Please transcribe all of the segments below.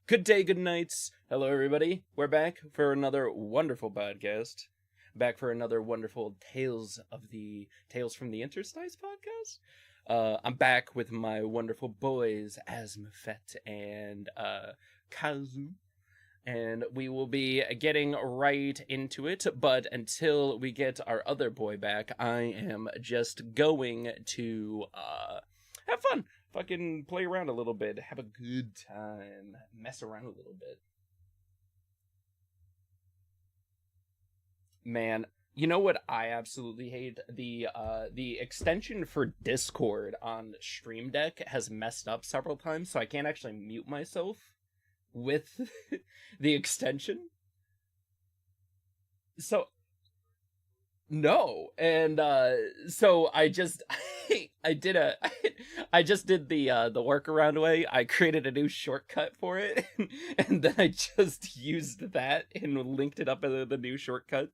Good day, good nights. Hello, everybody. We're back for another wonderful podcast. Back for another wonderful Tales from the Interstice podcast. I'm back with my wonderful boys, Asmafet and Kazu. And we will be getting right into it, but until we get our other boy back, I am just going to have fun. Fucking play around a little bit, have a good time, mess around a little bit. Man, you know what I absolutely hate? The extension for Discord on Stream Deck has messed up several times, so I can't actually mute myself with the extension. So no, and so I just I did a I just did the workaround way. I created a new shortcut for it, and then I just used that and linked it up as the new shortcut.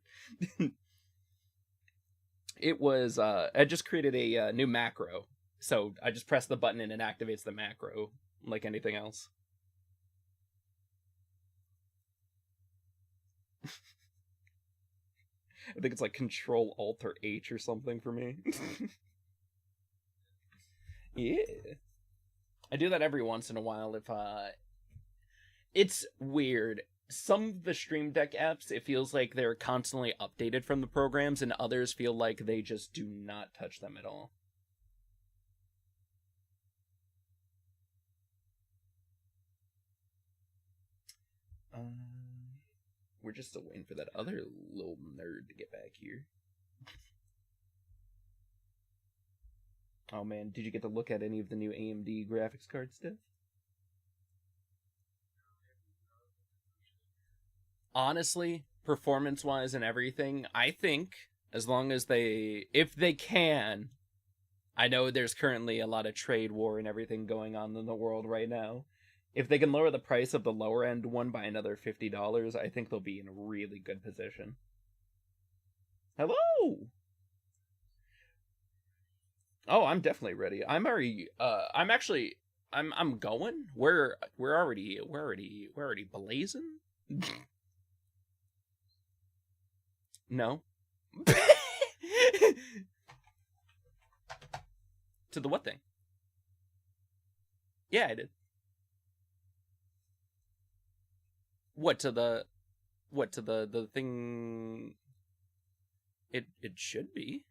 It was I just created a new macro, so I just press the button and it activates the macro like anything else. I think it's like Control Alt or H or something for me. Yeah. I do that every once in a while if it's weird. Some of the Stream Deck apps, it feels like they're constantly updated from the programs, and others feel like they just do not touch them at all. We're just still waiting for that other little nerd to get back here. Oh man, did you get to look at any of the new AMD graphics card stuff? Honestly, performance-wise and everything, I think as long as if they can, I know there's currently a lot of trade war and everything going on in the world right now. If they can lower the price of the lower end one by another $50, I think they'll be in a really good position. Hello. Oh, I'm definitely ready. I'm already I'm actually I'm going. We're already blazing. No. To the what thing? Yeah, I did. What to the the thing? It should be.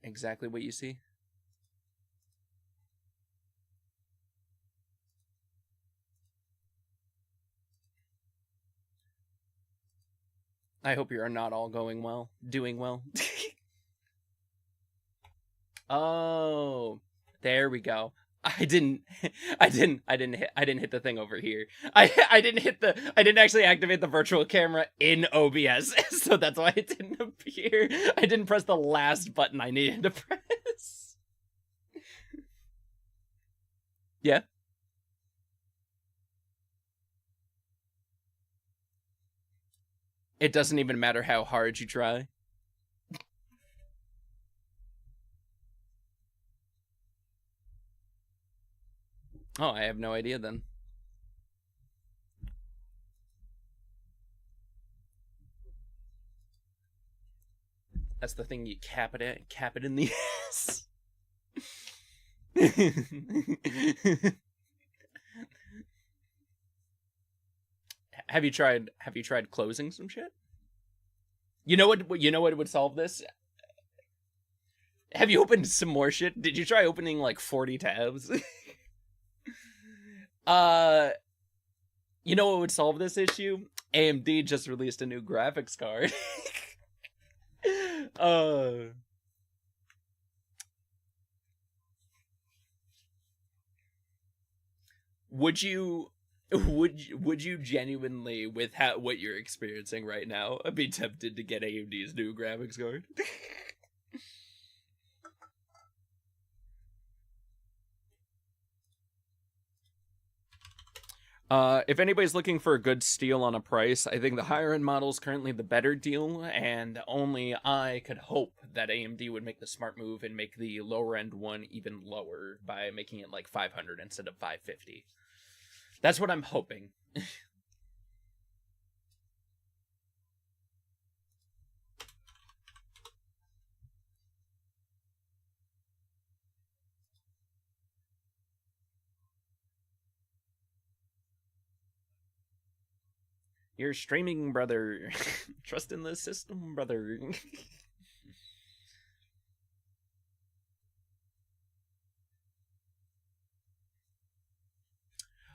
Exactly what you see. I hope you are not all doing well. Oh, there we go. I didn't, I didn't hit the thing over here. I didn't actually activate the virtual camera in OBS, so that's why it didn't appear. I didn't press the last button I needed to press. Yeah. It doesn't even matter how hard you try. Oh, I have no idea then. That's the thing, you cap it in the ass. Have you tried closing some shit? You know what would solve this? Have you opened some more shit? Did you try opening like 40 tabs? uh you know what would solve this issue? AMD just released a new graphics card. uh would you would you genuinely, with what you're experiencing right now, be tempted to get AMD's new graphics card? If anybody's looking for a good steal on a price, I think the higher end model is currently the better deal, and only I could hope that AMD would make the smart move and make the lower end one even lower by making it like 500 instead of 550. That's what I'm hoping. You're streaming, brother. Trust in the system, brother.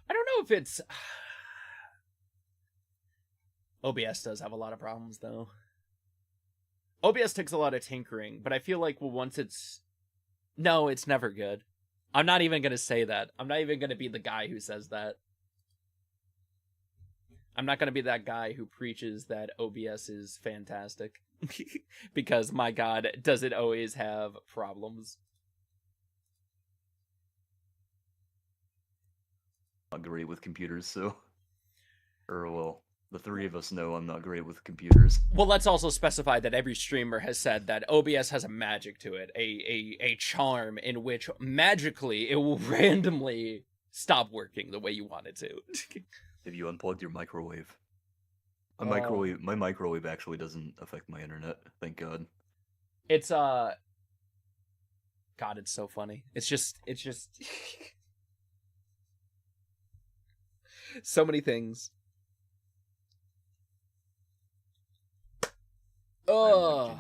I don't know if it's... OBS does have a lot of problems, though. OBS takes a lot of tinkering, but I feel like once it's... No, it's never good. I'm not even going to say that. I'm not even going to be the guy who says that. I'm not going to be that guy who preaches that OBS is fantastic. Because, my god, does it always have problems. I'm not great with computers, so... Or, well, the three of us know I'm not great with computers. Well, let's also specify that every streamer has said that OBS has a magic to it. A charm in which, magically, it will randomly stop working the way you want it to. Have you unplugged your microwave? My microwave actually doesn't affect my internet, thank god. It's God, it's so funny. It's just so many things. Oh,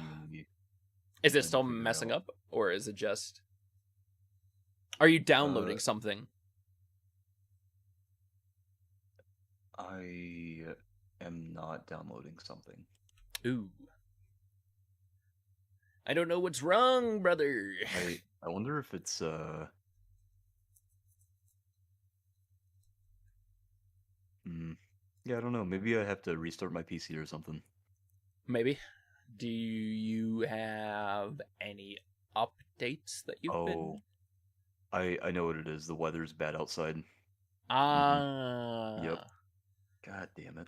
is it still messing up, or is it just? Are you downloading something? I am not downloading something. Ooh. I don't know what's wrong, brother. I wonder if it's Yeah, I don't know. Maybe I have to restart my PC or something. Maybe. Do you have any updates that you've been? I know what it is. The weather's bad outside. Ah. Yep. God damn it.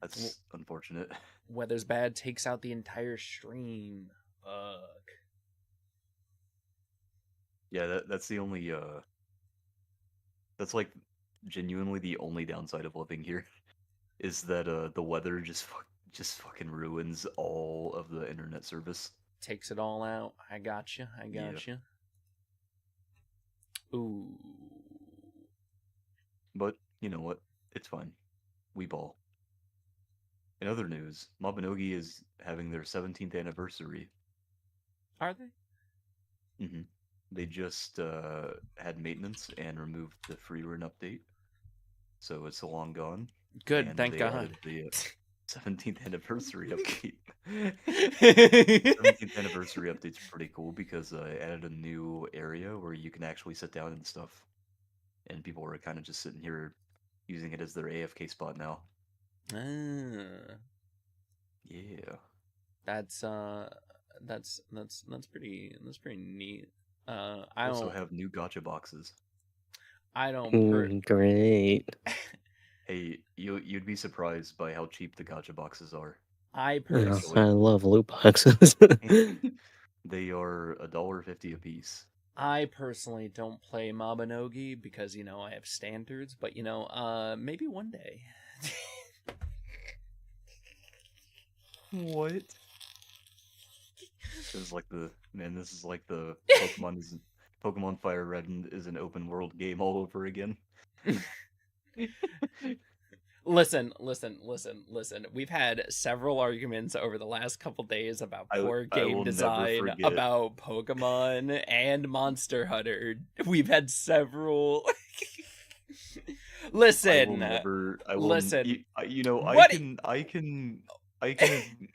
That's unfortunate. Weather's bad takes out the entire stream. Fuck. Yeah, that's the only that's like genuinely the only downside of living here is that the weather just fucking ruins all of the internet service. Takes it all out. I gotcha. Ooh. But you know what? It's fine. We ball. In other news, Mabinogi is having their 17th anniversary. Are they? Mm-hmm. They just had maintenance and removed the free run update, so it's long gone. Good, thank God. The 17th anniversary update. 17th anniversary update's pretty cool because I added a new area where you can actually sit down and stuff, and people are kind of just sitting here using it as their AFK spot now. Yeah. That's pretty neat. I also have new gacha boxes. I don't. Great. Hey, you'd be surprised by how cheap the gacha boxes are. I personally, I love loot boxes. They are $1.50 a piece. I personally don't play Mabinogi because I have standards, but maybe one day. What? This is like the Pokemon Fire Red is an open world game all over again. Listen. We've had several arguments over the last couple days about poor game design, about Pokemon and Monster Hunter. We've had several. Listen. I can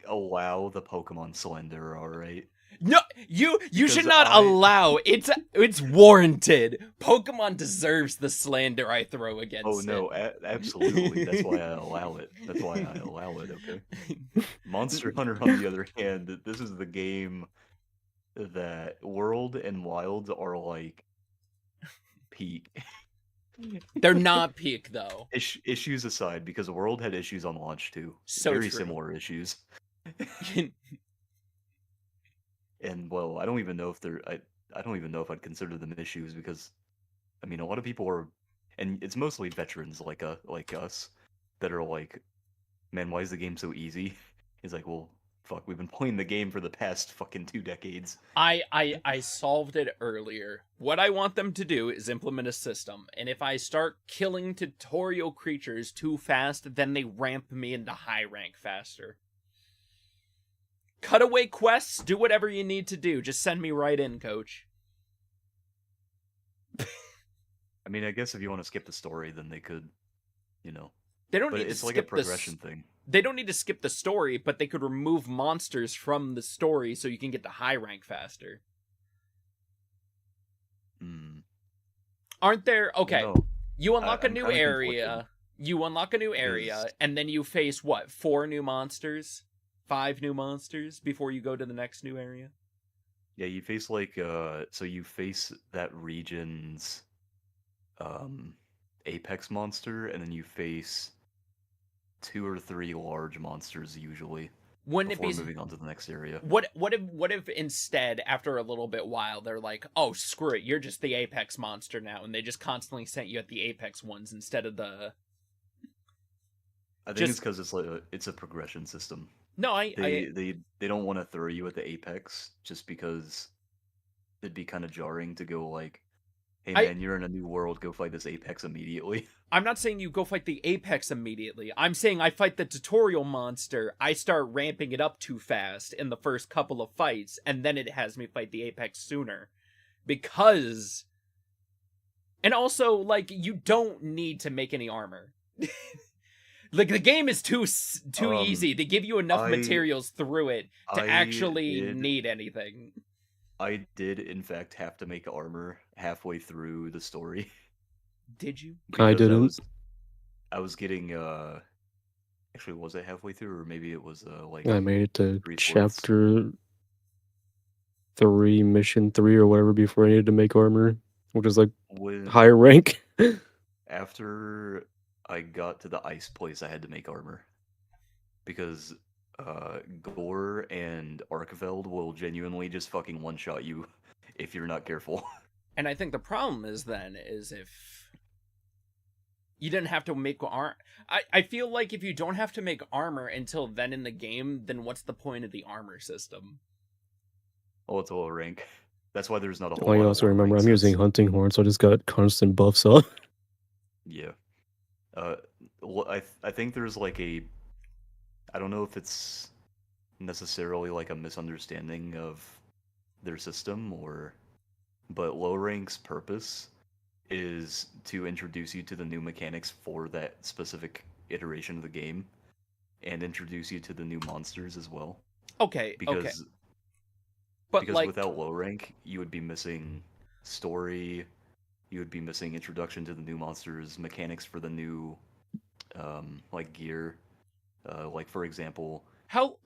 allow the Pokemon slander, alright? No, you should not allow. It's warranted. Pokemon deserves the slander I throw against it. Oh no, absolutely. That's why I allow it. Okay? Monster Hunter, on the other hand, this is the game that World and Wild are like peak. They're not peak though. Issues aside, because the world had issues on launch too. So Very true. similar issues. And well, I don't even know if I don't even know if I'd consider them issues because I mean a lot of people are, and it's mostly veterans like us that are like, man, why is the game so easy? He's like, well, fuck, we've been playing the game for the past fucking 2 decades. I solved it earlier. What I want them to do is implement a system, and if I start killing tutorial creatures too fast, then they ramp me into high rank faster. Cutaway quests, do whatever you need to do. Just send me right in, coach. I mean, I guess if you want to skip the story, then they could, you know. They don't But need it's to like a skip progression thing. They don't need to skip the story, but they could remove monsters from the story so you can get to high rank faster. Aren't there? Okay, No, you unlock a I'm new kinda area. conflicted. You unlock a new area, Because- and then you face what? 4 new monsters, 5 new monsters before you go to the next new area. Yeah, you face like so you face that region's apex monster, and then you face 2 or 3 large monsters usually Wouldn't it before be? moving on to the next area. What if instead, after a little bit while, they're like, oh screw it, you're just the apex monster now, and they just constantly sent you at the apex ones instead of the. I think Just- it's because it's a progression system. No, They don't want to throw you at the apex just because it'd be kind of jarring to go like, hey man, you're in a new world, go fight this apex immediately. I'm not saying you go fight the apex immediately. I'm saying I fight the tutorial monster, I start ramping it up too fast in the first couple of fights, and then it has me fight the apex sooner. Because... And also, like, you don't need to make any armor. Like, the game is too easy. They give you enough materials through it to actually need anything. I did, in fact, have to make armor halfway through the story. Did you? I didn't. I was getting, actually, was it halfway through, or maybe it was, like... I made it to 3/4. chapter 3, mission 3, or whatever, before I needed to make armor, which is like higher rank. After I got to the ice place, I had to make armor. Because Gore and Arkveld will genuinely just fucking one-shot you if you're not careful. And I think the problem is if you didn't have to make armor. I feel like if you don't have to make armor until then in the game, then what's the point of the armor system? Oh, it's a low rank. That's why there's not a whole Well, lot you of also low remember ranks. I'm using hunting horn, so I just got constant buffs up. Yeah. I think there's like a... I don't know if it's necessarily like a misunderstanding of their system, but low rank's purpose is to introduce you to the new mechanics for that specific iteration of the game, and introduce you to the new monsters as well. Okay, because But like, without low rank, you would be missing story, you would be missing introduction to the new monsters, mechanics for the new like gear. Like for example, how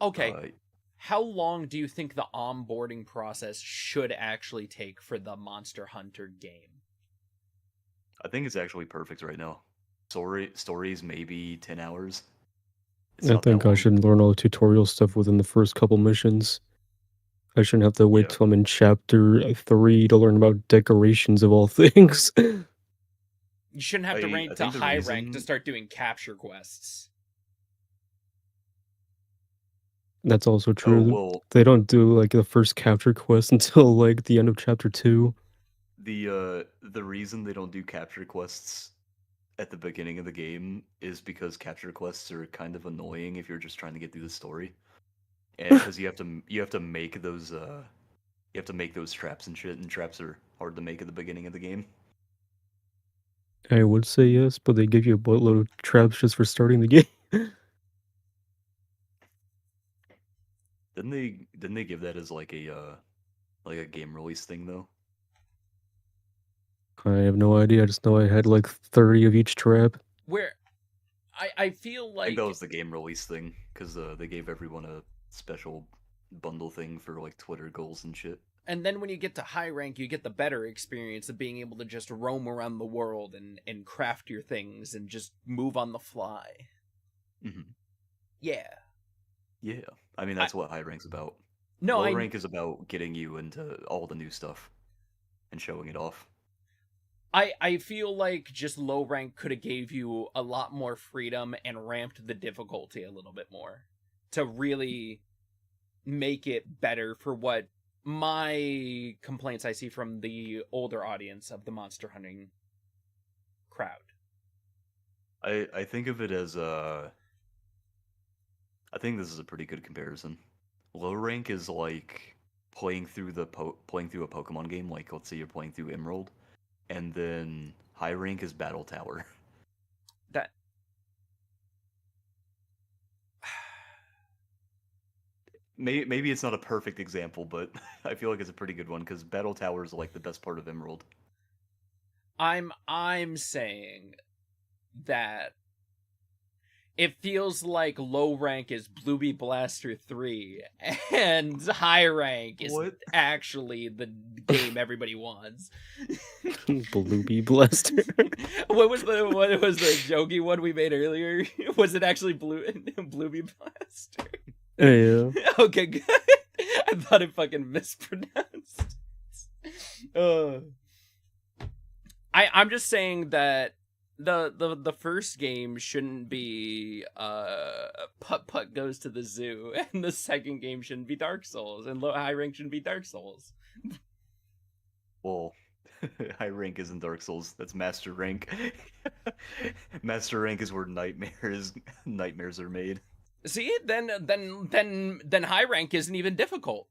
long do you think the onboarding process should actually take for the Monster Hunter game? I think it's actually perfect right now. Stories maybe 10 hours. I think I should learn all the tutorial stuff within the first couple missions. I shouldn't have to wait till I'm in chapter 3 to learn about decorations of all things. You shouldn't have to rank to high rank to start doing capture quests. That's also true. They don't do like the first capture quest until like the end of chapter 2. The reason they don't do capture quests at the beginning of the game is because capture quests are kind of annoying if you're just trying to get through the story, and because you have to make those traps and shit, and traps are hard to make at the beginning of the game. I would say yes, but they give you a boatload of traps just for starting the game. Didn't they give that as like a game release thing though? I have no idea. I just know I had like 30 of each trap. Where I feel like I think that was the game release thing, because they gave everyone a special bundle thing for like Twitter goals and shit. And then when you get to high rank, you get the better experience of being able to just roam around the world and craft your things and just move on the fly. Mm-hmm. Yeah. Yeah. I mean, that's what high rank's about. No, Low rank is about getting you into all the new stuff and showing it off. I feel like just low rank could have gave you a lot more freedom and ramped the difficulty a little bit more to really make it better for what my complaints I see from the older audience of the monster hunting crowd. I think of it as I think this is a pretty good comparison. Low rank is like playing through playing through a Pokemon game, like let's say you're playing through Emerald, and then high rank is Battle Tower. That Maybe it's not a perfect example, but I feel like it's a pretty good one because Battle Tower is like the best part of Emerald. I'm saying that it feels like low rank is Bluebee Blaster 3 and high rank is actually the game everybody wants. Bluebee Blaster. What was the jokey one we made earlier? Was it actually Bluebee Blaster? Yeah. Okay, good. I thought it fucking mispronounced. I'm just saying that the first game shouldn't be Putt Putt Goes to the Zoo, and the second game shouldn't be Dark Souls, and high rank shouldn't be Dark Souls. Well, high rank isn't Dark Souls. That's Master Rank. Master Rank is where nightmares are made. See, then high rank isn't even difficult.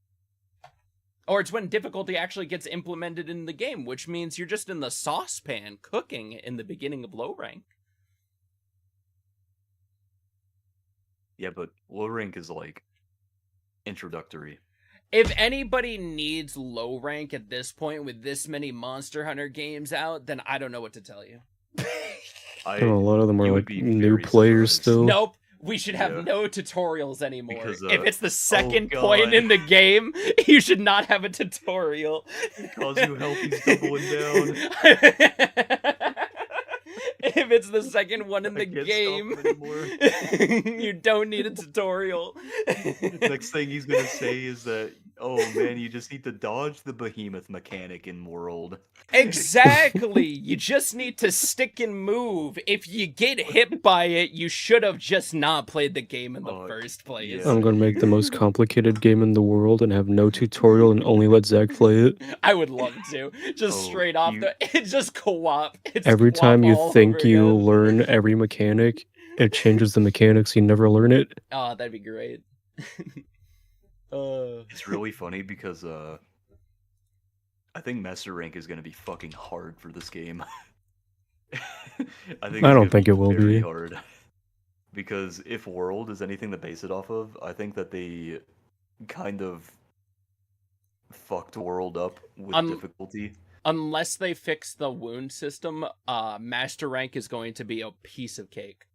Or it's when difficulty actually gets implemented in the game, which means you're just in the saucepan cooking in the beginning of low rank. Yeah, but low rank is like introductory. If anybody needs low rank at this point with this many Monster Hunter games out, then I don't know what to tell you. I know a lot of them are like new players still. Nope. We should have no tutorials anymore. Because, if it's the second point in the game, you should not have a tutorial. Because you help, he's doubling down. If it's the second one in the game, you don't need a tutorial. Next thing he's gonna say is that, oh man, you just need to dodge the behemoth mechanic in World. Exactly. You just need to stick and move. If you get hit by it, you should have just not played the game in the first place. I'm gonna make the most complicated game in the world and have no tutorial and only let Zach play it. I would love to. Just straight off it's just co-op. Every time you think you learn every mechanic, it changes the mechanics, you never learn it. Oh, that'd be great. It's really funny because I think Master Rank is gonna be fucking hard for this game. I don't think it will be hard. Because if World is anything to base it off of, I think that they kind of fucked World up with difficulty. Unless they fix the wound system, Master Rank is going to be a piece of cake.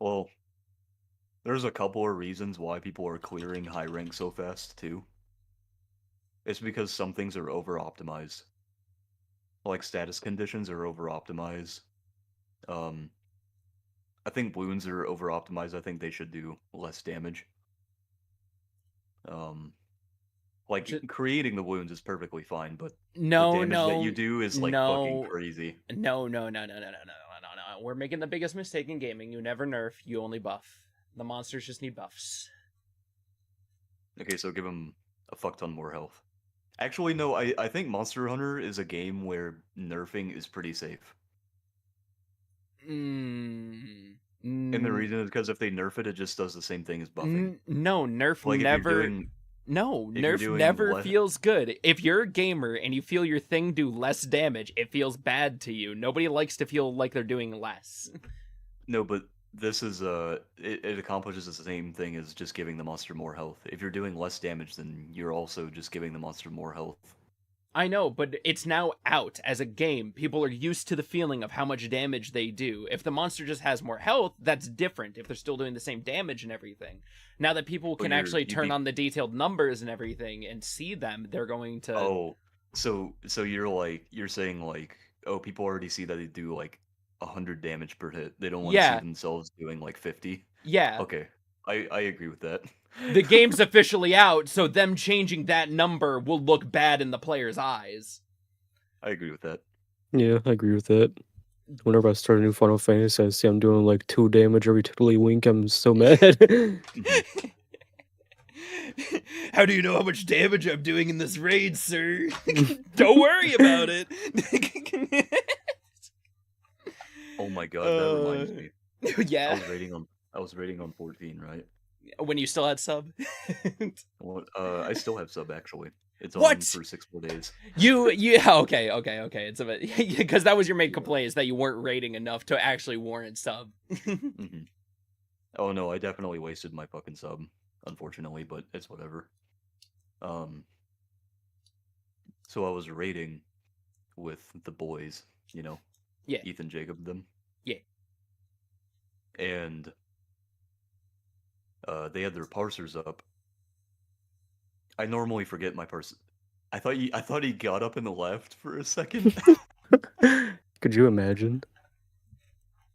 Well, there's a couple of reasons why people are clearing high rank so fast, too. It's because some things are over-optimized. Like status conditions are over-optimized. I think wounds are over-optimized. I think they should do less damage. Like, creating the wounds is perfectly fine, but the damage that you do is, like, fucking crazy. No. We're making the biggest mistake in gaming. You never nerf, you only buff. The monsters just need buffs. Okay, so give them a fuck ton more health. Actually, no, I think Monster Hunter is a game where nerfing is pretty safe. And the reason is because if they nerf it, it just does the same thing as buffing. No, nerf never feels good. If you're a gamer and you feel your thing do less damage, it feels bad to you. Nobody likes to feel like they're doing less. No, but this is it accomplishes the same thing as just giving the monster more health. If you're doing less damage, then you're also just giving the monster more health. I know, but it's now out as a game. People are used to the feeling of how much damage they do. If the monster just has more health, that's different. If they're still doing the same damage and everything. Now that people can actually turn on the detailed numbers and everything and see them, they're going to... Oh, so you're saying like, oh, people already see that they do like 100 damage per hit. They don't want to see themselves doing like 50. Yeah. Okay, I agree with that. The game's officially out, so them changing that number will look bad in the player's eyes. I agree with that. Yeah, I agree with that. Whenever I start a new Final Fantasy, I see I'm doing like 2 damage every tiddly wink. I'm so mad. How do you know how much damage I'm doing in this raid, sir? Don't worry about it. Oh my god, that reminds me. Yeah. I was rating on 14, right? When you still had sub? Well, I still have sub actually. It's What? on for 6 more days. Okay. It's a bit, because that was your main complaint, is that you weren't rating enough to actually warrant sub. Oh no, I definitely wasted my fucking sub, unfortunately, but it's whatever. So I was raiding with the boys, you know, Yeah. Ethan, Jacob, them. Yeah. And they had their parsers up. I normally forget my parser. I thought he got up and left for a second. Could you imagine?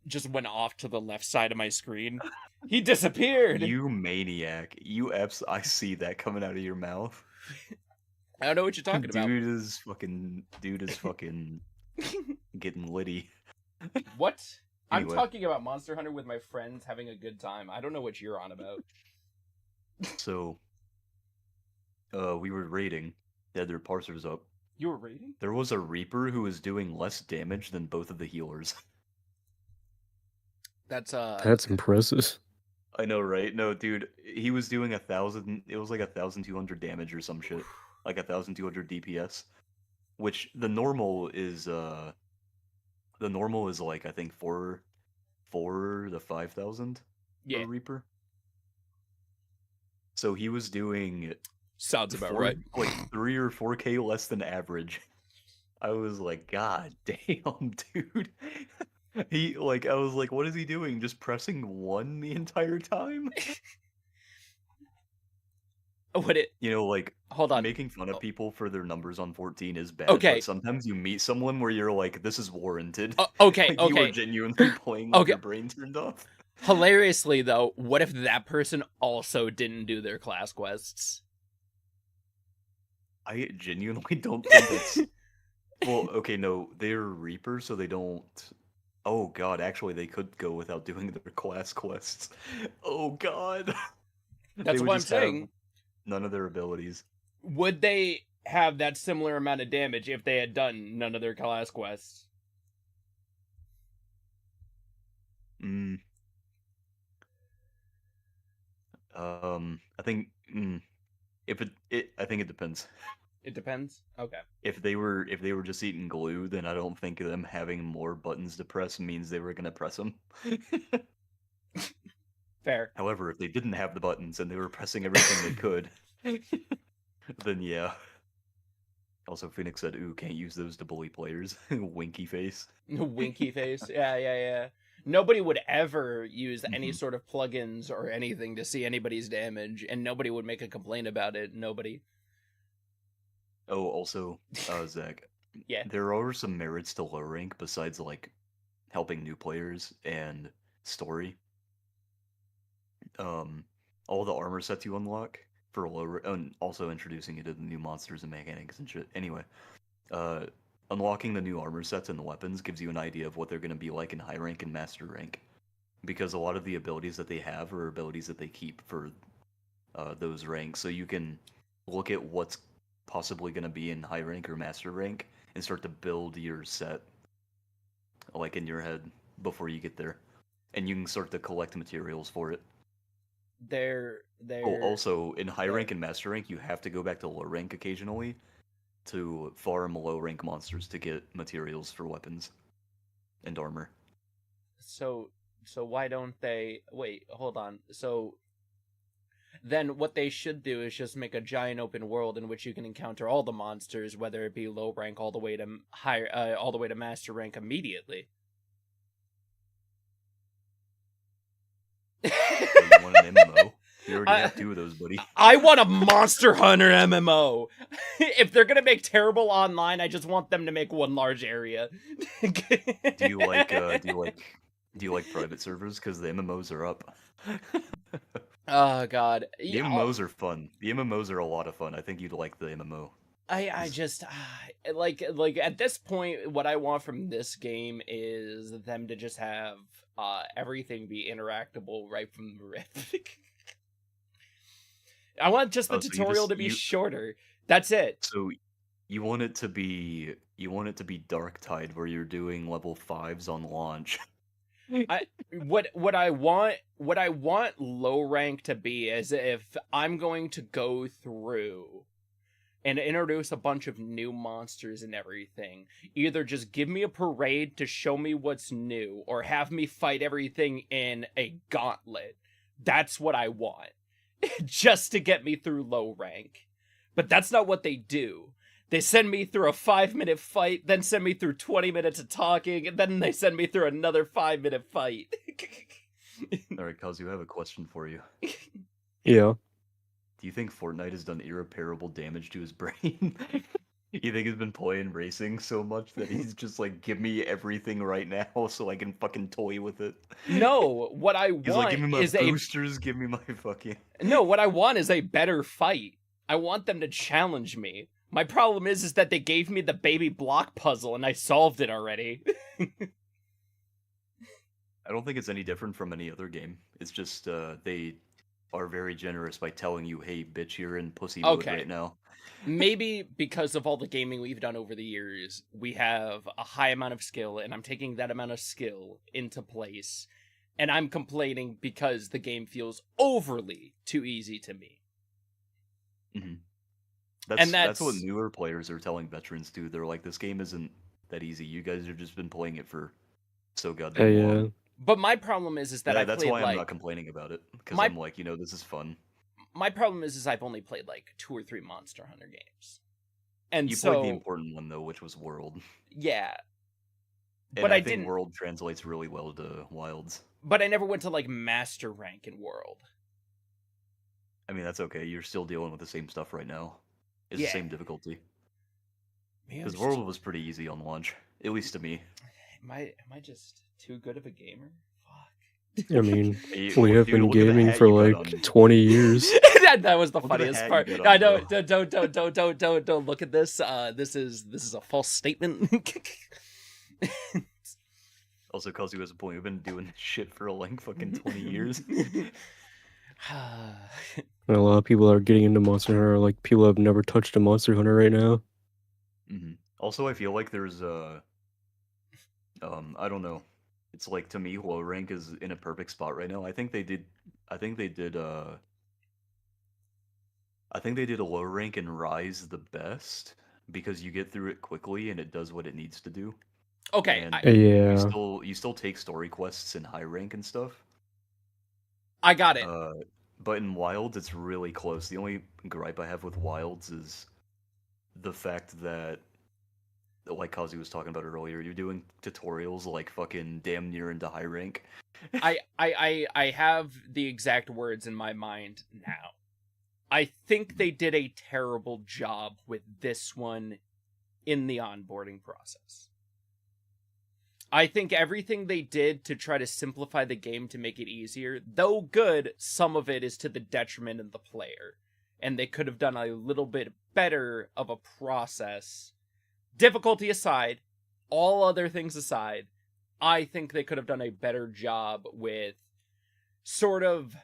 Just went off to the left side of my screen. He disappeared. You maniac! I see that coming out of your mouth. I don't know what you're talking about. Dude is fucking getting litty. What? Anyway. I'm talking about Monster Hunter with my friends having a good time. I don't know what you're on about. So, we were raiding. They had their parsers up. You were raiding? There was a Reaper who was doing less damage than both of the healers. That's impressive. I know, right? No, dude, he was doing 1,000. It was like 1,200 damage or some shit, like 1,200 DPS, which the normal is like I think 4 to 5,000 yeah. for Reaper. So he was doing sounds about right, like 3 or 4K less than average. I was like, God damn, dude. I was like, what is he doing? Just pressing 1 the entire time? Like, hold on. Making fun of people for their numbers on 14 is bad. Okay. But sometimes you meet someone where you're like, this is warranted. Okay, like, okay. You were genuinely playing with your brain turned off. Hilariously, though, what if that person also didn't do their class quests? I genuinely don't think that's... Well, okay, no, they're Reapers, so they don't... Oh god, actually they could go without doing their class quests. Oh god. That's what I'm saying. None of their abilities. Would they have that similar amount of damage if they had done none of their class quests? I think I think it depends. It depends? Okay. If they were just eating glue, then I don't think them having more buttons to press means they were gonna press them. Fair. However, if they didn't have the buttons and they were pressing everything they could, then yeah. Also, Phoenix said, ooh, can't use those to bully players. Winky face. Winky face. Yeah. Nobody would ever use any sort of plugins or anything to see anybody's damage, and nobody would make a complaint about it. Nobody. Oh, also, Zach. Yeah. There are some merits to low rank besides, like, helping new players and story. All the armor sets you unlock for and also introducing you to the new monsters and mechanics and shit. Anyway, unlocking the new armor sets and the weapons gives you an idea of what they're going to be like in high rank and master rank, because a lot of the abilities that they have are abilities that they keep for those ranks. So you can look at what's possibly going to be in high rank or master rank and start to build your set, like, in your head before you get there, and you can start to collect materials for it. Also, in high rank and master rank, you have to go back to low rank occasionally to farm low rank monsters to get materials for weapons and armor. So why don't they... Wait, hold on. So then what they should do is just make a giant open world in which you can encounter all the monsters, whether it be low rank all the way to higher, all the way to master rank immediately. So you want an MMO? You already have 2 of those, buddy. I want a Monster Hunter MMO. If they're gonna make terrible online, I just want them to make one large area. Do you like private servers? Because the MMOs are up. Oh god. The MMOs are fun. The MMOs are a lot of fun. I think you'd like the MMO. I just like at this point, what I want from this game is them to just have everything be interactable right from the rip. I want just the tutorial to be shorter. That's it. So you want it to be Darktide, where you're doing level 5s on launch. What I want low rank to be is if I'm going to go through and introduce a bunch of new monsters and everything, either just give me a parade to show me what's new, or have me fight everything in a gauntlet. That's what I want. Just to get me through low rank. But that's not what they do. They send me through a 5-minute fight, then send me through 20 minutes of talking, and then they send me through another 5-minute fight. Alright, Kazu, I have a question for you. Yeah. Do you think Fortnite has done irreparable damage to his brain? You think he's been playing racing so much that he's just like, give me everything right now so I can fucking toy with it? No, what I want he's like, give me my is boosters, give me my fucking... No, what I want is a better fight. I want them to challenge me. My problem is that they gave me the baby block puzzle and I solved it already. I don't think it's any different from any other game. It's just they are very generous by telling you, hey, bitch, you're in pussy mode right now. Maybe because of all the gaming we've done over the years, we have a high amount of skill, and I'm taking that amount of skill into place, and I'm complaining because the game feels overly too easy to me. Mm-hmm. That's what newer players are telling veterans too. They're like, this game isn't that easy. You guys have just been playing it for so goddamn long. But my problem is that that's why I'm not complaining about it, because I'm like, this is fun. My problem is I've only played like 2 or 3 Monster Hunter games, and you played the important one though, which was World. Yeah, and but I think World translates really well to Wilds. But I never went to like Master Rank in World. I mean, that's okay. You're still dealing with the same stuff right now. It's the same difficulty. Because World was pretty easy on launch, at least to me. Am I just too good of a gamer? Fuck. I mean, we have been gaming for like 20 years. That was the funniest part. I know. Don't look at this. This is a false statement. Also, Kazu has a point. We've been doing this shit for like fucking 20 years. A lot of people are getting into Monster Hunter. Like, people have never touched a Monster Hunter right now. Mm-hmm. Also, I feel like there's I don't know. It's like, to me, low rank is in a perfect spot right now. I think they did a low rank in Rise the best, because you get through it quickly and it does what it needs to do. Okay. You still take story quests in high rank and stuff. I got it. But in Wilds, it's really close. The only gripe I have with Wilds is the fact that, like Kazu was talking about earlier, you're doing tutorials like fucking damn near into high rank. I have the exact words in my mind now. I think they did a terrible job with this one in the onboarding process. I think everything they did to try to simplify the game to make it easier, though good, some of it is to the detriment of the player. And they could have done a little bit better of a process. Difficulty aside, all other things aside, I think they could have done a better job with sort of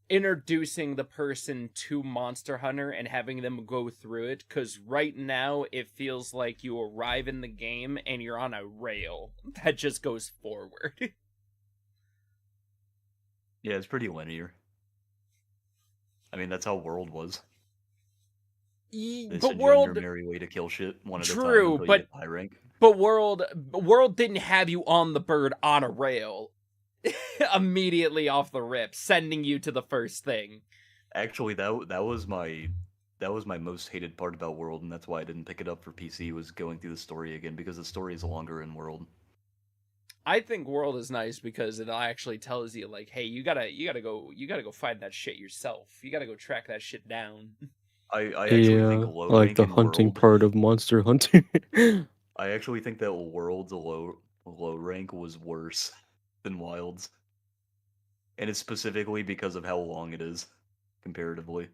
introducing the person to Monster Hunter and having them go through it, because right now it feels like you arrive in the game and you're on a rail that just goes forward. Yeah, it's pretty linear. I mean, that's how World was. But World, your merry way to kill shit one at a time until you get high rank. But World didn't have you on the bird on a rail. Immediately off the rip, sending you to the first thing. Actually, that was my most hated part about World, and that's why I didn't pick it up for PC. Was going through the story again because the story is longer in World. I think World is nice because it actually tells you, like, hey, you gotta go find that shit yourself. You gotta go track that shit down. I actually think Yeah, low I like rank the in hunting World. part of Monster Hunter. I actually think that World's low rank was worse than Wild's, and it's specifically because of how long it is comparatively.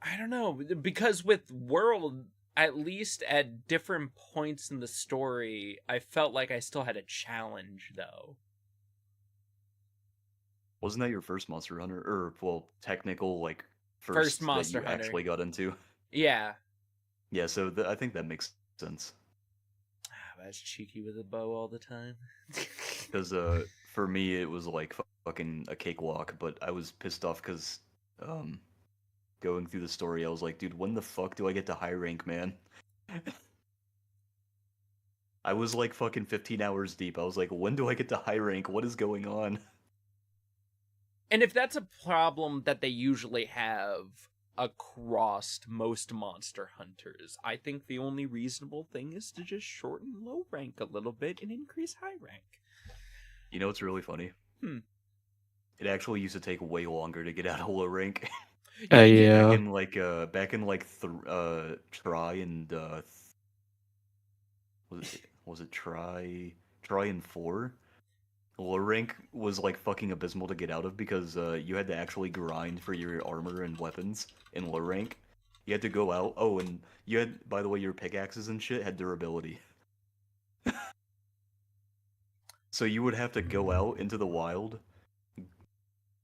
I don't know, because with World, at least at different points in the story, I felt like I still had a challenge, though. Wasn't that your first Monster Hunter, or well, technical like First first that Monster you Hunter. actually got into? Yeah. Yeah, so I think that makes sense. That's cheeky with a bow all the time. Because for me it was like fucking a cakewalk, but I was pissed off because going through the story I was like, dude, when the fuck do I get to high rank, man? I was like fucking 15 hours deep. I was like, when do I get to high rank? What is going on? And if that's a problem that they usually have across most Monster Hunters, I think the only reasonable thing is to just shorten low rank a little bit and increase high rank. You know what's really funny? It actually used to take way longer to get out of low rank. Yeah. Back in like try and was it try and 4? Low rank was like fucking abysmal to get out of because you had to actually grind for your armor and weapons in low rank. You had to go out. Oh, and you had, by the way, your pickaxes and shit had durability. So you would have to go out into the wild,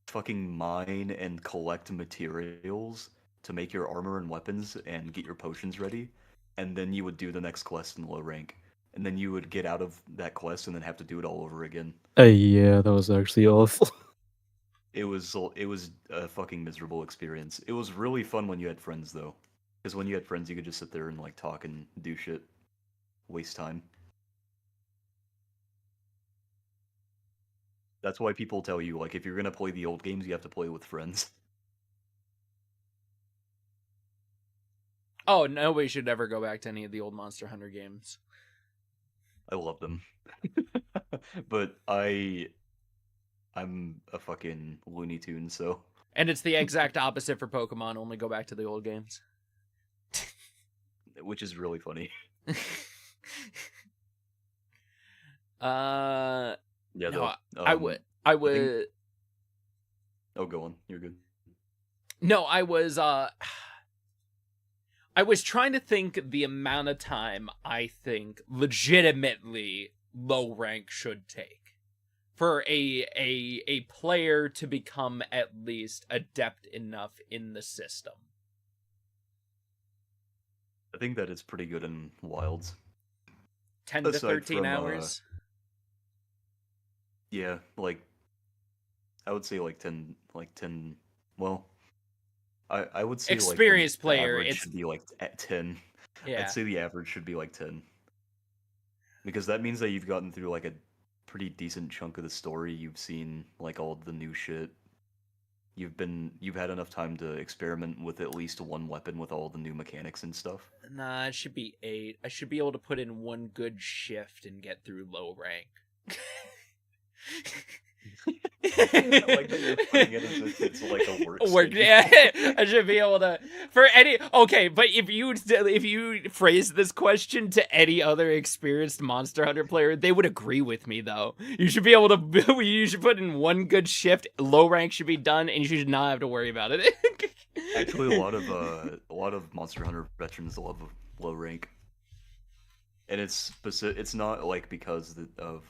fucking mine and collect materials to make your armor and weapons and get your potions ready, and then you would do the next quest in low rank. And then you would get out of that quest and then have to do it all over again. Yeah, that was actually awful. It was a fucking miserable experience. It was really fun when you had friends though, because when you had friends, you could just sit there and like talk and do shit, waste time. That's why people tell you like if you're gonna play the old games, you have to play with friends. Oh, nobody should ever go back to any of the old Monster Hunter games. I love them, but I'm a fucking Looney Tune, so. And it's the exact opposite for Pokemon. Only go back to the old games. Which is really funny. Yeah, though. I would. Oh, go on. You're good. No, I was trying to think the amount of time I think legitimately low rank should take for a player to become at least adept enough in the system. I think that it's pretty good in Wilds. 10 to 13 hours? Yeah, like, I would say like 10, well, I would say experienced like, player, it should be like at 10. Yeah. I'd say the average should be like 10. Because that means that you've gotten through like a pretty decent chunk of the story. You've seen like all the new shit. You've had enough time to experiment with at least one weapon with all the new mechanics and stuff. Nah, it should be 8. I should be able to put in one good shift and get through low rank. I like that you're putting it as if it's like a work. Yeah, I should be able to but if you phrase this question to any other experienced Monster Hunter player, they would agree with me though. You should be able to you should put in one good shift, low rank should be done, and you should not have to worry about it. Actually, a lot of Monster Hunter veterans love low rank. And it's not like because of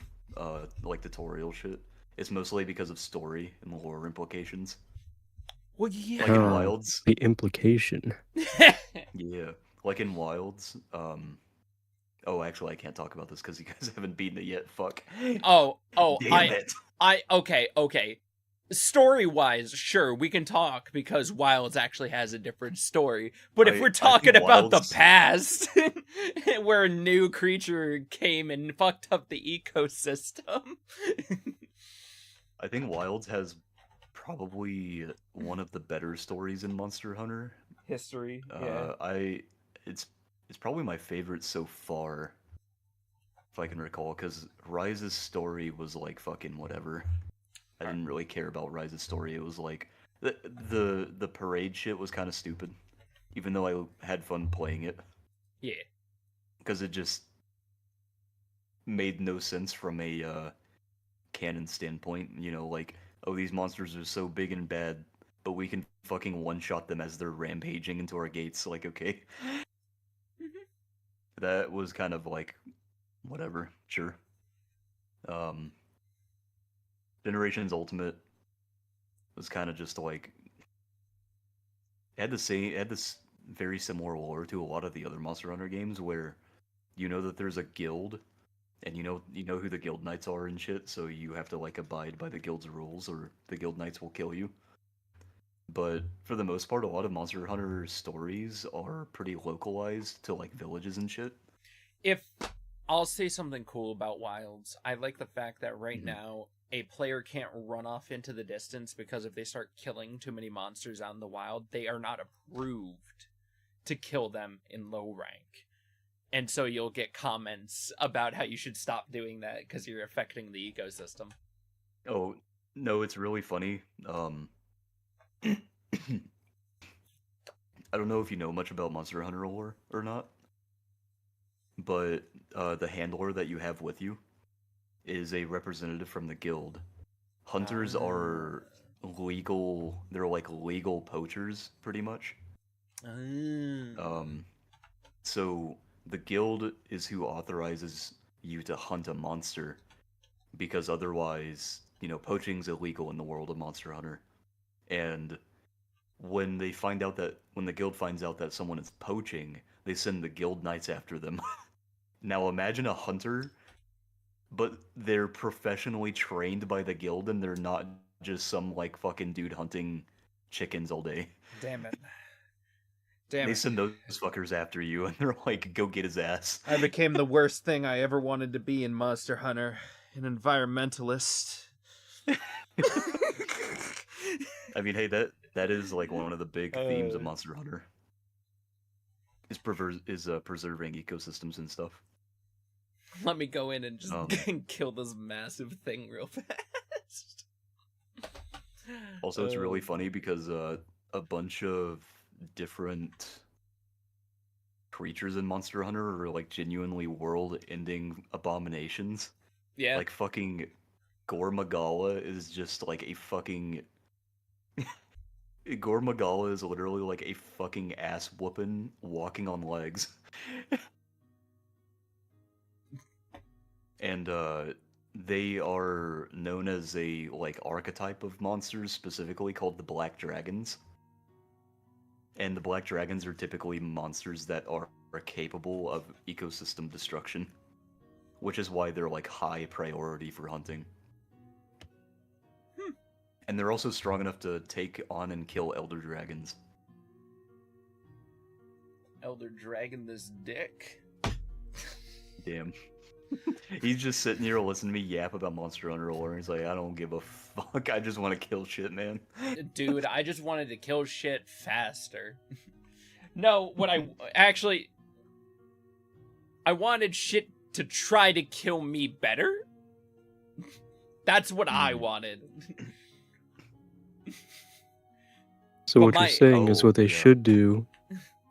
like tutorial shit. It's mostly because of story and lore implications. Well, yeah. Like in Wilds. The implication. Yeah. Like in Wilds, oh, actually, I can't talk about this because you guys haven't beaten it yet. Fuck. Oh, Damn it. okay. story-wise, sure, we can talk because Wilds actually has a different story. But if we're I talking think about the Wilds- past, where a new creature came and fucked up the ecosystem. I think Wilds has probably one of the better stories in Monster Hunter. History, It's probably my favorite so far, if I can recall, because Rise's story was like fucking whatever. I didn't really care about Rise's story. It was like the parade shit was kind of stupid, even though I had fun playing it. Yeah. Because it just made no sense from a canon standpoint. You know, like, oh, these monsters are so big and bad, but we can fucking one-shot them as they're rampaging into our gates. Like, okay. That was kind of like, whatever, sure. Generations Ultimate was kind of just like, it had this very similar lore to a lot of the other Monster Hunter games where you know that there's a guild and you know who the guild knights are and shit, so you have to like abide by the guild's rules or the guild knights will kill you. But for the most part, a lot of Monster Hunter stories are pretty localized to like villages and shit. If I'll say something cool about Wilds, I like the fact that right now a player can't run off into the distance because if they start killing too many monsters out in the wild, they are not approved to kill them in low rank. And so you'll get comments about how you should stop doing that because you're affecting the ecosystem. Oh, no, it's really funny. I don't know if you know much about Monster Hunter lore or not, but the handler that you have with you is a representative from the guild. Hunters are legal, they're like legal poachers, pretty much. So the guild is who authorizes you to hunt a monster, because otherwise, you know, poaching's illegal in the world of Monster Hunter. And when the guild finds out that someone is poaching, they send the guild knights after them. Now imagine a hunter, but they're professionally trained by the guild and they're not just some like fucking dude hunting chickens all day. Damn it. They send those fuckers after you and they're like, go get his ass. I became the worst thing I ever wanted to be in Monster Hunter, an environmentalist. I mean, hey, that is like one of the big themes of Monster Hunter. Is preserving ecosystems and stuff. Let me go in and just kill this massive thing real fast. Also, it's really funny because a bunch of different creatures in Monster Hunter are like genuinely world-ending abominations. Yeah. Like fucking Gore Magala is just like a fucking... Gore Magala is literally like a fucking ass whooping walking on legs. And they are known as a like archetype of monsters, specifically called the Black Dragons. And the Black Dragons are typically monsters that are capable of ecosystem destruction, which is why they're like high priority for hunting. And they're also strong enough to take on and kill Elder Dragons. Elder Dragon this dick. Damn. He's just sitting here listening to me yap about Monster Hunter lore, and he's like, I don't give a fuck, I just want to kill shit, man. Dude, I just wanted to kill shit faster. No, what I wanted shit to try to kill me better. That's what I wanted. So what you're saying is what they should do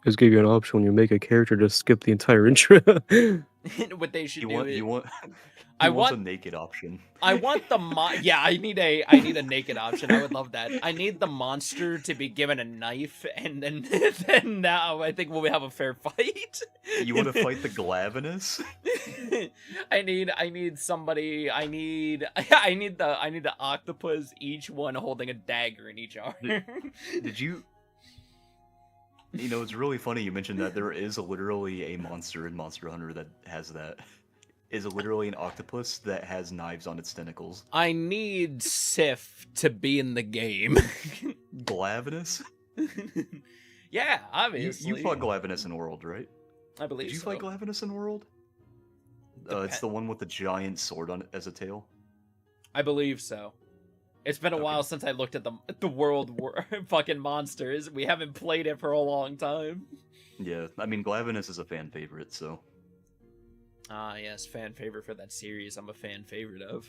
is give you an option when you make a character to skip the entire intro. What they should He wants a naked option. I want the yeah, I need a naked option. I would love that. I need the monster to be given a knife, and then now I think we'll have a fair fight. You want to fight the Glavenus? I need somebody. I need the octopus. Each one holding a dagger in each arm. Did you? You know, it's really funny you mentioned that there is literally a monster in Monster Hunter that has that. is literally an octopus that has knives on its tentacles. I need Sif to be in the game. Glavenus? Yeah, obviously. You fought Glavenus in World, right? I believe Did you so. fight Glavenus in World? It's the one with the giant sword on it as a tail. I believe so. It's been a while since I looked at the world fucking monsters. We haven't played it for a long time. Yeah, I mean, Glavenus is a fan favorite, so... Ah, yes, fan favorite for that series I'm a fan favorite of.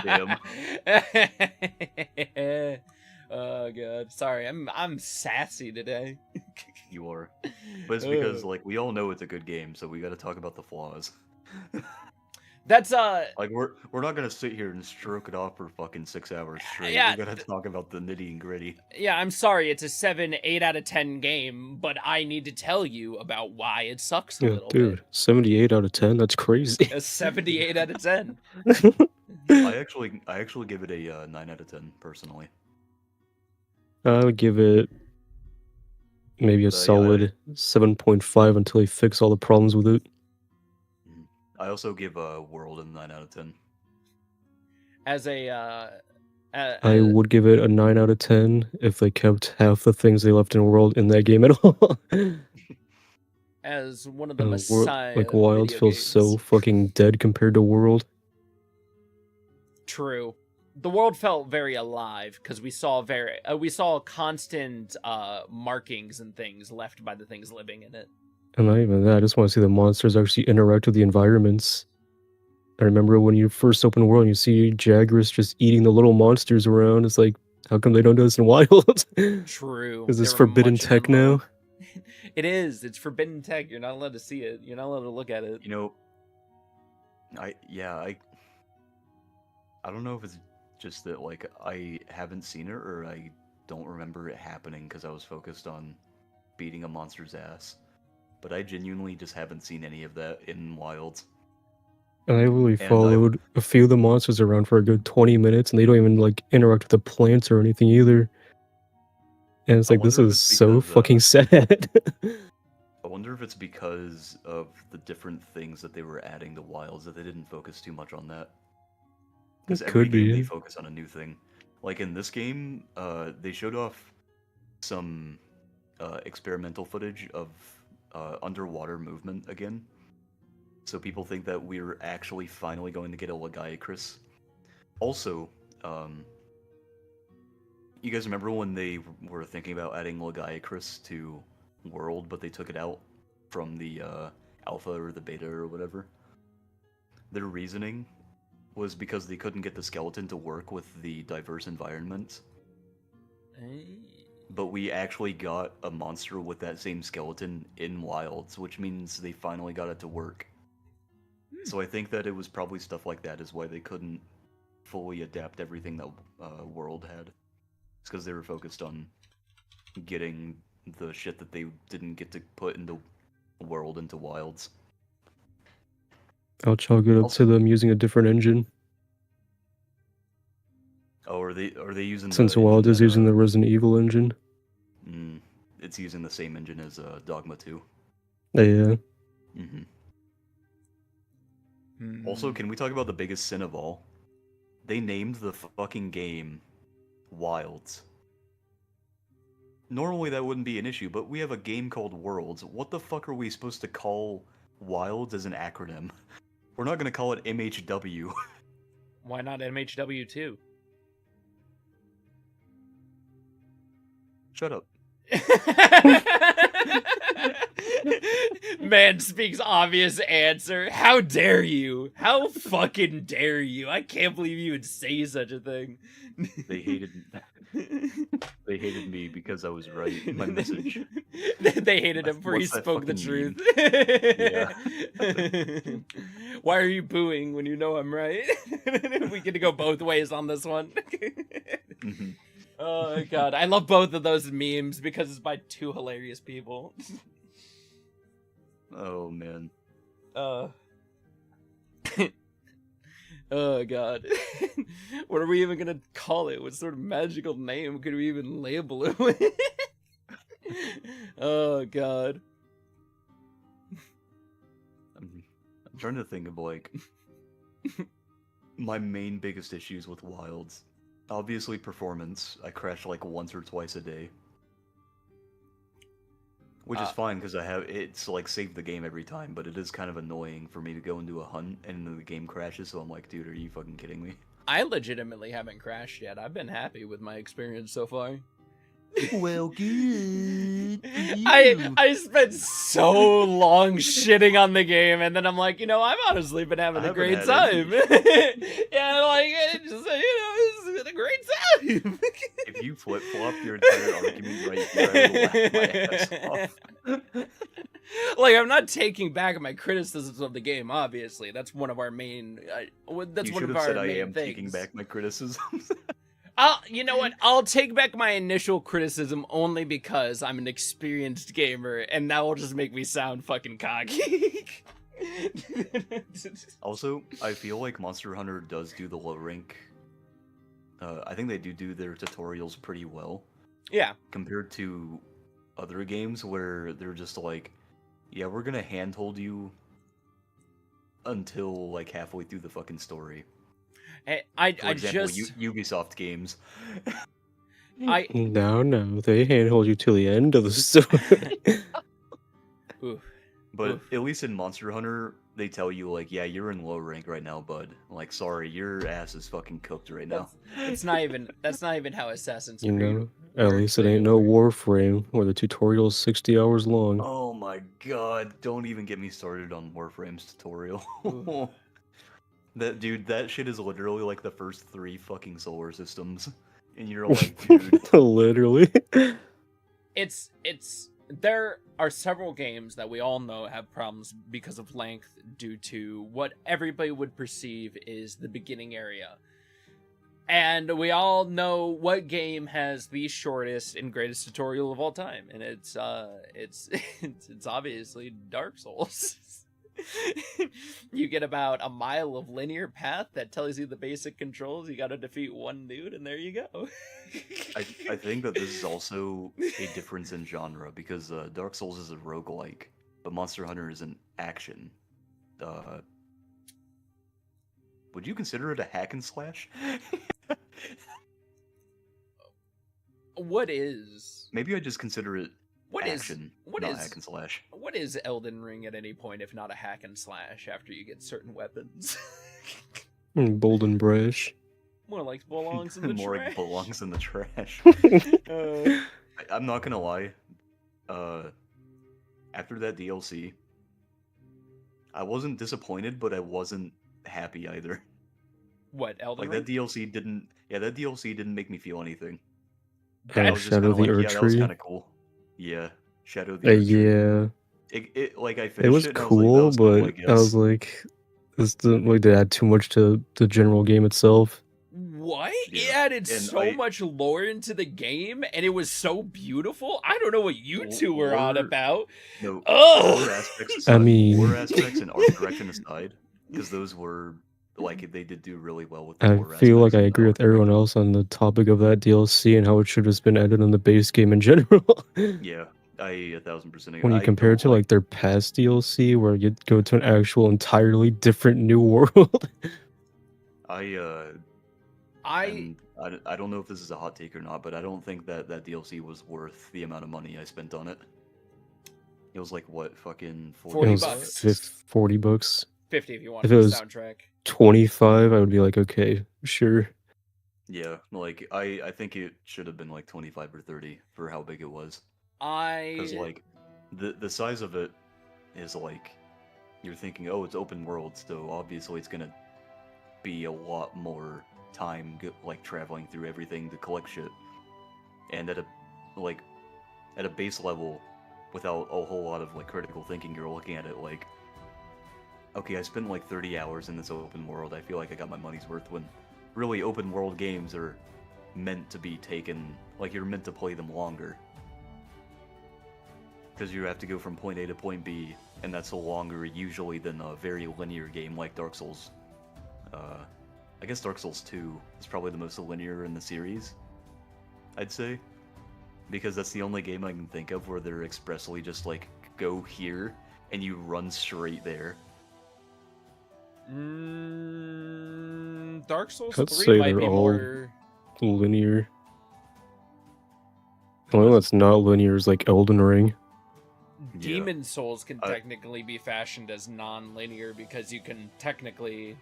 Damn. Oh god, sorry, I'm sassy today. You are. But it's because, like, we all know it's a good game, so we gotta talk about the flaws. That's Like, we're not gonna sit here and stroke it off for fucking 6 hours straight. Yeah. We gotta talk about the nitty and gritty. yeah, I'm sorry, it's a 7, 8 out of 10 game, but I need to tell you about why it sucks a Yeah, little dude, 78 out of 10. That's crazy. bit. A 78 out of 10. I actually give it a 9 out of 10 personally. I would give it maybe a solid 7.5 until they fix all the problems with it. I also give World a 9 out of 10. As a I would give it a 9 out of 10 if they kept half the things they left in World in that game at all. as one of the World, Messiah like Wilds video feels games. so fucking dead compared to World. True. The world felt very alive because we saw constant markings and things left by the things living in it. And not even that, I just want to see the monsters actually interact with the environments. I remember when you first open World and you see Jagras just eating the little monsters around, it's like, how come they don't do this in Wild? True. Is this They were forbidden much tech more- now? It is. It's forbidden tech. You're not allowed to see it. You're not allowed to look at it. You know, I don't know if it's just that, like, I haven't seen it or I don't remember it happening because I was focused on beating a monster's ass. But I genuinely just haven't seen any of that in Wilds. And I really And followed a few of the monsters around for a good 20 minutes, and they don't even, like, interact with the plants or anything either. And it's I like, this wonder if is it's so because, fucking sad. I wonder if it's because of the different things that they were adding to Wilds that they didn't focus too much on that. Because It every could game be. they focus on a new thing. Like in this game, they showed off some experimental footage of underwater movement again. So people think that we're actually finally going to get a Lagiacrus. Also, you guys remember when they were thinking about adding Lagiacrus to World, but they took it out from the alpha or the beta or whatever? Their reasoning was because they couldn't get the skeleton to work with the diverse environment. But we actually got a monster with that same skeleton in Wilds, which means they finally got it to work. So I think that it was probably stuff like that is why they couldn't fully adapt everything that World had. It's because they were focused on getting the shit that they didn't get to put into World into Wilds. I'll chalk it up to them using a different engine. Oh, are they using Since the Wild engine is that, using the Resident Evil engine. it's using the same engine as Dogma 2. Yeah. Also, can we talk about the biggest sin of all? They named the fucking game Wilds. Normally that wouldn't be an issue, but we have a game called Worlds. What the fuck are we supposed to call Wilds as an acronym? We're not gonna call it MHW. Why not MHW 2? Shut up. Man speaks obvious answer. How dare you? How fucking dare you? I can't believe you would say such a thing. They hated me because I was right in my message. They hated him for he What's that spoke the fucking truth. Why are you booing when you know I'm right? We get to go both ways on this one. Oh god, I love both of those memes because it's by two hilarious people. Oh man. Oh god. What are we even gonna call it? What sort of magical name could we even label it with? Oh god. I'm trying to think of like my main biggest issues with Wilds. Obviously, performance. I crash like once or twice a day, which is fine because it's like saved the game every time. But it is kind of annoying for me to go into a hunt and then the game crashes. So I'm like, dude, are you fucking kidding me? I legitimately haven't crashed yet. I've been happy with my experience so far. Well, good. I spent so long shitting on the game, and then I'm like, I've honestly been having I a haven't great had time. any Yeah, like it's just it's been a great time. If you flip flop your entire argument right here, I will laugh my ass off. Like, I'm not taking back my criticisms of the game. Obviously, that's one of our main. That's You one should of have our said I main am things. taking back my criticisms. You know what? I'll take back my initial criticism only because I'm an experienced gamer, and that will just make me sound fucking cocky. Also, I feel like Monster Hunter does do the low rank. I think they do their tutorials pretty well Yeah. compared to other games where they're just like, yeah, we're gonna handhold you until like halfway through the fucking story. I For example, just Ubisoft games. No, they handhold you till the end of the story. Oof. But Oof. at least in Monster Hunter, they tell you like, yeah, you're in low rank right now, bud. Like, sorry, your ass is fucking cooked right now. That's not even how Assassin's You Creed know, at works least it ain't no anymore. Warframe where the tutorial is 60 hours long. Oh my god, don't even get me started on Warframe's tutorial. Ooh. That shit is literally like the first 3 fucking solar systems. And you're like, dude. Literally. It's there are several games that we all know have problems because of length due to what everybody would perceive is the beginning area. And we all know what game has the shortest and greatest tutorial of all time, and it's obviously Dark Souls. You get about a mile of linear path that tells you the basic controls. You got to defeat one dude, and there you go. I think that this is also a difference in genre because Dark Souls is a roguelike, but Monster Hunter is an action. Would you consider it a hack and slash? What is? Maybe I just consider it action, what not is hack and slash. What is Elden Ring at any point if not a hack and slash after you get certain weapons? Bold and brash. More like belongs in the More trash. like belongs in the trash. Uh, I'm not gonna lie. After that DLC, I wasn't disappointed, but I wasn't happy either. what Elden Like Ring? that DLC didn't. Yeah, that DLC didn't make me feel anything. And I was just Shadow kind of of the like, yeah, that was Erdtree. kind of cool. Yeah, Shadow of the Earth Tree. Yeah, It like I it finished was it and I was like, that cool, was cool, I but guess. I was like, this didn't like to add too much to the general game itself. What? It Yeah, added and so much lore into the game, and it was so beautiful. I don't know what you two were on Lore- about. No, Ugh! lore aspects I aside, mean- lore aspects and art direction aside, because those were like they did do really well with the I lore feel like aspects I and agree art with everyone direction. else on the topic of that DLC and how it should have just been added on the base game in general. Yeah, I 1000% agree. When you I compare it don't to like their past DLC where you go to an actual entirely different new world. I don't know if this is a hot take or not, but I don't think that DLC was worth the amount of money I spent on it. It was like what, fucking 40 it was bucks. 40 bucks. 50 if you want If the it was- soundtrack. 25, I would be like, okay, sure. Yeah, like I think it should have been like 25 or 30 for how big it was. Because like the size of it is like you're thinking, oh, it's open world, so obviously it's gonna be a lot more time like traveling through everything to collect shit. And at a base level, without a whole lot of like critical thinking, you're looking at it like, okay, I spent like 30 hours in this open world. I feel like I got my money's worth. When really open world games are meant to be taken, like you're meant to play them longer. Because you have to go from point A to point B, and that's longer usually than a very linear game like Dark Souls. I guess Dark Souls 2 is probably the most linear in the series, I'd say. because that's the only game I can think of where they're expressly just like, go here, and you run straight there. Dark Souls I'd 3 say might they're be all more... linear. The only one that's not linear is like Elden Ring. Demon Souls can I- technically be fashioned as non-linear because you can technically...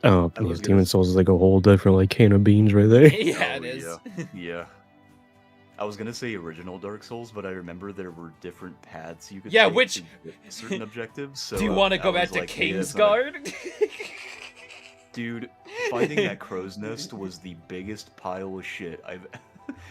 Oh, I yeah, was gonna Demon s- Souls is like a whole different like can of beans right there. Yeah, Oh, it is. Yeah. I was gonna say original Dark Souls, but I remember there were different paths you could Yeah, take which- to get certain objectives. So Do you want to I go back was to like, maybe that's not a- Kingsguard? Dude, finding that crow's nest was the biggest pile of shit I've.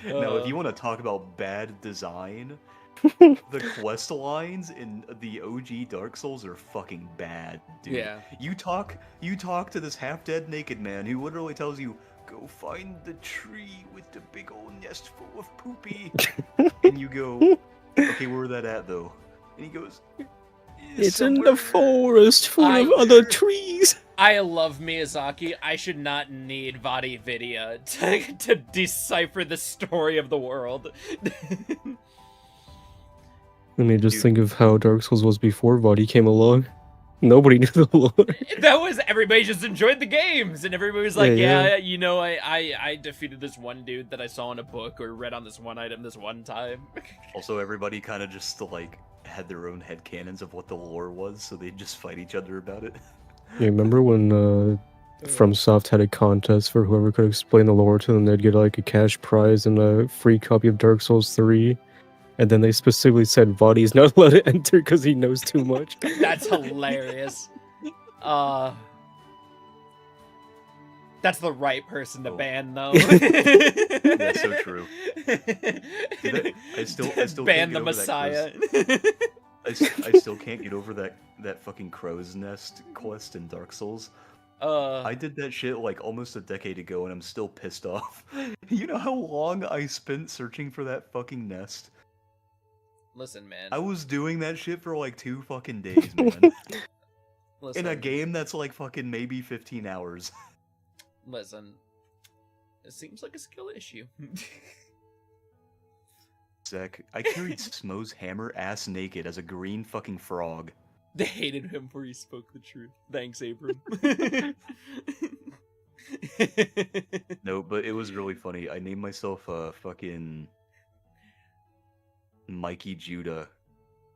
Now, if you want to talk about bad design, the quest lines in the OG Dark Souls are fucking bad, dude. Yeah. You talk to this half-dead naked man who literally tells you, "Go find the tree with the big old nest full of poopy," and you go, "Okay, where that at though?" And he goes, It's in "Somewhere." the forest full of I- other trees. I love Miyazaki. I should not need Vadi Vidya to decipher the story of the world. I mean, just Dude. think of how Dark Souls was before Vadi came along. Nobody knew the lore. That was everybody just enjoyed the games, and everybody was like, Yeah, "Yeah, you know, I defeated this one dude that I saw in a book or read on this one item this one time." Also, everybody kind of just like had their own headcanons of what the lore was, so they'd just fight each other about it. You remember when FromSoft had a contest for whoever could explain the lore to them? They'd get like a cash prize and a free copy of Dark Souls 3. And then they specifically said Vadi's not allowed to enter because he knows too much. That's hilarious. That's the right person to Oh. ban, though. That's so true. Dude, I still ban can't the get over that Messiah. I still can't get over that fucking crow's nest quest in Dark Souls. I did that shit like almost a decade ago, and I'm still pissed off. You know how long I spent searching for that fucking nest? Listen, man. I was doing that shit for like 2 fucking days, man. Listen, In a game that's like fucking maybe 15 hours. Listen. It seems like a skill issue. Zach, I carried Smo's hammer ass naked as a green fucking frog. They hated him for he spoke the truth. Thanks, Abram. No, but it was really funny. I named myself fucking Mikey Judah,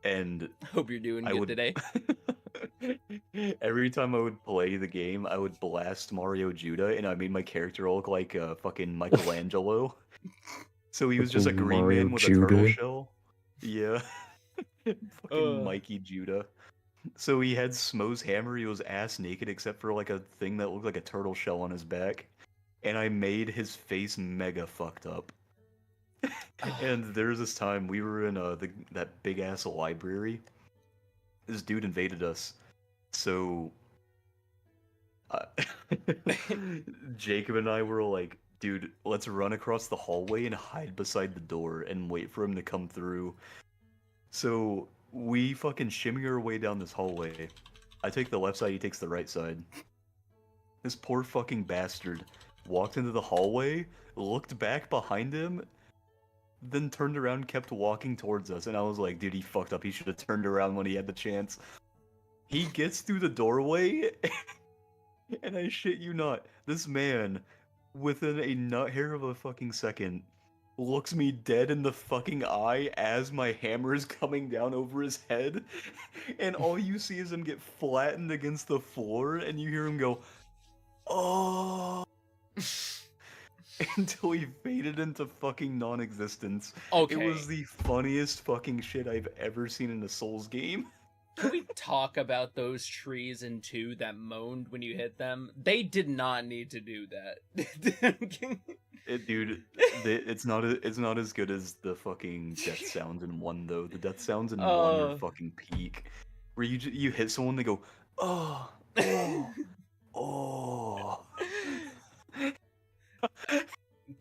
and Hope you're doing I good would today. every time I would play the game, I would blast Mario Judah, and I made my character look like fucking Michelangelo. So he was just a Fucking green Mario man with a turtle Judah. shell. Yeah. Fucking Mikey Judah. So he had Smo's hammer, he was ass naked except for like a thing that looked like a turtle shell on his back. And I made his face mega fucked up. And there was this time we were in that big ass library. This dude invaded us. So Jacob and I were like, dude, let's run across the hallway and hide beside the door and wait for him to come through. So we fucking shimmy our way down this hallway. I take the left side, he takes the right side. This poor fucking bastard walked into the hallway, looked back behind him, then turned around and kept walking towards us. And I was like, dude, he fucked up. He should have turned around when he had the chance. He gets through the doorway, and I shit you not, this man, within a nut hair of a fucking second, looks me dead in the fucking eye as my hammer is coming down over his head, and all you see is him get flattened against the floor, and you hear him go, "Oh," until he faded into fucking non-existence. Okay. It was the funniest fucking shit I've ever seen in a Souls game. Can we talk about those trees in 2 that moaned when you hit them? They did not need to do that. Dude, it's not as good as the fucking death sounds in 1 though. The death sounds in 1 are fucking peak, where you hit someone, they go, oh, oh, oh.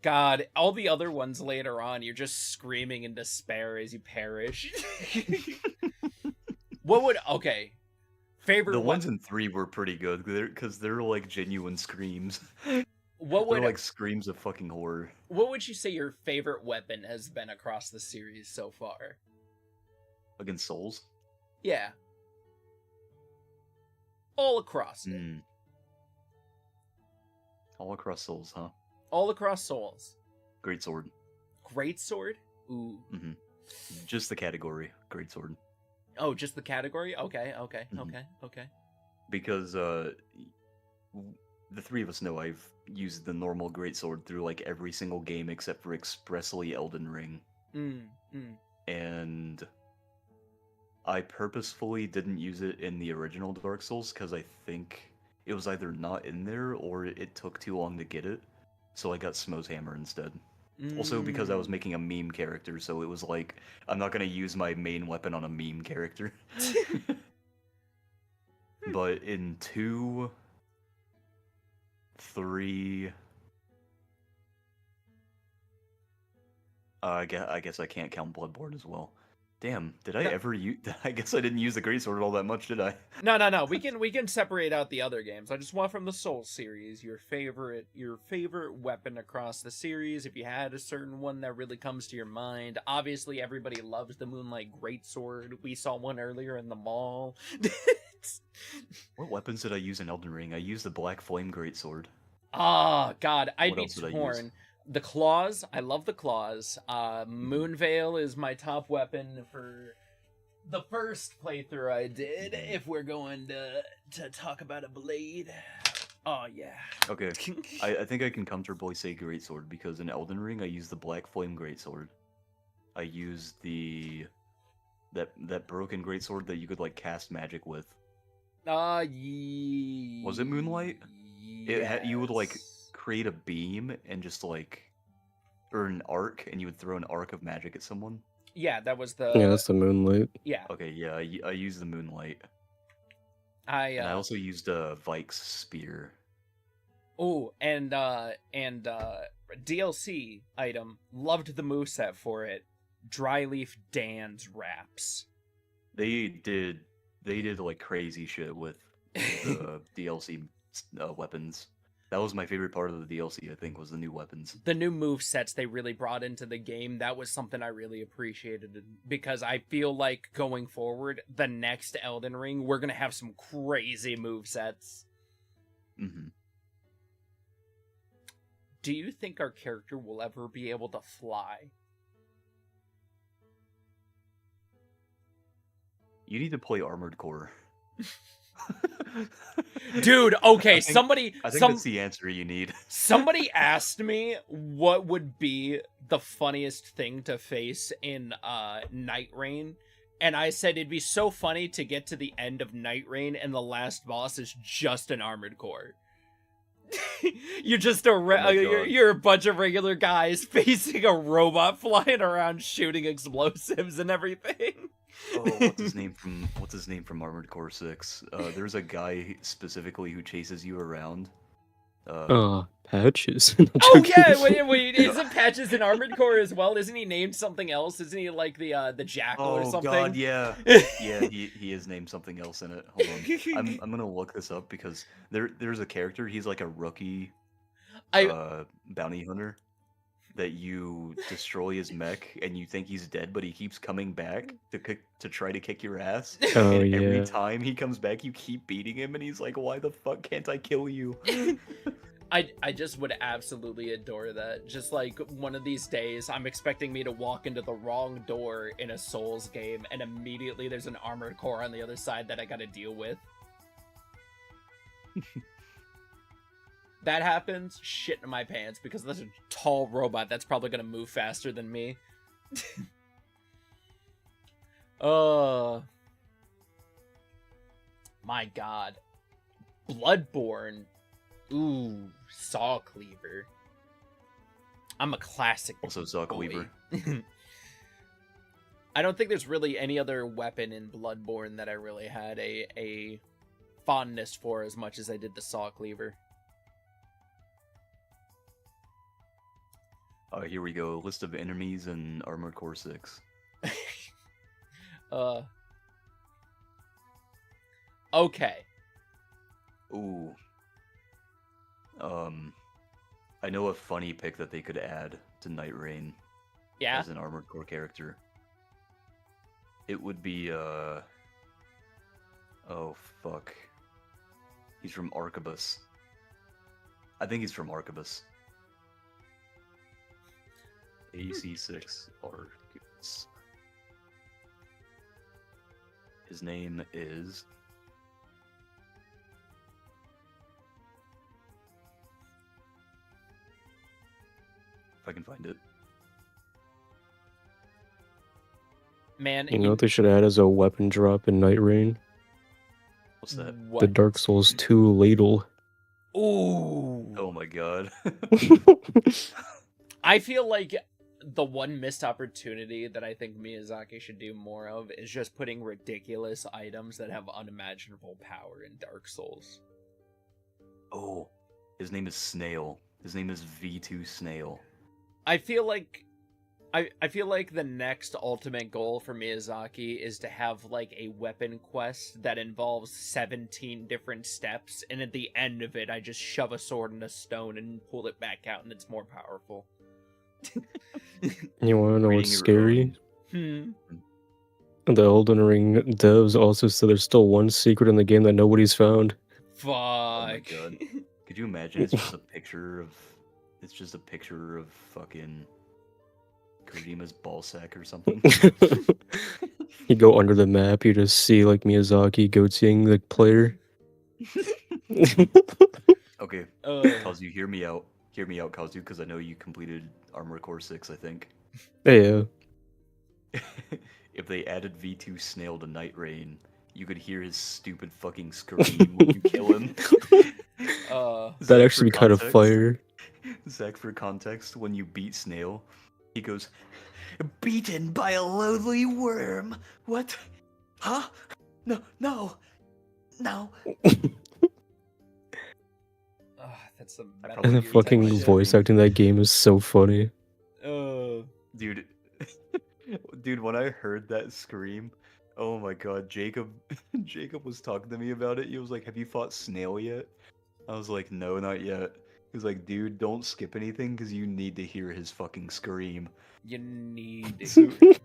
God, all the other ones later on, you're just screaming in despair as you perish. Favorite The one. ones in 3 were pretty good because they're like genuine screams. What They're would like screams of fucking horror. what would you say your favorite weapon has been across the series so far? Against souls? Yeah. All across it. Hmm. All across souls, huh? All across souls. Great sword. Great sword? Ooh. Mm-hmm. Just the category, great sword. Oh, just the category? Okay. Mhm. Okay. Because the three of us know I've used the normal greatsword through like every single game except for expressly Elden Ring. Mm. And I purposefully didn't use it in the original Dark Souls because I think it was either not in there or it took too long to get it. So I got Smo's Hammer instead. Also because I was making a meme character, so it was like, I'm not going to use my main weapon on a meme character. But in 2, 3... I guess I can't count Bloodborne as well. Damn, did I No. ever use... I guess I didn't use the greatsword all that much, did I? No. We can separate out the other games. I just want from the Souls series your favorite weapon across the series. If you had a certain one that really comes to your mind. Obviously, everybody loves the Moonlight Greatsword. We saw one earlier in the mall. What weapons did I use in Elden Ring? I used the Black Flame Greatsword. Ah, God, I'd What be else did I use? torn. The claws, I love the claws. Moonveil is my top weapon for the first playthrough I did. If we're going to talk about a blade, oh yeah. Okay, I think I can comfortably say Greatsword because in Elden Ring I used the Black Flame Greatsword. I used that broken Greatsword that you could like cast magic with. Was it Moonlight? You would like create a beam and just like, or an arc, and you would throw an arc of magic at someone. Yeah, that was the. Yeah, that's the Moonlight. Yeah. Okay, yeah, I used the Moonlight. And I also used Vike's spear. Oh, and DLC item. Loved the moveset for it. Dryleaf Dan's wraps. They did like crazy shit with the DLC weapons. That was my favorite part of the DLC, I think, was the new weapons. The new move sets they really brought into the game, that was something I really appreciated, because I feel like going forward, the next Elden Ring, we're gonna have some crazy move sets. Mm-hmm. Do you think our character will ever be able to fly? You need to play Armored Core. Dude, okay, I think that's the answer you need. Somebody asked me what would be the funniest thing to face in Night Rain, and I said it'd be so funny to get to the end of Night Rain and the last boss is just an Armored Core. You're just you're a bunch of regular guys facing a robot flying around shooting explosives and everything. Oh, what's his name from Armored Core 6? There's a guy specifically who chases you around. Patches. Oh yeah, wait, isn't Patches in Armored Core as well? Isn't he named something else? Isn't he like the Jackal or something? Oh god, yeah. Yeah, he is named something else in it. Hold on. I'm gonna look this up because there's a character, he's like a rookie bounty hunter that you destroy his mech and you think he's dead, but he keeps coming back to try to kick your ass. Oh, and yeah. every time he comes back, you keep beating him, and he's like, "Why the fuck can't I kill you?" I just would absolutely adore that. Just like one of these days, I'm expecting me to walk into the wrong door in a Souls game, and immediately there's an Armored Core on the other side that I gotta deal with. That happens, shit in my pants, because there's a tall robot that's probably gonna move faster than me. My god. Bloodborne. Ooh, Saw Cleaver. I'm a classic. Also, Saw Cleaver. I don't think there's really any other weapon in Bloodborne that I really had a fondness for as much as I did the Saw Cleaver. Here we go. List of enemies in Armored Core 6. Okay. Ooh. I know a funny pick that they could add to Night Rain Yeah. as an Armored Core character. It would be oh fuck. He's from Arquebus. I think he's from Arquebus. AC6 Arquebus. His name is if I can find it. Man, You know what they should add as a weapon drop in Night Rain? What's that? what? The Dark Souls 2 ladle. Ooh. Oh my god. I feel like the one missed opportunity that I think Miyazaki should do more of is just putting ridiculous items that have unimaginable power in Dark Souls. Oh, his name is Snail. His name is V2 Snail. I feel like the next ultimate goal for Miyazaki is to have like a weapon quest that involves 17 different steps, and at the end of it I just shove a sword in a stone and pull it back out and it's more powerful. You wanna know what's Reading your scary? Hmm. The Elden Ring devs also said there's still one secret in the game that nobody's found. Fuck. Oh my god. Could you imagine it's just a picture of fucking Kojima's ballsack or something? You go under the map, you just see like Miyazaki goateeing the player. Okay, Kazu, hear me out. Hear me out, Kazu, because I know you completed Armored Core 6, I think. Yeah. If they added V2 Snail to Night Rain, you could hear his stupid fucking scream when you kill him. That'd actually be kind of fire. Zach, for context, when you beat Snail, he goes, "Beaten by a loathly worm. What? Huh? No. That's a And the fucking voice acting in that game is so funny. Dude, when I heard that scream, oh my god, Jacob was talking to me about it. He was like, "Have you fought Snail yet?" I was like, "No, not yet." He was like, "Dude, don't skip anything because you need to hear his fucking scream." You need to So- hear it.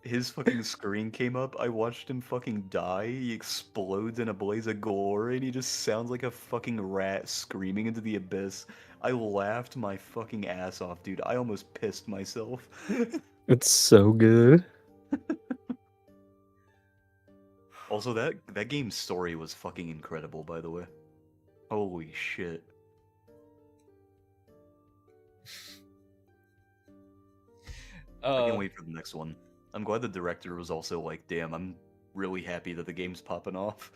His fucking screen came up. I watched him fucking die. He explodes in a blaze of gore, and he just sounds like a fucking rat screaming into the abyss. I laughed my fucking ass off, dude. I almost pissed myself. It's so good. Also, that game's story was fucking incredible, by the way. Holy shit. I can't wait for the next one. I'm glad the director was also like, "Damn, I'm really happy that the game's popping off."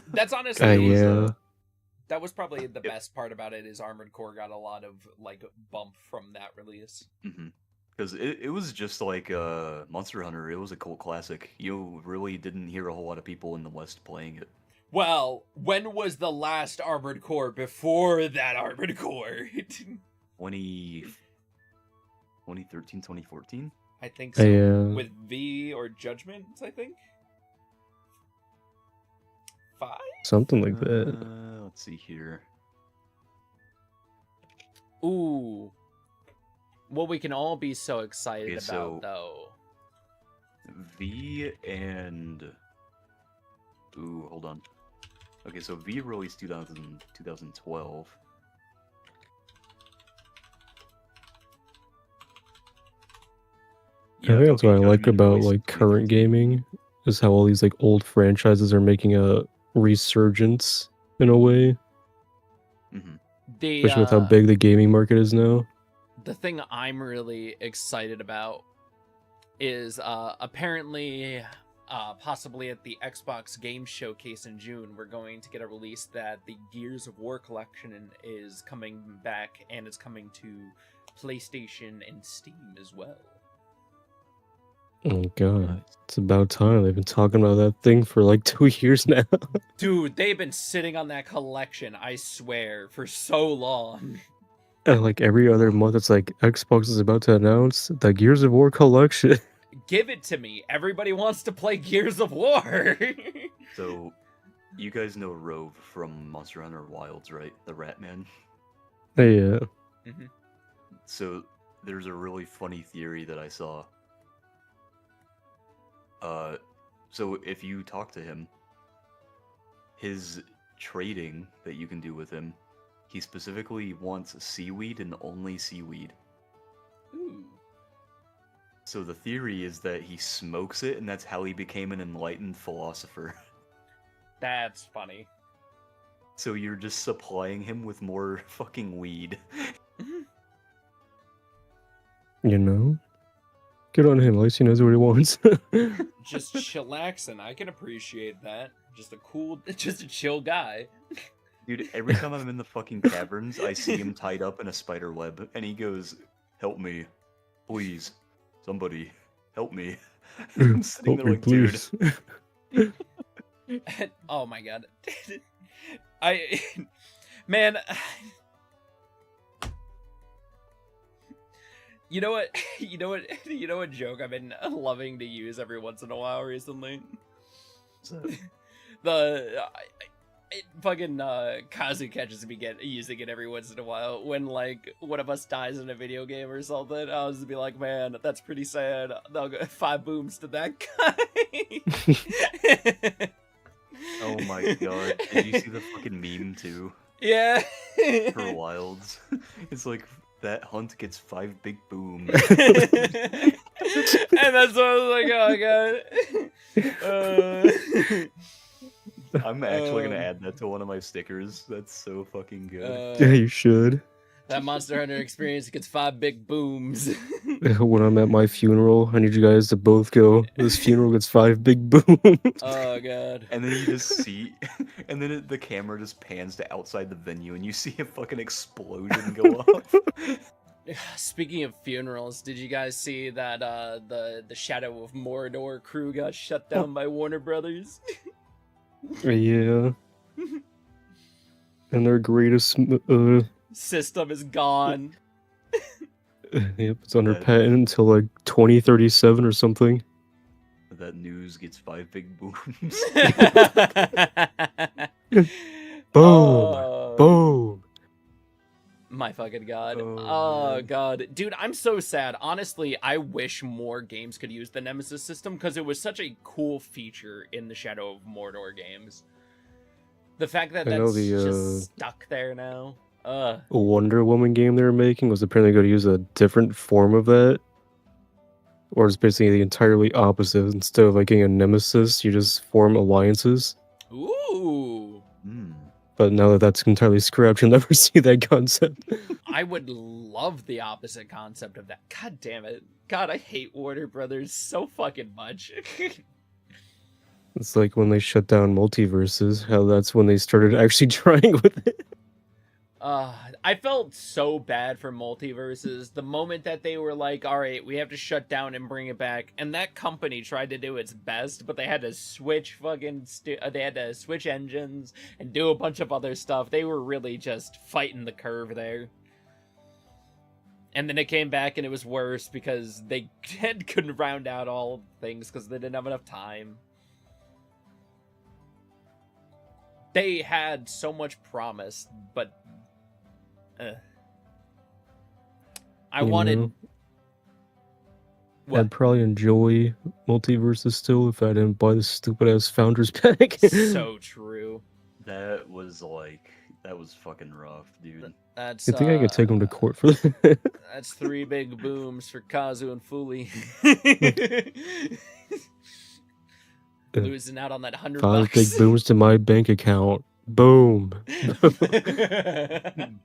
That's honestly Yeah. that was probably the best part about it is Armored Core got a lot of like bump from that release. Because it was just like Monster Hunter. It was a cult classic. You really didn't hear a whole lot of people in the West playing it. Well, when was the last Armored Core before that Armored Core? 2013, 2014? I think so. Yeah. With V or Judgment, I think. 5? Something like that. Let's see here. Ooh. What we can all be so excited Okay, about, so- though. V and... Ooh, hold on. Okay, so V released 2012. I think that's what I like Judgment about released in like current 2013. gaming is how all these like old franchises are making a resurgence in a way, The, especially with how big the gaming market is now. the thing I'm really excited about is apparently possibly at the Xbox Game Showcase in June, we're going to get a release that the Gears of War collection is coming back, and it's coming to PlayStation and Steam as well. Oh god, it's about time. They've been talking about that thing for like 2 years now. Dude, they've been sitting on that collection, I swear, for so long. And like every other month, it's like Xbox is about to announce the Gears of War collection. Give it to me. Everybody wants to play Gears of War. So, you guys know Rove from Monster Hunter Wilds, right? The Rat Man. Yeah. So there's a really funny theory that I saw. So if you talk to him, his trading that you can do with him, he specifically wants seaweed and only seaweed. Ooh. So the theory is that he smokes it, and that's how he became an enlightened philosopher. That's funny. So you're just supplying him with more fucking weed. You know? Good on him, at least he knows what he wants. Just chillaxing. I can appreciate that. Just a chill guy. Dude, every time I'm in the fucking caverns, I see him tied up in a spider web, and he goes, "Help me. Please. Somebody. Help me." I'm sitting Help there me, like, dude. please. Oh my god. Man, you know what joke I've been loving to use every once in a while recently? So, Fucking Kazu catches me using it every once in a while when like one of us dies in a video game or something. I'll just be like, man, that's pretty sad. They'll go 5 booms to that guy. oh my god. Did you see the fucking meme too? Yeah. For Wilds. It's like, that hunt gets 5 big booms. And that's what I was like, oh god. I'm actually gonna add that to one of my stickers. That's so fucking good. Yeah, you should. That Monster Hunter experience gets 5 big booms. When I'm at my funeral, I need you guys to both go. This funeral gets 5 big booms. Oh god. And then you just see, and then the camera just pans to outside the venue, and you see a fucking explosion go off. Speaking of funerals, did you guys see that the Shadow of Mordor crew got shut down by Warner Brothers? Yeah. And their greatest System is gone. yep, it's under That- patent until like 2037 or something. That news gets 5 big booms. Boom! Oh, Boom! my fucking god. Oh, Oh man. god. Dude, I'm so sad. Honestly, I wish more games could use the Nemesis system because it was such a cool feature in the Shadow of Mordor games. The fact that I know that's the, just stuck there now. A Wonder Woman game they were making was apparently going to use a different form of that. Or it's basically the entirely opposite. Instead of like getting a nemesis, you just form alliances. Ooh. Hmm. But now that that's entirely scrapped, you'll never see that concept. I would love the opposite concept of that. God damn it. God, I hate Warner Brothers so fucking much. It's like when they shut down multiverses, how that's when they started actually trying with it. I felt so bad for multiverses the moment that they were like, all right, we have to shut down and bring it back. And that company tried to do its best, but they had to switch they had to switch engines and do a bunch of other stuff. They were really just fighting the curve there. And then it came back and it was worse because they couldn't round out all things because they didn't have enough time. They had so much promise, but I You wanted. know? What? I'd probably enjoy multiverses still if I didn't buy the stupid ass Founders Pack. So true. That was fucking rough, dude. That's. You think I could take them to court for that? That's 3 big booms for Kazu and Fuli. Losing out on that $100. 5 big booms to my bank account. Boom.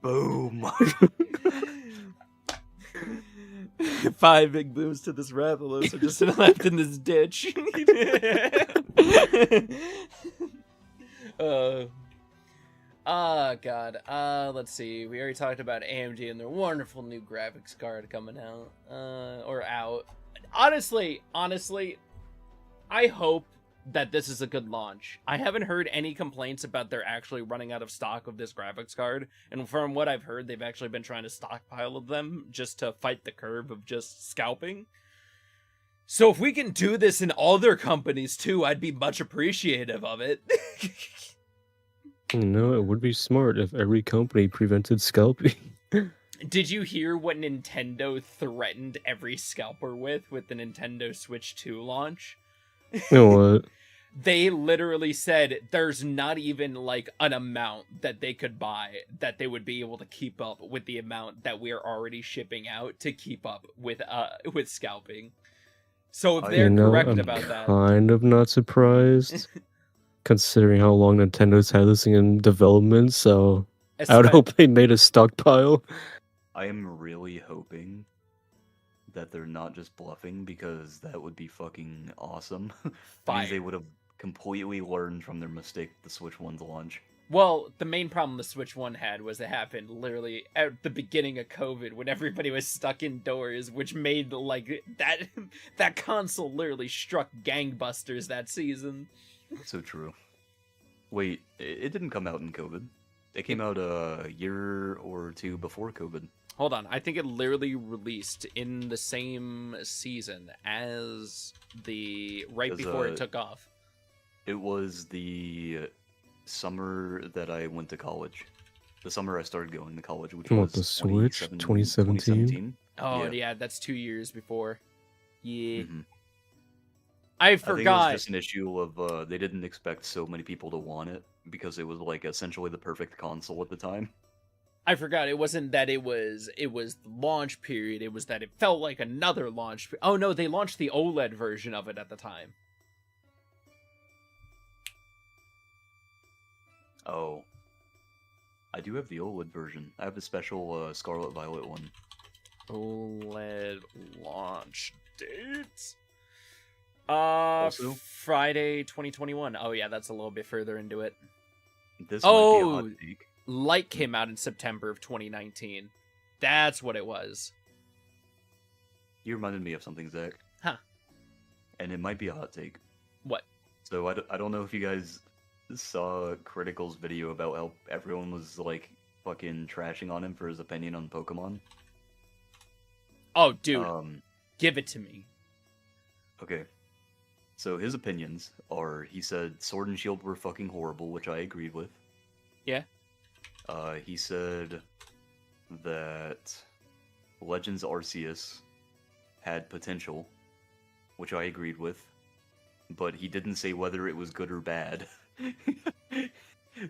Boom. 5 big booms to this Rathalos are just left in this ditch. Oh god. Let's see. We already talked about AMD and their wonderful new graphics card coming out. Or out. Honestly, I hope that this is a good launch. I haven't heard any complaints about they're actually running out of stock of this graphics card, and from what I've heard, they've actually been trying to stockpile of them just to fight the curve of just scalping. So if we can do this in other companies too, I'd be much appreciative of it. You know, it would be smart if every company prevented scalping. Did you hear what Nintendo threatened every scalper with the Nintendo Switch 2 launch? You know what? They literally said there's not even like an amount that they could buy that they would be able to keep up with the amount that we're already shipping out to keep up with scalping. So if they're correct I'm about that, kind of not surprised, considering how long Nintendo's had this thing in development. So I would hope they made a stockpile. I am really hoping that they're not just bluffing, because that would be fucking awesome. That means they would have completely learned from their mistake the Switch 1's launch. Well, the main problem the Switch 1 had was it happened literally at the beginning of COVID when everybody was stuck indoors, which made like that console literally struck gangbusters that season. So true. Wait, it didn't come out in COVID. It came out a year or two before COVID. Hold on, I think it literally released in the same season as before it took off. It was the summer that I went to college. The summer I started going to college, which was the Switch 2017. Oh yeah, that's 2 years before. Yeah. Mm-hmm. I I think it forgot. was just an issue of they didn't expect so many people to want it because it was like essentially the perfect console at the time. I forgot. It wasn't that it was the launch period. It was that it felt like another launch. Oh no, they launched the OLED version of it at the time. Oh. I do have the OLED version. I have the special Scarlet Violet one. OLED launch date. Also? Friday 2021. Oh yeah, that's a little bit further into it. This might be a hot take. Light came out in September of 2019. That's what it was. You reminded me of something, Zach. Huh. And it might be a hot take. What? So I don't know if you guys saw Critical's video about how everyone was like fucking trashing on him for his opinion on Pokemon. Oh, dude. Give it to me. Okay. So his opinions are, he said Sword and Shield were fucking horrible, which I agreed with. Yeah. He said that Legends Arceus had potential, which I agreed with, but he didn't say whether it was good or bad.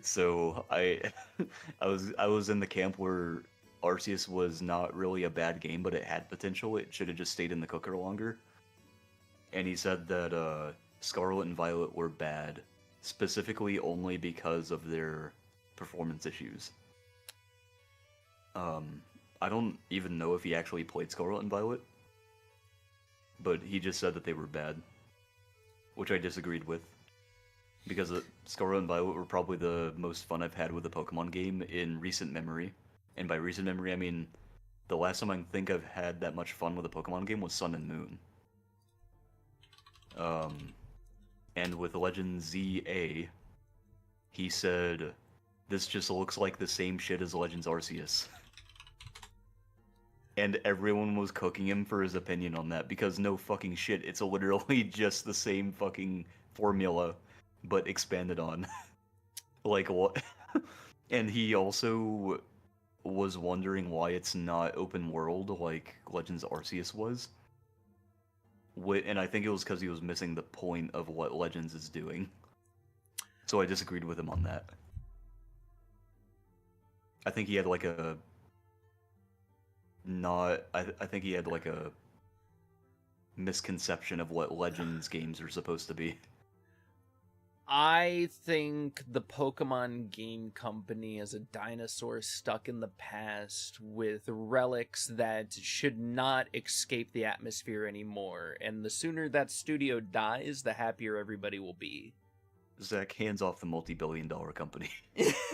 So I was in the camp where Arceus was not really a bad game, but it had potential. It should have just stayed in the cooker longer. And he said that Scarlet and Violet were bad, specifically only because of their performance issues. I don't even know if he actually played Scarlet and Violet, but he just said that they were bad, which I disagreed with, because Scarlet and Violet were probably the most fun I've had with a Pokemon game in recent memory. And by recent memory, I mean the last time I think I've had that much fun with a Pokemon game was Sun and Moon. And with Legend ZA, he said, this just looks like the same shit as Legends Arceus. And everyone was cooking him for his opinion on that, because no fucking shit, it's literally just the same fucking formula, but expanded on. Like, what? And he also was wondering why it's not open world like Legends Arceus was. And I think it was because he was missing the point of what Legends is doing. So I disagreed with him on that. I think he had like a... I think he had like a misconception of what Legends games are supposed to be. I think the Pokemon game company is a dinosaur stuck in the past with relics that should not escape the atmosphere anymore. And the sooner that studio dies, the happier everybody will be. Zach, hands off the multi-billion-dollar company.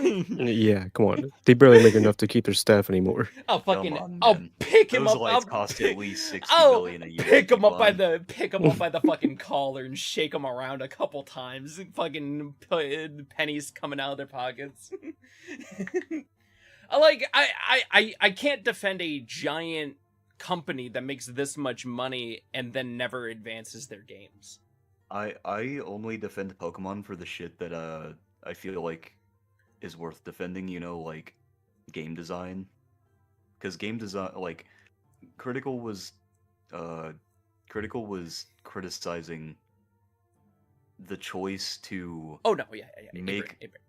Yeah, come on. They barely make enough to keep their staff anymore. I'll fucking, Come on, I'll man. pick him Those up. lights I'll cost at least $60 billion a year. Pick him Come up by on. the fucking collar and shake him around a couple times. Fucking pennies coming out of their pockets. I can't defend a giant company that makes this much money and then never advances their games. I only defend Pokemon for the shit that I feel like is worth defending, you know, like game design. because game design, like Critical was, uh, Critical was criticizing the choice to Oh no, yeah. make. Abram.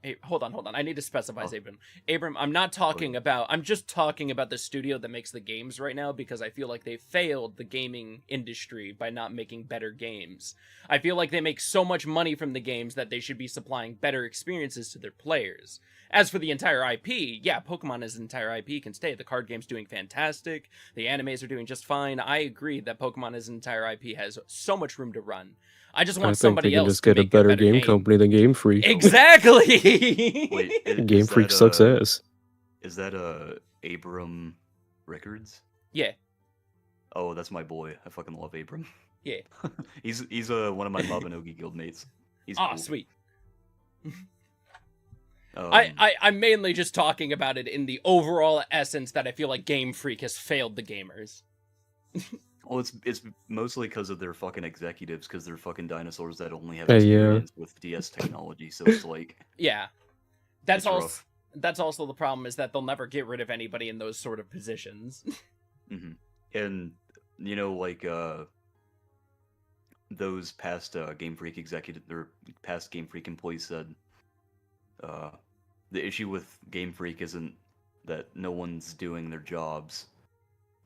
Hey, hold on. I need to specify, Oh. Abram. Abram, I'm not talking about. I'm just talking about the studio that makes the games right now because I feel like they failed the gaming industry by not making better games. I feel like they make so much money from the games that they should be supplying better experiences to their players. As for the entire IP, yeah, Pokemon as an entire IP can stay. The card game's doing fantastic. The animes are doing just fine. I agree that Pokemon as an entire IP has so much room to run. I just I want think they somebody can else just to get a make better better game company than Game Freak. Exactly. Wait, Game Freak sucks ass. Is that Abram Rickards? Yeah. Oh, that's my boy. I fucking love Abram. Yeah. he's one of my Mabinogi guildmates. He's Ah, cool. sweet. Um, I'm mainly just talking about it in the overall essence that I feel like Game Freak has failed the gamers. Well, it's mostly because of their fucking executives, because they're fucking dinosaurs that only have Yeah. experience with DS technology. So it's like, Yeah. That's It's also rough. that's also the problem is that they'll never get rid of anybody in those sort of positions. and you know, like those past Game Freak executive or past Game Freak employees said, the issue with Game Freak isn't that no one's doing their jobs.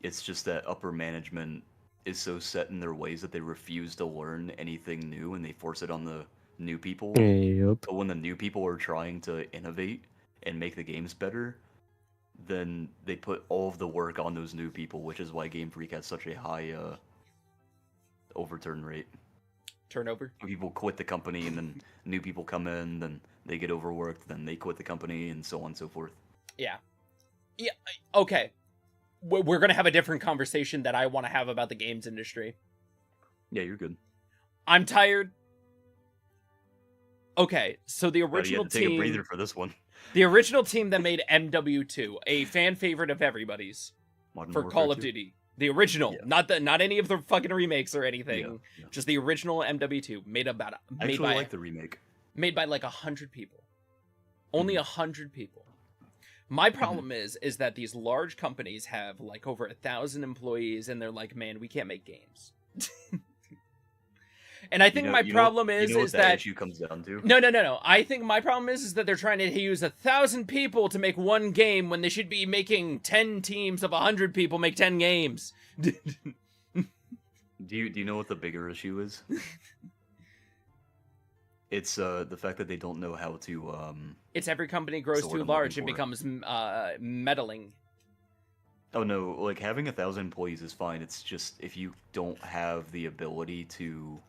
It's just that upper management is so set in their ways that they refuse to learn anything new and they force it on the new people. Yep. But when the new people are trying to innovate and make the games better, then they put all of the work on those new people, which is why Game Freak has such a high overturn rate. Turnover. People quit the company and then new people come in, then they get overworked, then they quit the company, and so on and so forth. Yeah. Yeah. Okay. We're gonna have a different conversation that I want to have about the games industry. Yeah, you're good. I'm tired. Okay, so the You original had to take a team, breather for this one. the original team that made MW2, a fan favorite of everybody's Modern for Warfare Call of 2? Duty, the original, Yeah. not any of the fucking remakes or anything, Yeah. just the original MW2 made I actually like the remake. made by like 100 people, only 100 people. My problem is that these large companies have like over 1,000 employees, and they're like, man, we can't make games. And I think my problem is what that issue comes down to. No. I think my problem is that they're trying to use 1,000 people to make one game when they should be making 10 teams of 100 people make 10 games. Do you know what the bigger issue is? It's the fact that they don't know how to It's every company grows So what too I'm large, it looking for. becomes meddling. Oh no, like having 1,000 employees is fine. It's just if you don't have the ability to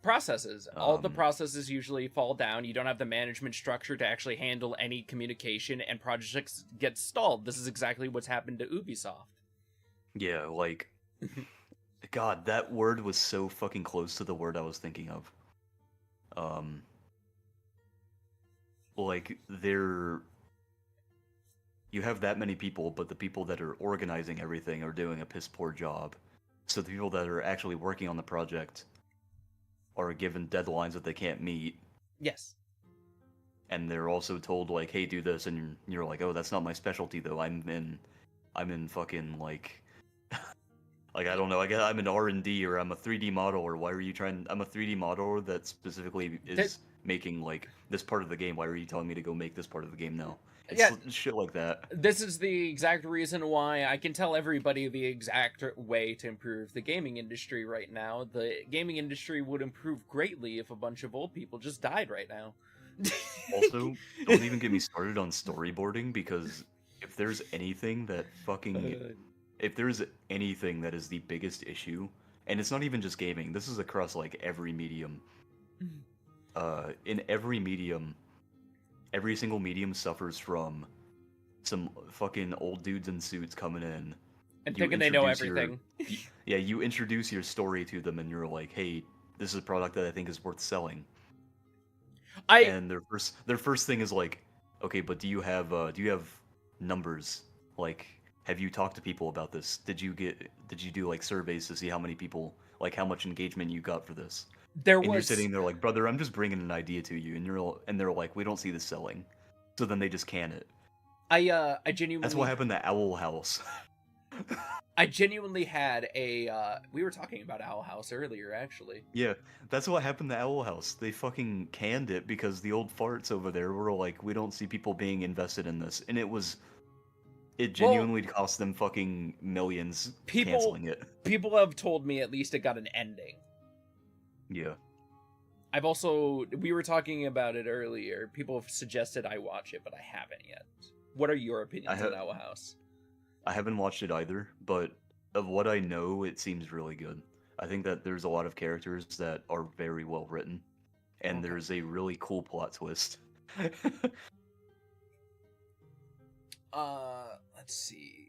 Processes. All the Um, processes usually fall down. You don't have the management structure to actually handle any communication, and projects get stalled. This is exactly what's happened to Ubisoft. Yeah, like God, that word was so fucking close to the word I was thinking of. Like you have that many people, but the people that are organizing everything are doing a piss poor job. So the people that are actually working on the project are given deadlines that they can't meet, Yes. and they're also told like, "Hey, do this," and you're like, "Oh, that's not my specialty though. I'm in fucking like, like I don't know. I'm an R&D or I'm a 3D modeler. Why are you trying? I'm a 3D modeler that specifically is making like this part of the game. Why are you telling me to go make this part of the game now?" It's Yeah. shit like that. This is the exact reason why I can tell everybody the exact way to improve the gaming industry right now. The gaming industry would improve greatly if a bunch of old people just died right now. Also, don't even get me started on storyboarding, because if there's anything that fucking if there's anything that is the biggest issue, and it's not even just gaming, this is across like every medium. In every medium, every single medium suffers from some fucking old dudes in suits coming in and you thinking they know introduce everything. Yeah, you introduce your story to them, and you're like, "Hey, this is a product that I think is worth selling." And their first thing is like, "Okay, but do you have numbers? Like, have you talked to people about this? Did you do like surveys to see how many people, like how much engagement you got for this?" And you're sitting there like, "Brother, I'm just bringing an idea to you," and they're like, "We don't see this selling," so then they just can it. I genuinely. That's what happened to Owl House. I genuinely had a. We were talking about Owl House earlier, actually. Yeah, that's what happened to Owl House. They fucking canned it because the old farts over there were like, we don't see people being invested in this, and it genuinely cost them fucking millions canceling it. People have told me at least it got an ending. Yeah. I've also, we were talking about it earlier. People have suggested I watch it, but I haven't yet. What are your opinions on Owl House? I haven't watched it either, but of what I know, it seems really good. I think that there's a lot of characters that are very well written, and there's a really cool plot twist. Let's see.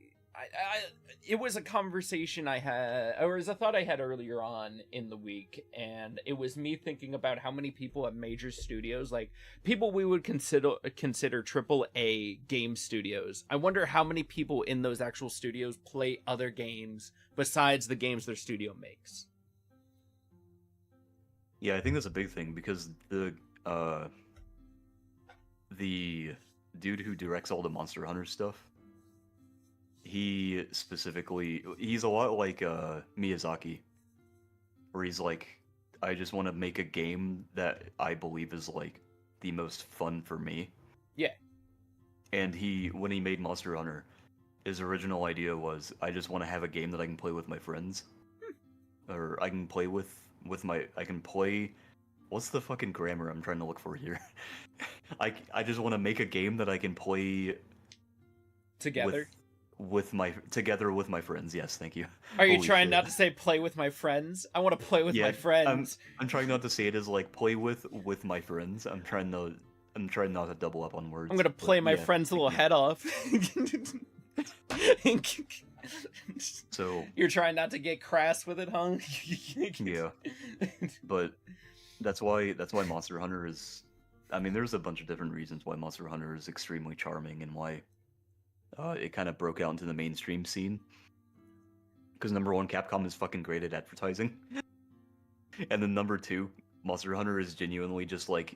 It was a conversation I had, or it was a thought I had earlier on in the week, and it was me thinking about how many people at major studios, like people we would consider triple A game studios. I wonder how many people in those actual studios play other games besides the games their studio makes. Yeah, I think that's a big thing because the dude who directs all the Monster Hunter stuff, he's a lot like Miyazaki, where he's like, I just want to make a game that I believe is like the most fun for me. Yeah. And when he made Monster Hunter, his original idea was, I just want to have a game that I can play with my friends, or I can play what's the fucking grammar I'm trying to look for here? I just want to make a game that I can play together with my friends. Yes, thank you. Are you trying not to say play with my friends? I want to play with my friends. I'm trying not to say it as like play with my friends. I'm trying not to double up on words. I'm gonna play my friend's little head off. So you're trying not to get crass with it, huh? Yeah. But that's why Monster Hunter is, I mean, there's a bunch of different reasons why Monster Hunter is extremely charming and why it kind of broke out into the mainstream scene. Because number one, Capcom is fucking great at advertising. And then number two, Monster Hunter is genuinely just like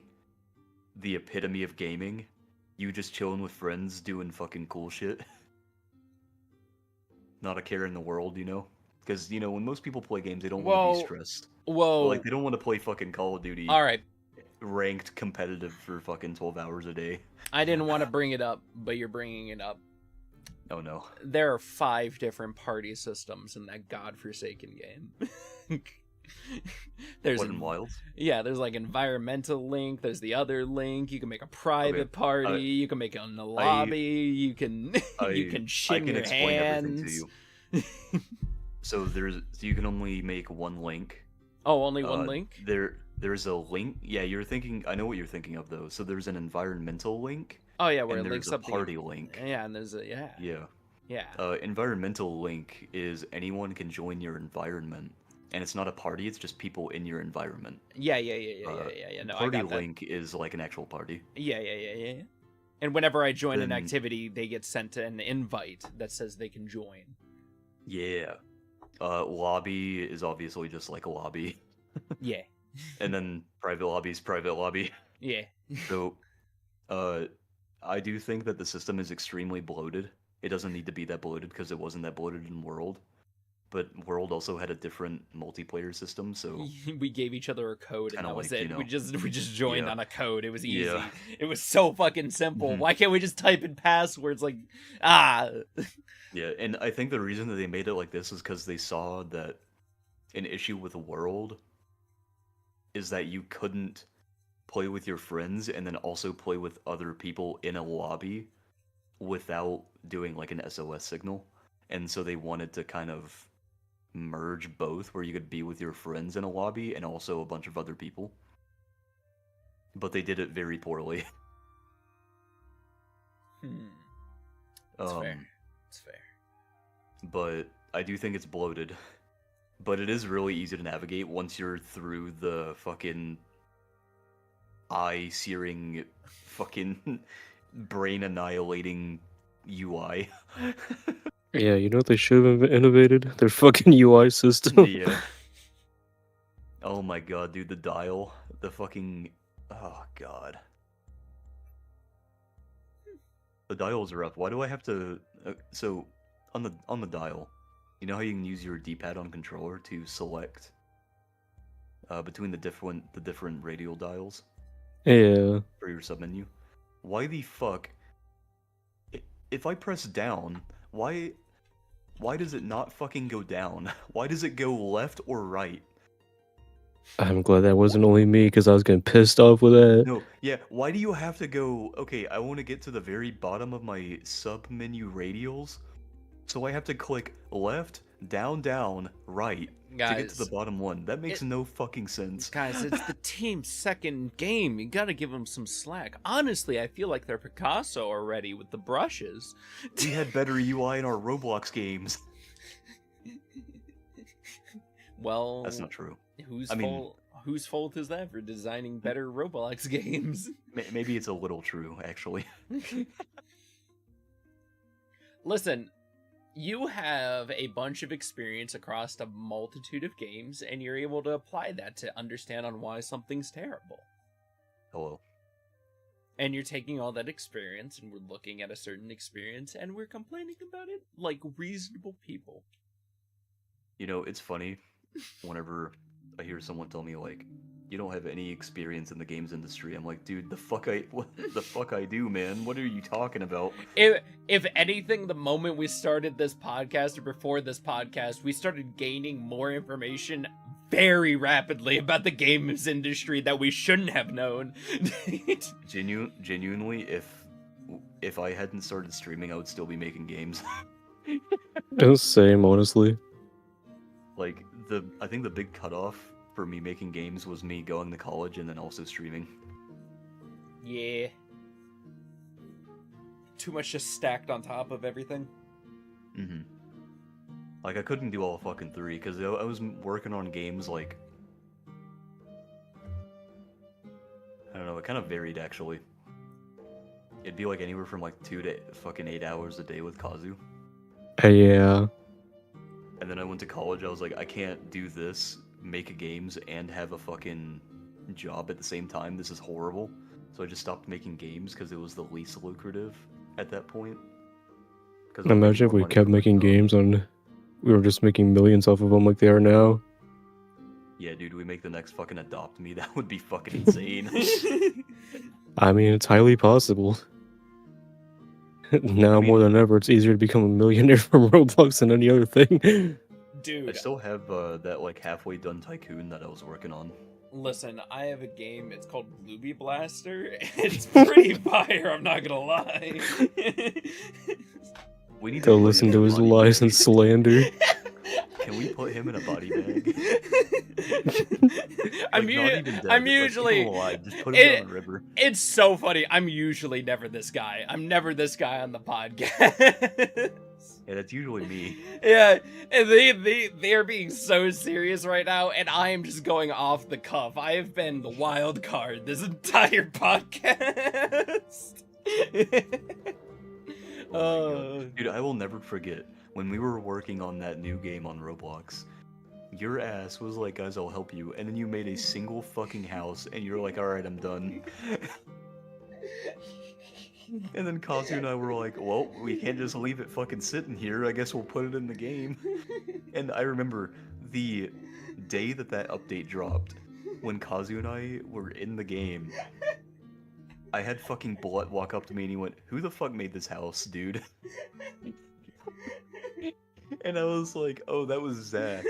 the epitome of gaming. You just chilling with friends doing fucking cool shit. Not a care in the world, you know? Because, you know, when most people play games, they don't want to be stressed. Whoa. Like, they don't want to play fucking Call of Duty. Alright. Ranked competitive for fucking 12 hours a day. I didn't want to bring it up, but you're bringing it up. Oh no. There are 5 different party systems in that godforsaken game. There's Wilds? Yeah, there's like environmental link, there's the other link, you can make a private party, you can make it in the lobby, you can shim your hands. To you. So you can only make one link. Oh, only one link? There's a link. Yeah, I know what you're thinking of though. So there's an environmental link. Oh yeah, where it links up the party link. Yeah, and there's Environmental link is anyone can join your environment. And it's not a party, it's just people in your environment. Yeah. No, party link is like an actual party. Yeah. And whenever I join an activity, they get sent an invite that says they can join. Yeah. Lobby is obviously just like a lobby. Yeah. And then private lobby is private lobby. Yeah. So, I do think that the system is extremely bloated. It doesn't need to be that bloated because it wasn't that bloated in World. But World also had a different multiplayer system, so we gave each other a code and that was it. You know, we just joined on a code. It was easy. Yeah. It was so fucking simple. Mm-hmm. Why can't we just type in passwords like Yeah, and I think the reason that they made it like this is because they saw that an issue with World is that you couldn't play with your friends and then also play with other people in a lobby without doing like an SOS signal. And so they wanted to kind of merge both, where you could be with your friends in a lobby and also a bunch of other people. But they did it very poorly. It's fair. It's fair. But I do think it's bloated. But it is really easy to navigate once you're through the fucking eye-searing, fucking brain-annihilating UI. Yeah, you know what they should have innovated? Their fucking UI system. Yeah. Oh my god, dude, the dial. The fucking... Oh god. The dials are up. Why do I have to? So, on the dial, you know how you can use your D-pad on controller to select between the different radial dials Yeah. for your submenu. Why the fuck? If I press down, why does it not fucking go down? Why does it go left or right? I'm glad that wasn't only me because I was getting pissed off with that. No, yeah, why do you have to go, okay, I want to get to the very bottom of my sub-menu radials, so I have to click left, down, down, right to get to the Guys, bottom one. That makes no fucking sense. guys, it's the team's second game. You gotta give them some slack. Honestly, I feel like they're Picasso already with the brushes. We had better UI in our Roblox games. Well, That's not true. Whose I mean- fault? Whose fault is that for designing better Roblox games? Maybe it's a little true, actually. Listen, you have a bunch of experience across a multitude of games, and you're able to apply that to understand on why something's terrible. Hello. And you're taking all that experience, and we're looking at a certain experience, and we're complaining about it like reasonable people. You know, it's funny whenever I hear someone tell me, like, you don't have any experience in the games industry. I'm like, dude, what the fuck I do, man? What are you talking about? If anything, the moment we started this podcast, or before this podcast, we started gaining more information very rapidly about the games industry that we shouldn't have known. Genuinely, if I hadn't started streaming, I would still be making games. It's the same, honestly. Like, I think the big cutoff for me making games was me going to college and then also streaming. Yeah. Too much just stacked on top of everything. Mm-hmm. Like, I couldn't do all fucking 3, because I was working on games, like... I don't know, it kind of varied, actually. It'd be, like, anywhere from, like, 2 to fucking 8 hours a day with Kazu. Yeah. And then I went to college, I was like, I can't do this, make games, and have a fucking job at the same time. This is horrible. So I just stopped making games because it was the least lucrative at that point. Imagine if we kept making games and we were just making millions off of them like they are now. Yeah, dude, we make the next fucking Adopt Me. That would be fucking insane. I mean, it's highly possible. Now more than ever, it's easier to become a millionaire from Roblox than any other thing. Dude, I still have that, like, halfway done Tycoon that I was working on. listen, I have a game, it's called Blueby Blaster. It's pretty fire, I'm not gonna lie. We need To put listen him to in a his body lies and bag. slander. Can we put him in a body bag? I'm, Like, not even dead, I'm like, keep usually... him alive. Just put him down the river. It's so funny. I'm usually never this guy. I'm never this guy on the podcast. Yeah, that's usually me. Yeah, and they are being so serious right now, and I am just going off the cuff. I have been the wild card this entire podcast. Dude, I will never forget when we were working on that new game on Roblox. Your ass was like, guys, I'll help you, and then you made a single fucking house, and you're like, alright, I'm done. And then Kazu and I were like, well, we can't just leave it fucking sitting here, I guess we'll put it in the game. And I remember the day that update dropped, when Kazu and I were in the game, I had fucking Bullet walk up to me and he went, who the fuck made this house, dude? And I was like, oh, that was Zach.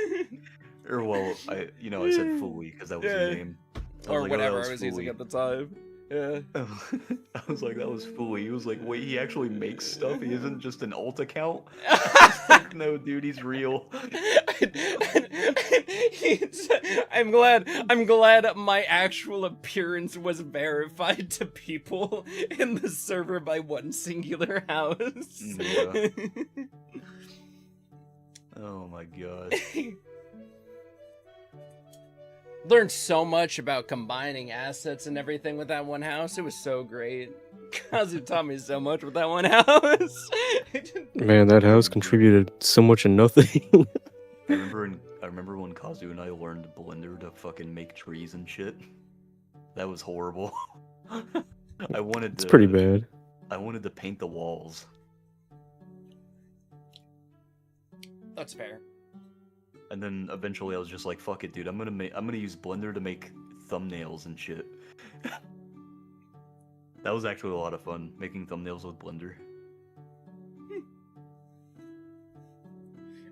Or, well, I said Fully, because that was his name. Or like, whatever that I was Fully. using at the time. Yeah. I was like, that was Fully. He was like, wait, he actually makes stuff? He isn't just an alt account? I was like, no, dude, he's real. I'm glad my actual appearance was verified to people in the server by one singular house. Yeah. Oh my god. Learned so much about combining assets and everything with that one house. It was so great. Kazu taught me so much with that one house. Man, that house contributed so much and nothing. I remember when Kazu and I learned Blender to fucking make trees and shit. That was horrible. I wanted It's to, pretty bad. I wanted to paint the walls. That's fair. And then eventually I was just like, fuck it, dude. I'm gonna use Blender to make thumbnails and shit. That was actually a lot of fun, making thumbnails with Blender.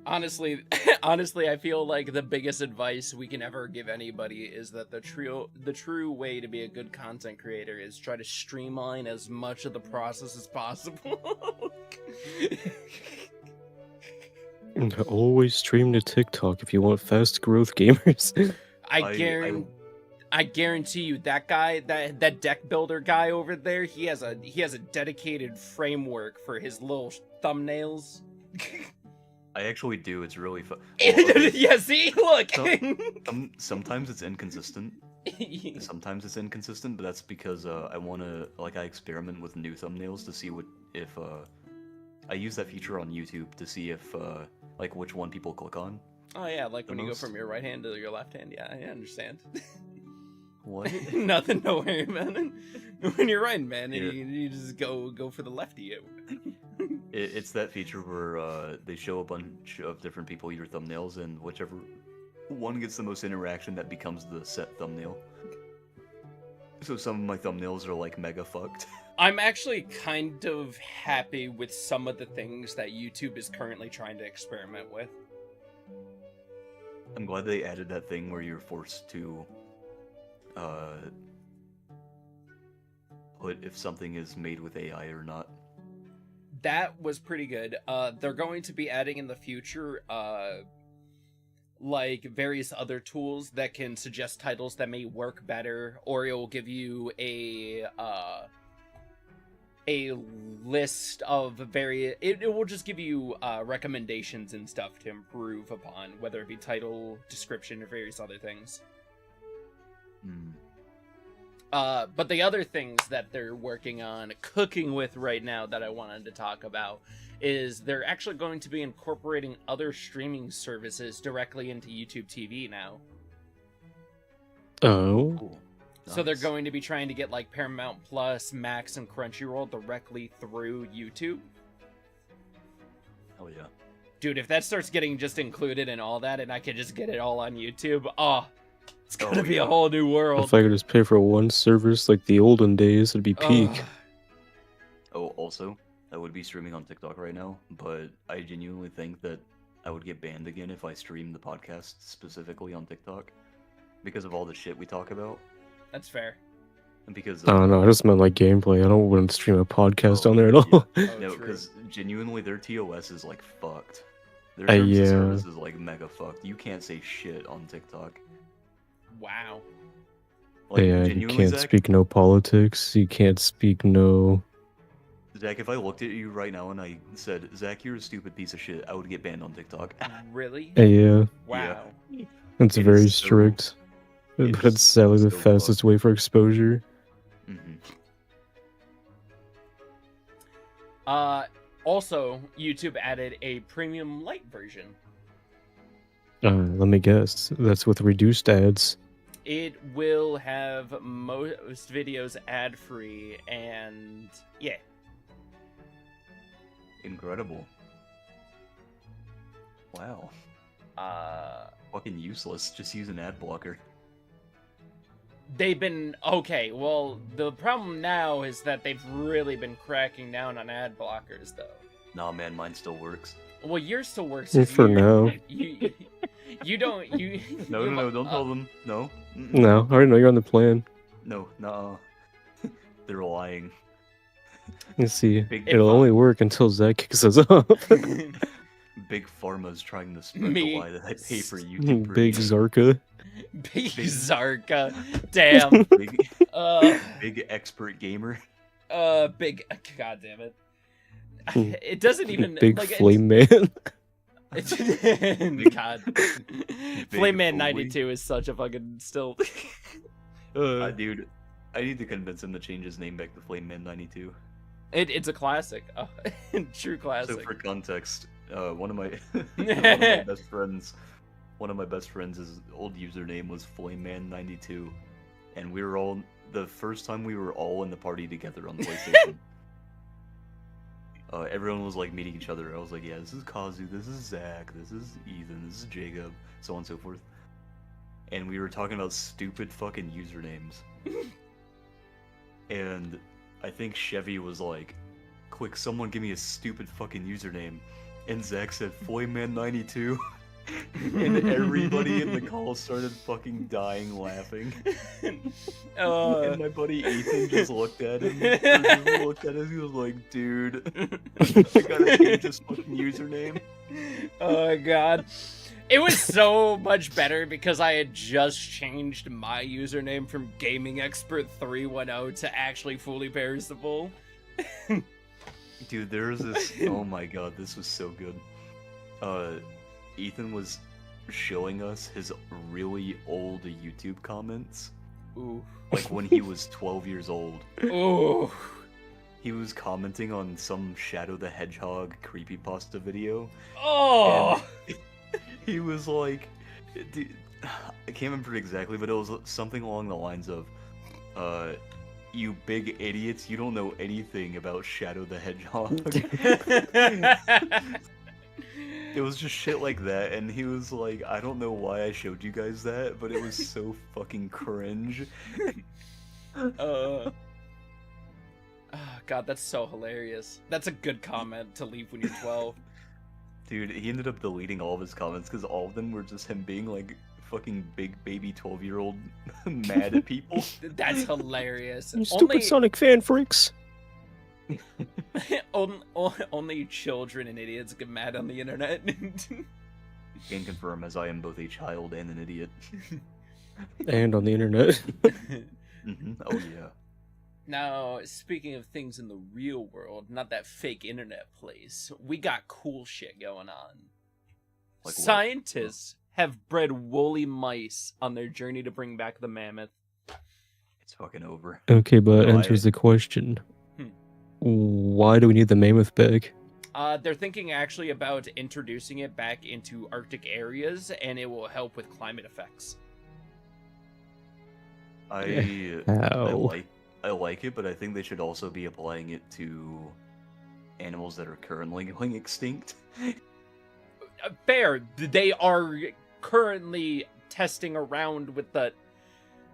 Honestly, honestly, I feel like the biggest advice we can ever give anybody is that the true way to be a good content creator is try to streamline as much of the process as possible. Always stream to TikTok if you want fast growth gamers. I guarantee you that guy, that deck builder guy over there, he has a dedicated framework for his little thumbnails. I actually do. It's really fun. Yeah, see, look. Sometimes it's inconsistent. Sometimes it's inconsistent, but that's because I experiment with new thumbnails to see if I use that feature on YouTube to see if which one people click on. Oh yeah, like when you go from your right hand to your left hand. Yeah, I understand. What? Nothing, don't worry about it. When you're right, man, you just go for the lefty. It's that feature where they show a bunch of different people your thumbnails, and whichever one gets the most interaction, that becomes the set thumbnail. So some of my thumbnails are like mega fucked. I'm actually kind of happy with some of the things that YouTube is currently trying to experiment with. I'm glad they added that thing where you're forced to put if something is made with AI or not. That was pretty good. They're going to be adding in the future various other tools that can suggest titles that may work better, or it will give you a list of it will just give you recommendations and stuff to improve upon, whether it be title, description, or various other things. But the other things that they're working on cooking with right now that I wanted to talk about is they're actually going to be incorporating other streaming services directly into YouTube TV now. Oh. Cool. So they're Nice. going to be trying to get like Paramount Plus, Max, and Crunchyroll directly through YouTube. Oh yeah. Dude, if that starts getting just included in all that and I can just get it all on YouTube, it's gonna be a yeah. whole new world. If I could just pay for one service like the olden days, it'd be peak. Ugh. Oh, also, I would be streaming on TikTok right now, but I genuinely think that I would get banned again if I streamed the podcast specifically on TikTok because of all the shit we talk about. That's fair. And because I don't know, I just meant like gameplay. I don't want to stream a podcast on there at all. Oh, no, true. because genuinely their TOS is like fucked. Their Yeah. terms of service is like mega fucked. You can't say shit on TikTok. Wow. Like, Yeah, you genuinely, can't Zach, speak no politics. You can't speak no. Zach, if I looked at you right now and I said, Zach, you're a stupid piece of shit, I would get banned on TikTok. Really? Yeah, Wow. it's It very is so- strict. it But is it's sadly the so fastest way for exposure. hmm Also, YouTube added a premium light version. Let me guess. That's with reduced ads. It will have most videos ad-free, and yeah. Incredible. Wow. Fucking useless. Just use an ad blocker. They've been okay. Well, the problem now is that they've really been cracking down on ad blockers, though. Nah, man, mine still works. Well, yours still works For now. You don't. No, don't tell them. No. Mm-mm. No, I already know you're on the plan. No, nah. They're lying. You see, Big, it'll only work until Zach kicks us off. Big Pharma's trying to spread Me. the lie that I pay for YouTube. Big Zarka. Big Zarka. Damn. Big, Uh. big expert gamer. Big. God damn it. It doesn't even Big like flame man. God. Flame Man Foley. 92 is such a fucking still. Dude, I need to convince him to change his name back to Flame Man 92. It's a classic. True So classic. for context, one of my best friends, his old username was Flame Man 92, and we were all the first time we were all in the party together on PlayStation. everyone was like meeting each other. I was like, yeah, this is Kazu, this is Zach, this is Ethan, this is Jacob, so on and so forth. And we were talking about stupid fucking usernames. And I think Chevy was like, quick, someone give me a stupid fucking username. And Zach said, Foyman92. And everybody in the call started fucking dying laughing. And my buddy Ethan just looked at him. He looked at us, he was like, dude, I gotta change this fucking username. Oh god. It was so much better because I had just changed my username from Gaming Expert 310 to actually Fully Perishable. Dude, there was this. Oh my god, this was so good. Ethan was showing us his really old YouTube comments. Ooh. Like when he was 12 years old. Ooh. He was commenting on some Shadow the Hedgehog creepypasta video. Oh! And he was like, dude, I can't remember exactly, but it was something along the lines of, you big idiots, you don't know anything about Shadow the Hedgehog. It was just shit like that, and he was like, I don't know why I showed you guys that, but it was so fucking cringe. Oh, God, that's so hilarious. That's a good comment to leave when you're 12. Dude, he ended up deleting all of his comments because all of them were just him being like fucking big baby 12-year-old mad at people. That's hilarious. You stupid Sonic fan freaks. Only children and idiots get mad on the internet. Can confirm, as I am both a child and an idiot. And on the internet. Oh yeah. Now, speaking of things in the real world, not that fake internet place, we got cool shit going on. Like Scientists have bred woolly mice on their journey to bring back the mammoth. It's fucking over. Okay, but No, enters the question. Why do we need the mammoth back? They're thinking actually about introducing it back into Arctic areas, and it will help with climate effects. I like it, but I think they should also be applying it to animals that are currently going extinct. Fair. They are currently testing around with the...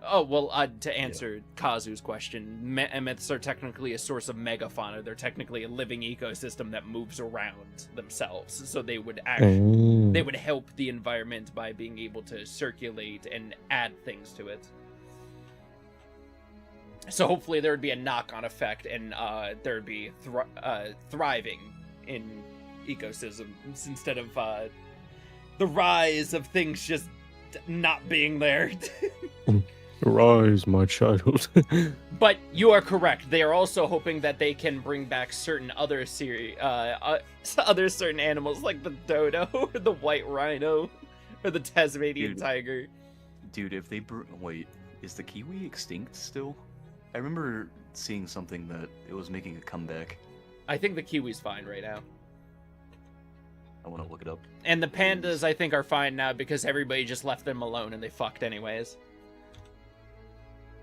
Oh, well, to answer Kazu's question, mammoths are technically a source of megafauna. They're technically a living ecosystem that moves around themselves. So they would actually... They would help the environment by being able to circulate and add things to it. So hopefully there would be a knock-on effect, and there would be thriving in ecosystems instead of the rise of things just not being there. Rise, my child. But you are correct. They are also hoping that they can bring back certain other other certain animals like the dodo, or the white rhino, or the Tasmanian tiger. Dude, if they wait, is the kiwi extinct still? I remember seeing something that it was making a comeback. I think the kiwi's fine right now. I want to look it up. And the pandas, I think, are fine now because everybody just left them alone and they fucked anyways.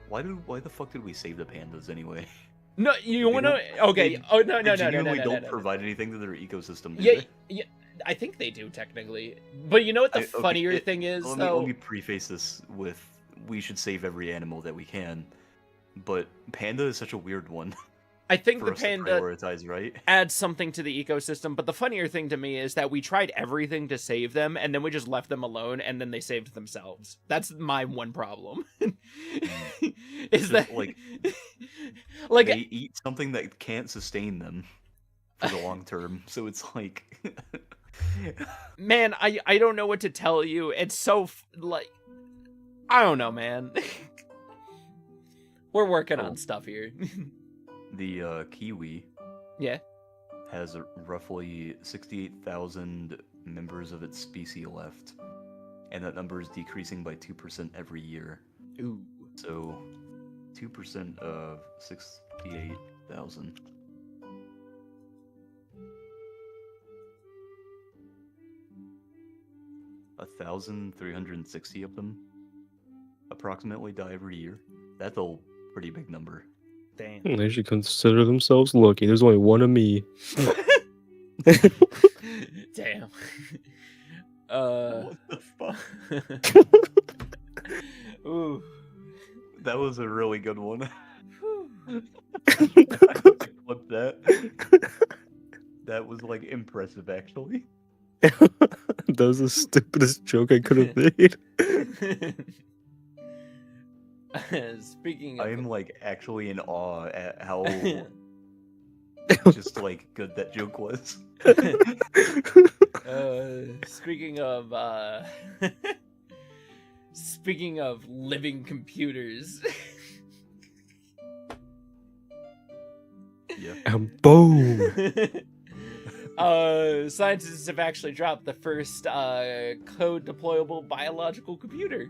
Why the fuck did we save the pandas anyway? No, you want to... Okay. Oh, no. They don't provide anything to their ecosystem, do yeah, they? yeah, I think they do, technically. But you know what the funnier thing is, though? Let me preface this with, we should save every animal that we can. But panda is such a weird one. I think for the us to panda prioritize, right? adds something to the ecosystem, but the funnier thing to me is that we tried everything to save them, and then we just left them alone, and then they saved themselves. That's my one problem. Is that like they eat something that can't sustain them for the long term, so it's like... Man, I don't know what to tell you. It's so, like... I don't know, man. We're working on stuff here. The kiwi has roughly 68,000 members of its species left, and that number is decreasing by 2% every year. Ooh. So 2% of 68,000. A 1,360 of them approximately die every year. That's a pretty big number. Damn. They should consider themselves lucky. There's only one of me. Damn. What the fuck? Ooh. That was a really good one. Whew. Flip that. That was like impressive, actually. That was the stupidest joke I could have made. Speaking of, I am like actually in awe at how just like good that joke was. speaking of, speaking of living computers. Yeah. And boom. Scientists have actually dropped the first code deployable biological computer.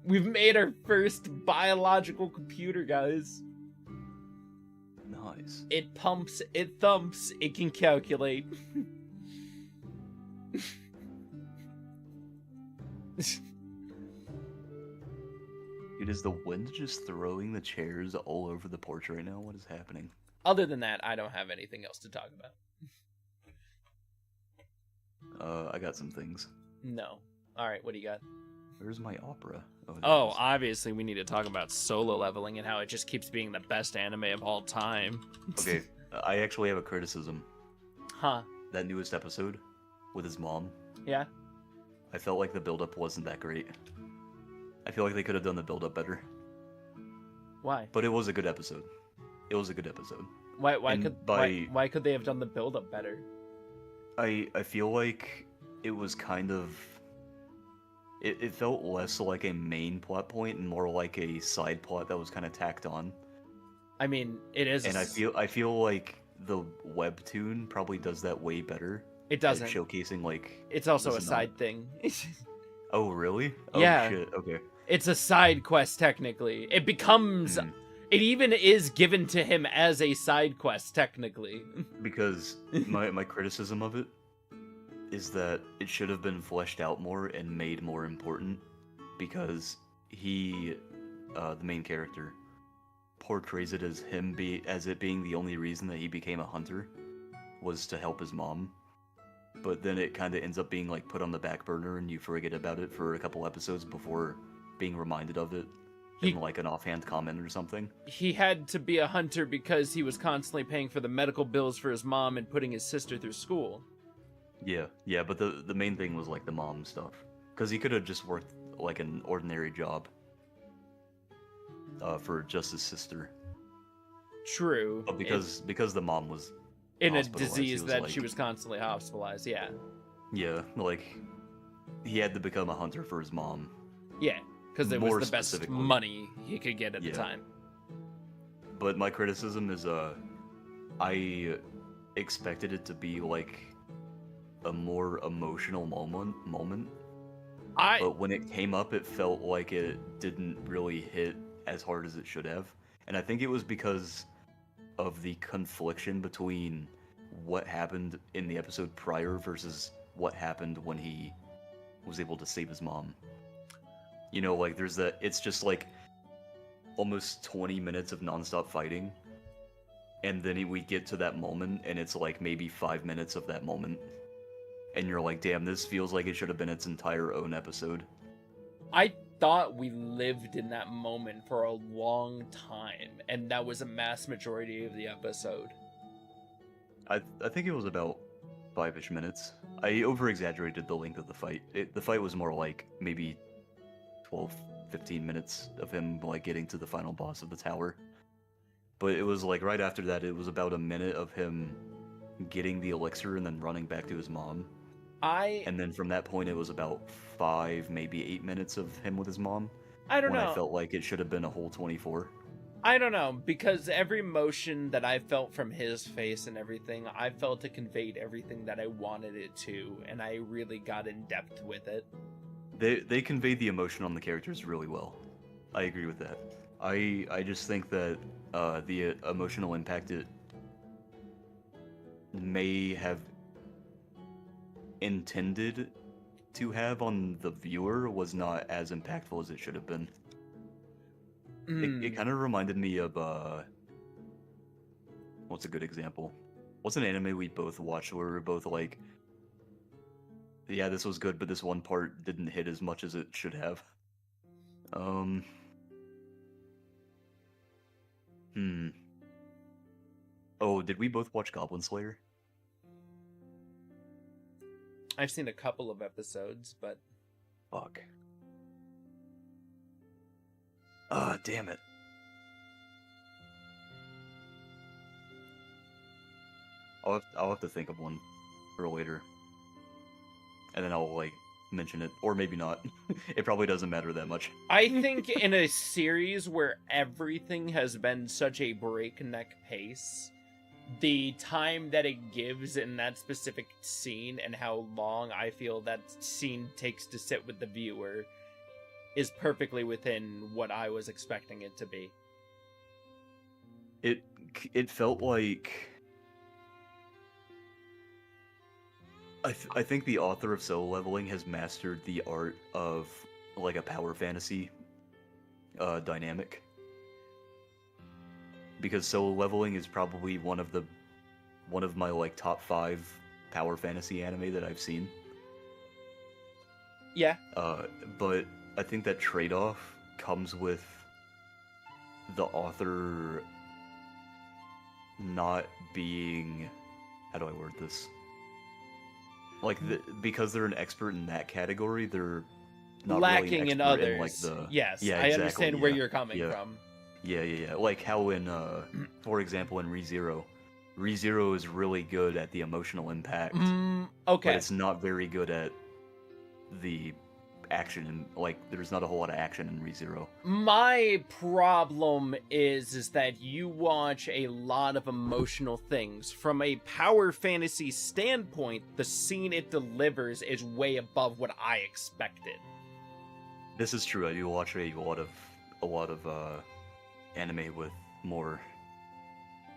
We've made our first biological computer, guys. Nice. It pumps, it thumps, it can calculate. Dude, is the wind just throwing the chairs all over the porch right now? What is happening? Other than that, I don't have anything else to talk about. I got some things. No. Alright, what do you got? Where's my opera? There Oh, it is. obviously we need to talk about Solo Leveling and how it just keeps being the best anime of all time. Okay, I actually have a criticism. Huh. That newest episode with his mom, Yeah? I felt like the build-up wasn't that great. I feel like they could have done the build-up better. Why? But it was a good episode. It was a good episode. Why And could by- why could they have done the build up better? I feel like it was kind of... It felt less like a main plot point and more like a side plot that was kind of tacked on. I mean, it is. And I feel like the webtoon probably does that way better. it at doesn't. showcasing like... It's also a does it not? side thing. Oh really? Oh Yeah. shit. Okay. It's a side quest technically. It becomes. Hmm. It even is given to him as a side quest technically. Because my criticism of it is that it should have been fleshed out more and made more important, because he, the main character, portrays it as as it being the only reason that he became a hunter was to help his mom. But then it kind of ends up being like put on the back burner and you forget about it for a couple episodes before being reminded of it He- in like an offhand comment or something. He had to be a hunter because he was constantly paying for the medical bills for his mom and putting his sister through school. Yeah, but the main thing was like the mom stuff, because he could have just worked like an ordinary job for just his sister, True. but because the mom was in a hospitalized, he disease was that like- she was constantly hospitalized. Yeah. like he had to become a hunter for his mom. Yeah. Because it More was the best specifically. money he could get at the Yeah. time. But my criticism is I expected it to be like a more emotional moment. But when it came up, it felt like it didn't really hit as hard as it should have. And I think it was because of the confliction between what happened in the episode prior versus what happened when he was able to save his mom. You know, like there's that, it's just like almost 20 minutes of nonstop fighting. And then we get to that moment, and it's like maybe 5 minutes of that moment. And you're like, damn, this feels like it should have been its entire own episode. I thought we lived in that moment for a long time, and that was a mass majority of the episode. I think it was about 5-ish minutes. I over-exaggerated the length of the fight. The fight was more like maybe 12, 15 minutes of him like getting to the final boss of the tower. But it was like right after that, it was about a minute of him getting the elixir and then running back to his mom. And then from that point, it was about 5, maybe 8 minutes of him with his mom. I don't when know. I felt like it should have been a whole 24. I don't know, because every motion that I felt from his face and everything, I felt it conveyed everything that I wanted it to, and I really got in depth with it. They conveyed the emotion on the characters really well. I agree with that. I just think that the emotional impact it may have intended to have on the viewer was not as impactful as it should have been. It kind of reminded me of what's a good example? What's an anime we both watched where we were both like, yeah, this was good, but this one part didn't hit as much as it should have. Oh, did we both watch Goblin Slayer? I've seen a couple of episodes, but Fuck. Ah, damn it. I'll have to think of one for later. And then I'll, like, mention it. Or maybe not. It probably doesn't matter that much. I think in a series where everything has been such a breakneck pace, the time that it gives in that specific scene and how long I feel that scene takes to sit with the viewer is perfectly within what I was expecting it to be. It felt like... I think the author of Solo Leveling has mastered the art of, like, a power fantasy dynamic. Because Solo Leveling is probably one of my, like, top 5 power fantasy anime that I've seen. Yeah. But I think that trade-off comes with the author not being... How do I word this? Like, because they're an expert in that category, they're not lacking really in expert others. in, like, the... Yes, Yeah, I exactly, understand where yeah, you're coming yeah. from. Yeah. Like how in, for example, in ReZero. ReZero is really good at the emotional impact, Okay. but it's not very good at the action, and, like, there's not a whole lot of action in ReZero. My problem is that you watch a lot of emotional things. From a power fantasy standpoint, the scene it delivers is way above what I expected. This is true. I do watch a lot of anime with more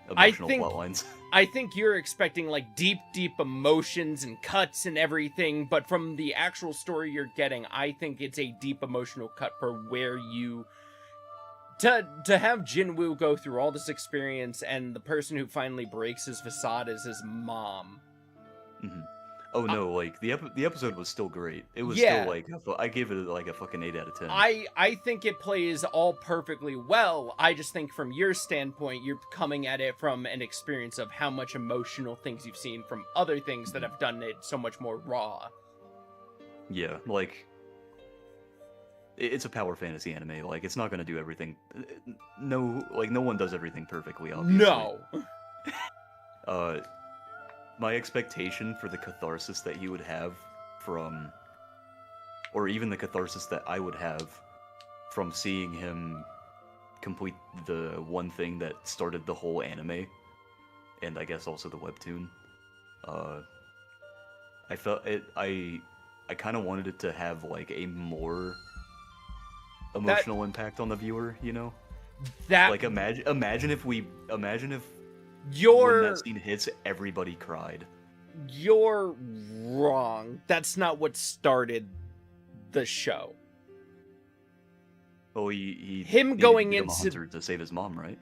emotional plot lines. I think you're expecting, like, deep emotions and cuts and everything, but from the actual story you're getting, I think it's a deep emotional cut for where you... To have Jinwoo go through all this experience, and the person who finally breaks his facade is his mom. Mm-hmm. Oh no, like, the episode was still great. It was Yeah. still, like, I gave it, like, a fucking 8 out of 10. I think it plays all perfectly well. I just think from your standpoint, you're coming at it from an experience of how much emotional things you've seen from other things that have done it so much more raw. Yeah, like, it's a power fantasy anime. Like, it's not gonna do everything. No one does everything perfectly, obviously. No. My expectation for the catharsis that he would have from, or even the catharsis that I would have from seeing him complete the one thing that started the whole anime, and I guess also the webtoon, I felt it. I kind of wanted it to have, like, a more emotional impact on the viewer. You know, That like, imagine if when you're that scene hits, everybody cried. You're wrong. That's not what started the show. Oh, he Him needed going to become a into- hunter to save his mom, right?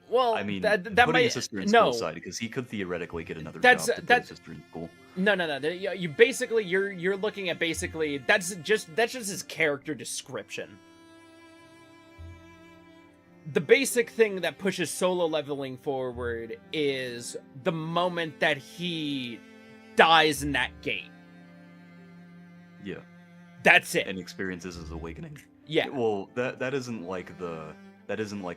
Well, I mean, that putting might his sister in no. school aside, because he could theoretically get another That's- job to put that- his sister in school. No. You basically you're looking at basically that's just his character description. The basic thing that pushes Solo Leveling forward is the moment that he dies in that gate. Yeah, That's it. and experiences his awakening. Yeah. Well, that isn't like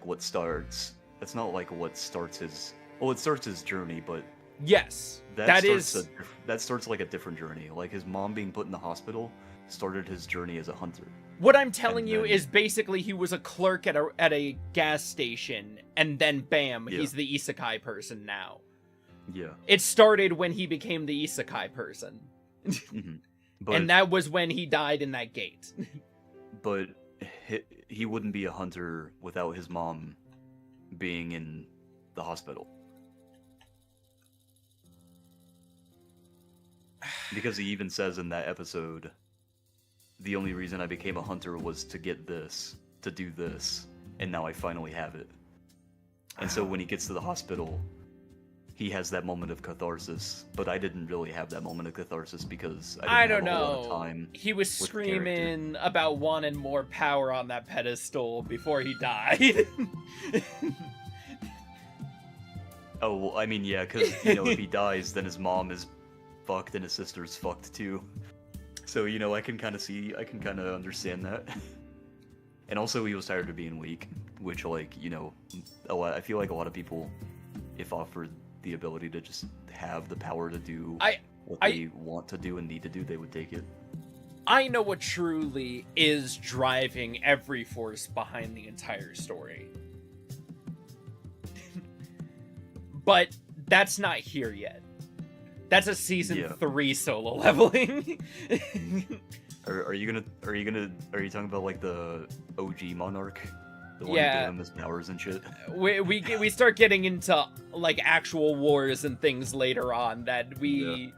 what starts. That's not like what starts his. Well, it starts his journey, but Yes. That is that starts like a different journey. Like, his mom being put in the hospital started his journey as a hunter. what I'm telling and you then- is basically he was a clerk at a gas station, and then bam, Yeah. he's the isekai person now. Yeah, It started when he became the isekai person. but And that was when he died in that gate. but he wouldn't be a hunter without his mom being in the hospital. Because he even says in that episode, the only reason I became a hunter was to get this. to do this, and now I finally have it. And so when he gets to the hospital, he has that moment of catharsis, but I didn't really have that moment of catharsis because I didn't have a whole lot of time. He was with the character. screaming about wanting more power on that pedestal before he died. Oh, well, I mean, yeah, because, you know, if he dies, then his mom is fucked and his sister's fucked too. So, you know, I can kind of understand that. And also, he was tired of being weak, which, like, you know, I feel like a lot of people, if offered the ability to just have the power to do what they want to do and need to do, they would take it. I know what truly is driving every force behind the entire story. But that's not here yet. That's a season 3 solo leveling. Are you talking about like the OG Monarch? The one Yeah. who gave him his powers and shit? We start getting into like actual wars and things later on that we. Yeah.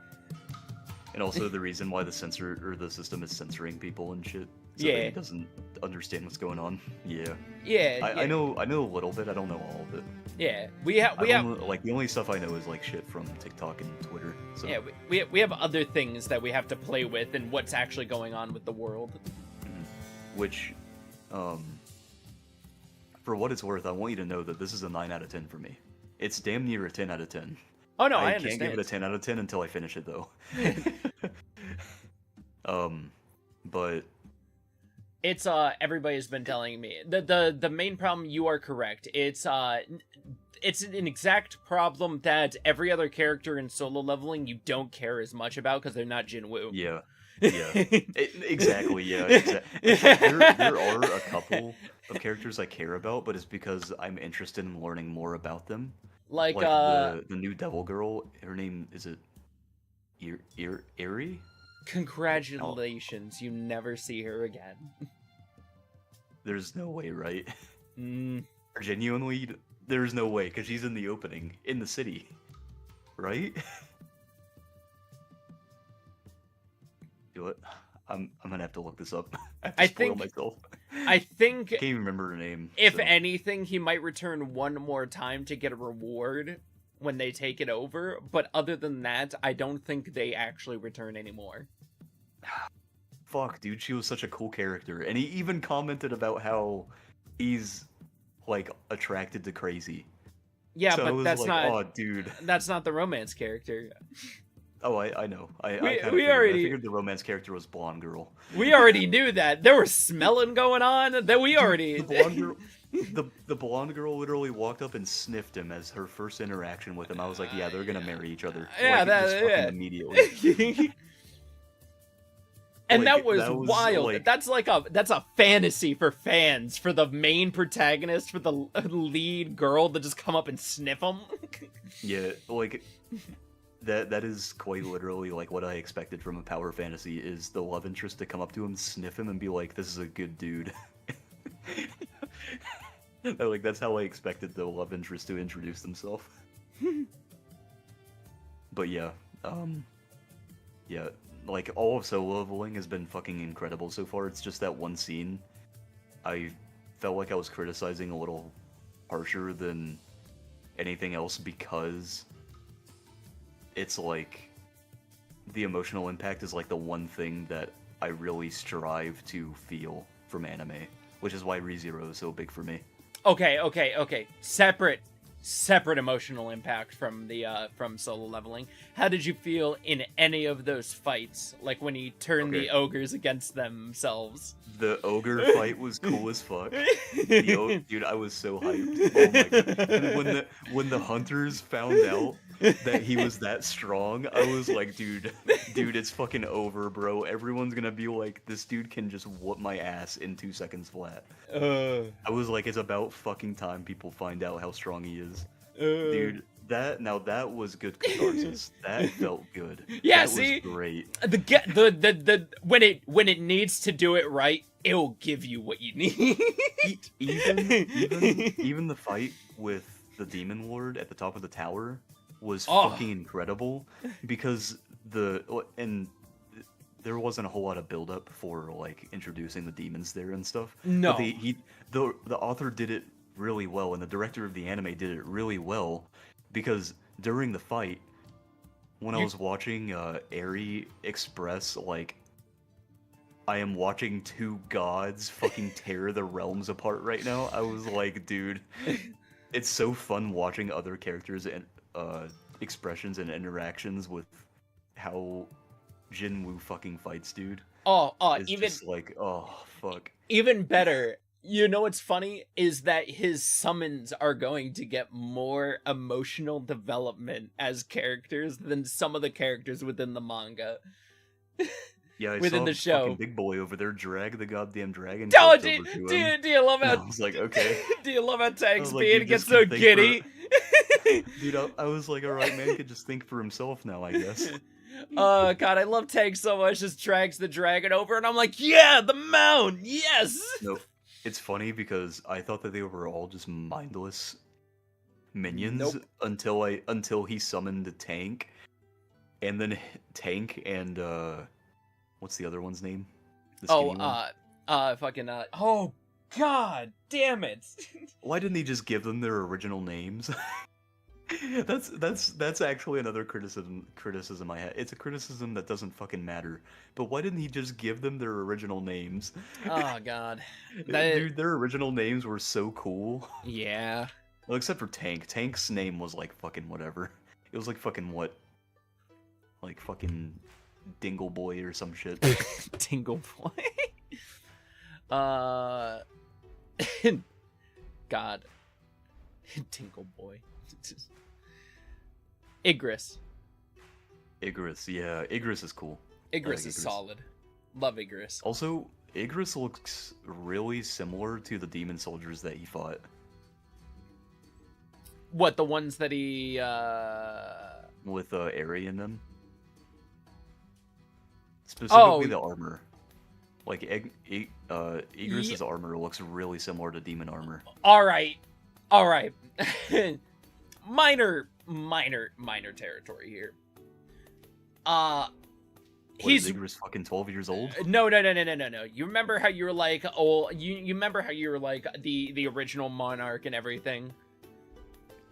And also the reason why the system is censoring people and shit. So Yeah. that he doesn't understand what's going on. Yeah. Yeah. I know a little bit. I don't know all of it. Yeah. We have. Like the only stuff I know is like shit from TikTok and Twitter. So. Yeah. We have other things that we have to play with and what's actually going on with the world. Which, for what it's worth, I want you to know that this is a 9 out of 10 for me. It's damn near a 10 out of 10. Oh no, I understand. can't give it a 10 out of 10 until I finish it though. But it's everybody's been telling me the main problem. You are correct. It's an exact problem that every other character in solo leveling you don't care as much about because they're not Jinwoo. yeah, exactly. Yeah, exactly. There are a couple of characters I care about, but it's because I'm interested in learning more about them. Like the new devil girl. Her name is it Eri? Congratulations, you never see her again. There's no way, right? Mm. Genuinely, there's no way, because she's in the opening, in the city. Right? Do it. I'm gonna have to look this up. I have to spoil myself. I think... I can't even remember her name. If anything, he might return one more time to get a reward when they take it over, but other than that, I don't think they actually return anymore. Fuck, dude, she was such a cool character. And he even commented about how he's, like, attracted to Crazy. Yeah, so but that's like, not... Oh, dude. That's not the romance character. Oh, I know. I figured the romance character was Blonde Girl. We already knew that. There was smelling going on. That we already... The blonde girl... The blonde girl literally walked up and sniffed him as her first interaction with him. I was like, yeah, they're gonna marry each other. Yeah, like, immediately. And like, that was wild. Like... That's a fantasy for fans, for the main protagonist, for the lead girl to just come up and sniff him. Yeah, like that is quite literally like what I expected from a power fantasy, is the love interest to come up to him, sniff him, and be like, "This is a good dude." Like that's how I expected the love interest to introduce themselves. But yeah, yeah. Like, all of solo leveling has been fucking incredible so far. It's just that one scene I felt like I was criticizing a little harsher than anything else because it's like the emotional impact is like the one thing that I really strive to feel from anime, which is why ReZero is so big for me. Okay. Separate emotional impact from the from solo leveling. How did you feel in any of those fights? Like when he turned the ogres against themselves? The ogre fight was cool as fuck. Dude, I was so hyped. Oh my god. And when the hunters found out that he was that strong, I was like, dude, it's fucking over, bro. Everyone's gonna be like, this dude can just whoop my ass in 2 seconds flat. I was like, it's about fucking time people find out how strong he is. Dude, that was good catharsis. That felt good. Yeah, that see, was great. The when it needs to do it right, it'll give you what you need. Even the fight with the Demon Lord at the top of the tower was fucking incredible, because the there wasn't a whole lot of build up for like introducing the demons there and stuff. No. But the author did it really well, and the director of the anime did it really well, because during the fight, when I was watching Eri express like, I am watching two gods fucking tear the realms apart right now, I was like, dude, it's so fun watching other characters and expressions and interactions with how Jinwoo fucking fights, dude. It's Even just like, oh fuck. even better. You know what's funny is that his summons are going to get more emotional development as characters than some of the characters within the manga. Yeah, I within saw the show. fucking big boy over there drag the goddamn dragon. Oh, corpse do over to him. you love And I how? was like, okay. Do you love how Tank like, you Speed gets just so can think giddy? Dude, I was like, alright, man, could just think for himself now, I guess. Oh god, I love Tank so much. Just drags the dragon over, and I'm like, yeah, the mount, yes. No, it's funny because I thought that they were all just mindless minions Nope. until he summoned Tank, and then Tank and what's the other one's name? The skinny one? Oh god, damn it. Why didn't he just give them their original names? That's actually another criticism I had. It's a criticism that doesn't fucking matter. But why didn't he just give them their original names? Oh god. Dude, their original names were so cool. Yeah. Well, except for Tank. Tank's name was like fucking whatever. It was like fucking what? Like fucking Dingle Boy or some shit. Tingle Boy. God. Tingle Boy. Igris. Igris, yeah. Igris is cool. Igris like is Igris. solid. Love Igris. Also, Igris looks really similar to the demon soldiers that he fought. What, the ones that he With Eri in them. Specifically the armor. Like, Igris's armor looks really similar to demon armor. Alright. minor territory here. Is Igris fucking 12 years old? No. You remember how you were like, you remember how you were like the original monarch and everything?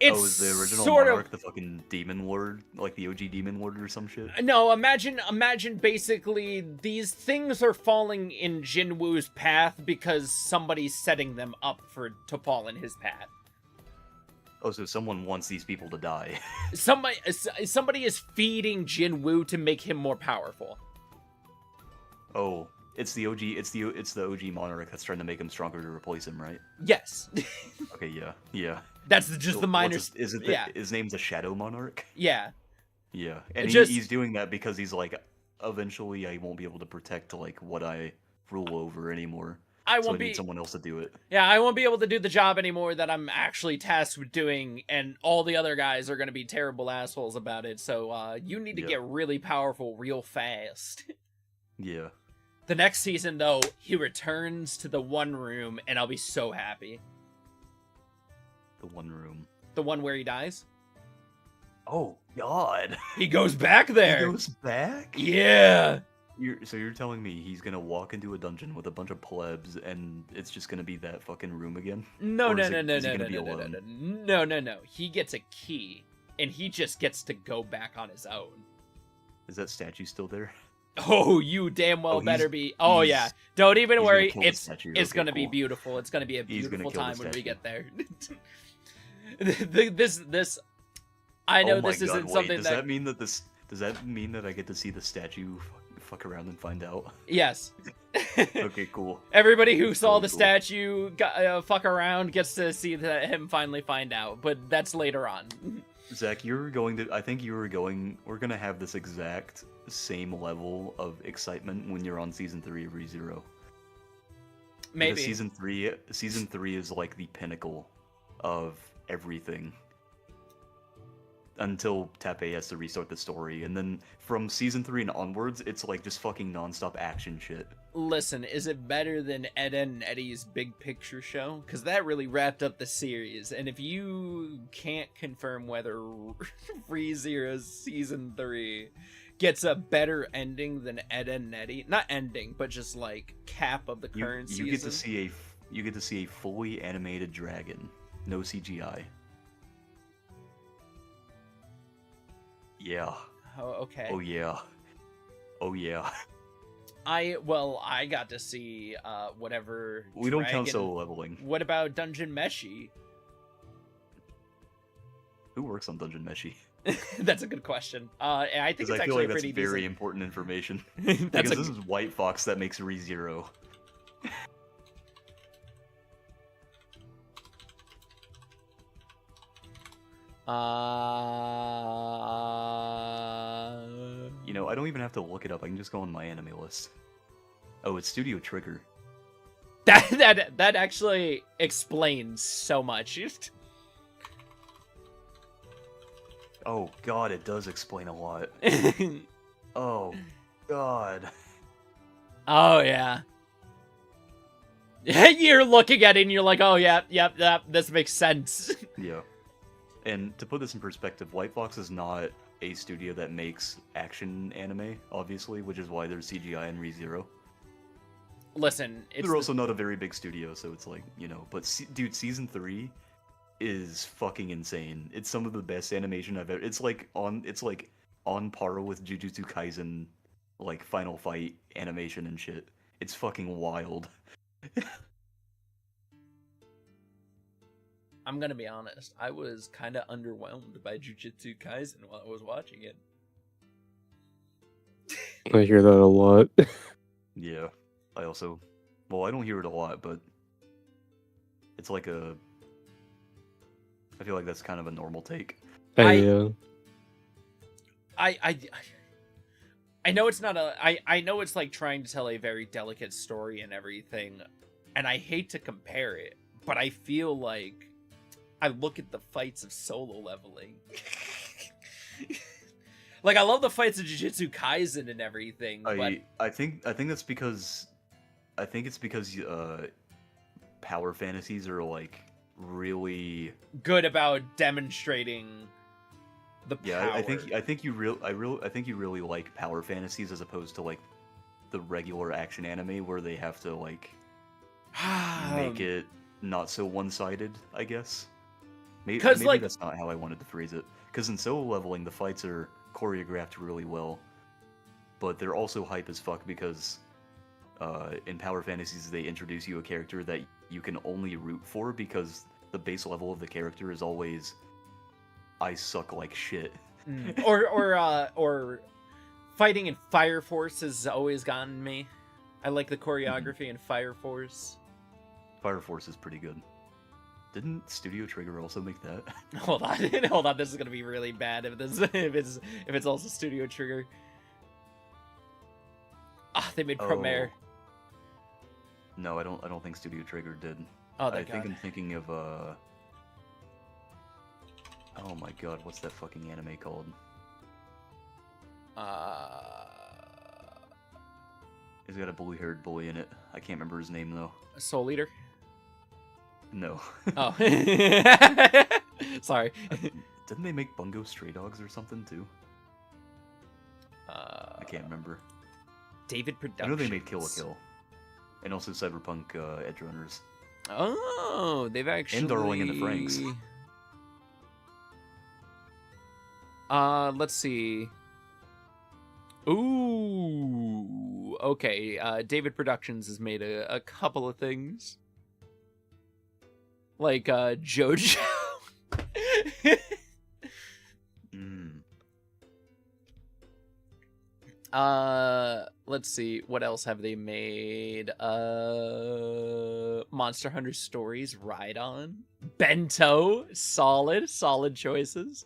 Is the original monarch the fucking demon lord, like the OG demon lord or some shit? No, imagine basically these things are falling in Jinwoo's path because somebody's setting them up to fall in his path. Oh, so someone wants these people to die. Somebody is feeding Jinwoo to make him more powerful. Oh, it's the OG. It's the OG monarch that's trying to make him stronger to replace him, right? Yes. Okay, yeah. That's just So the minor. His name's a Shadow Monarch? Yeah. Yeah, and Just- he's doing that because he's like, eventually I won't be able to protect like what I rule over anymore. I So I won't need be. someone else to do it. Yeah, I won't be able to do the job anymore that I'm actually tasked with doing, and all the other guys are going to be terrible assholes about it. So you need to Yeah. get really powerful real fast. Yeah. The next season, though, he returns to the one room, and I'll be so happy. The one room. The one where he dies. Oh God. He goes back there. He goes back? Yeah. So you're telling me he's gonna walk into a dungeon with a bunch of plebs and it's just gonna be that fucking room again? No. Is he gonna be No. He gets a key, and he just gets to go back on his own. Is that statue still there? Oh, you damn well Oh, better he's- be. Oh he's- yeah, don't even he's worry. gonna kill the It's statue. it's Okay, gonna be cool. beautiful. It's gonna be a He's gonna beautiful kill the time when we statue. get there. this I know Oh my this isn't God, something does that mean that does that mean that I get to see the statue fuck around and find out? Yes. Okay, cool. Everybody who saw really the cool. statue fuck around gets to see him finally find out, but that's later on. Zach, we're gonna have this exact same level of excitement when you're on season 3 of ReZero. Maybe. Because season three is like the pinnacle of everything. Until Tepe has to restart the story, and then from season 3 and onwards, it's like just fucking non-stop action shit. Listen, is it better than Ed and Eddie's Big Picture Show? Because that really wrapped up the series, and if you can't confirm whether ReZero's season 3 gets a better ending than Ed and Nettie. Not ending, but just like cap of the current You season. get to see a fully animated dragon, no CGI. Yeah. Oh, okay. Oh yeah. Oh yeah. I got to see whatever. We don't count dragon- solo leveling. What about Dungeon Meshi? Who works on Dungeon Meshi? That's a good question. I think Because it's I feel actually like that's pretty very decent. important information. That's Because a, this is White Fox that makes ReZero. You know, I don't even have to look it up. I can just go on my anime list. Oh, it's Studio Trigger. that actually explains so much. Oh god, it does explain a lot. Oh god. Oh yeah. You're looking at it and you're like, oh yeah, this makes sense. Yeah. And to put this in perspective, White Fox is not a studio that makes action anime, obviously, which is why there's CGI in ReZero. Listen, They're also not a very big studio, so it's like, you know, but dude, season 3 is fucking insane. It's some of the best animation I've ever. It's like on par with Jujutsu Kaisen, like final fight animation and shit. It's fucking wild. I'm gonna be honest. I was kind of underwhelmed by Jujutsu Kaisen while I was watching it. I hear that a lot. Yeah, I also, well, I don't hear it a lot, but it's like a. I feel like that's kind of a normal take. Yeah. I know it's not a. I know it's like trying to tell a very delicate story and everything, and I hate to compare it, but I feel like I look at the fights of Solo Leveling. Like I love the fights of Jujutsu Kaisen and everything, but I think that's because I think it's because power fantasies are like really good about demonstrating the power. yeah. I think you really like power fantasies as opposed to like the regular action anime where they have to like make it not so one-sided, I guess. Maybe like, that's not how I wanted to phrase it. Because in Solo Leveling, the fights are choreographed really well, but they're also hype as fuck because in Power Fantasies they introduce you a character that you can only root for because the base level of the character is always I suck like shit. or fighting in Fire Force has always gotten me. I like the choreography in Fire Force. Fire Force is pretty good. Didn't Studio Trigger also make that? Hold on. This is gonna be really bad if it's also Studio Trigger. Ah, they made Promare. No, I don't think Studio Trigger did. Oh, I thank think God. I'm thinking of oh my god, what's that fucking anime called? He's got a blue-haired boy in it. I can't remember his name though. Soul Eater. No. Oh, sorry. Didn't they make Bungo Stray Dogs or something too? I I can't remember. David Productions. I know they made Kill la Kill, and also Cyberpunk Edge Runners. Oh, they've actually. And Darling in the Franxx. Let's see. Ooh, okay. David Productions has made a couple of things, like JoJo. Let's see. What else have they made? Monster Hunter Stories, Ride On, Bento, solid choices.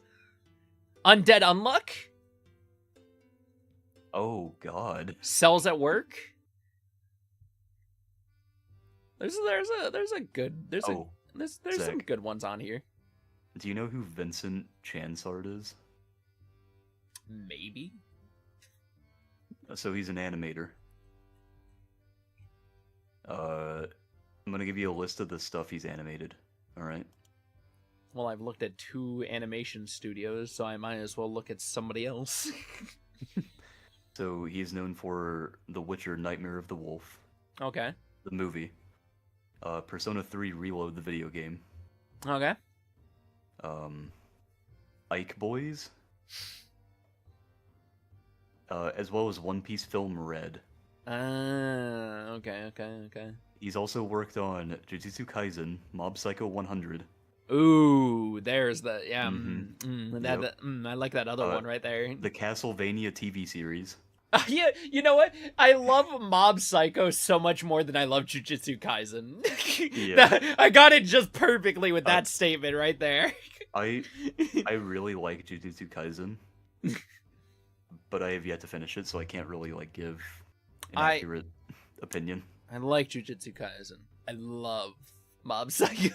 Undead Unluck, Oh god. Cells at Work. There's some Zach. good ones on here. Do you know who Vincent Chansard is? Maybe. So he's an animator. I'm gonna give you a list of the stuff he's animated. Alright? Well, I've looked at 2 animation studios, so I might as well look at somebody else. So he's known for The Witcher: Nightmare of the Wolf, Okay. the movie, Persona 3 Reload, the video game, Okay. Ike Boys, as well as One Piece film Red. Okay. He's also worked on Jujutsu Kaisen, Mob Psycho 100. Ooh, there's the I like that other Uh, one right there. The Castlevania TV series. Yeah, you know what? I love Mob Psycho so much more than I love Jujutsu Kaisen. Yeah. I got it just perfectly with that statement right there. I really like Jujutsu Kaisen, but I have yet to finish it, so I can't really like give an accurate opinion. I like Jujutsu Kaisen. I love Mob Psycho.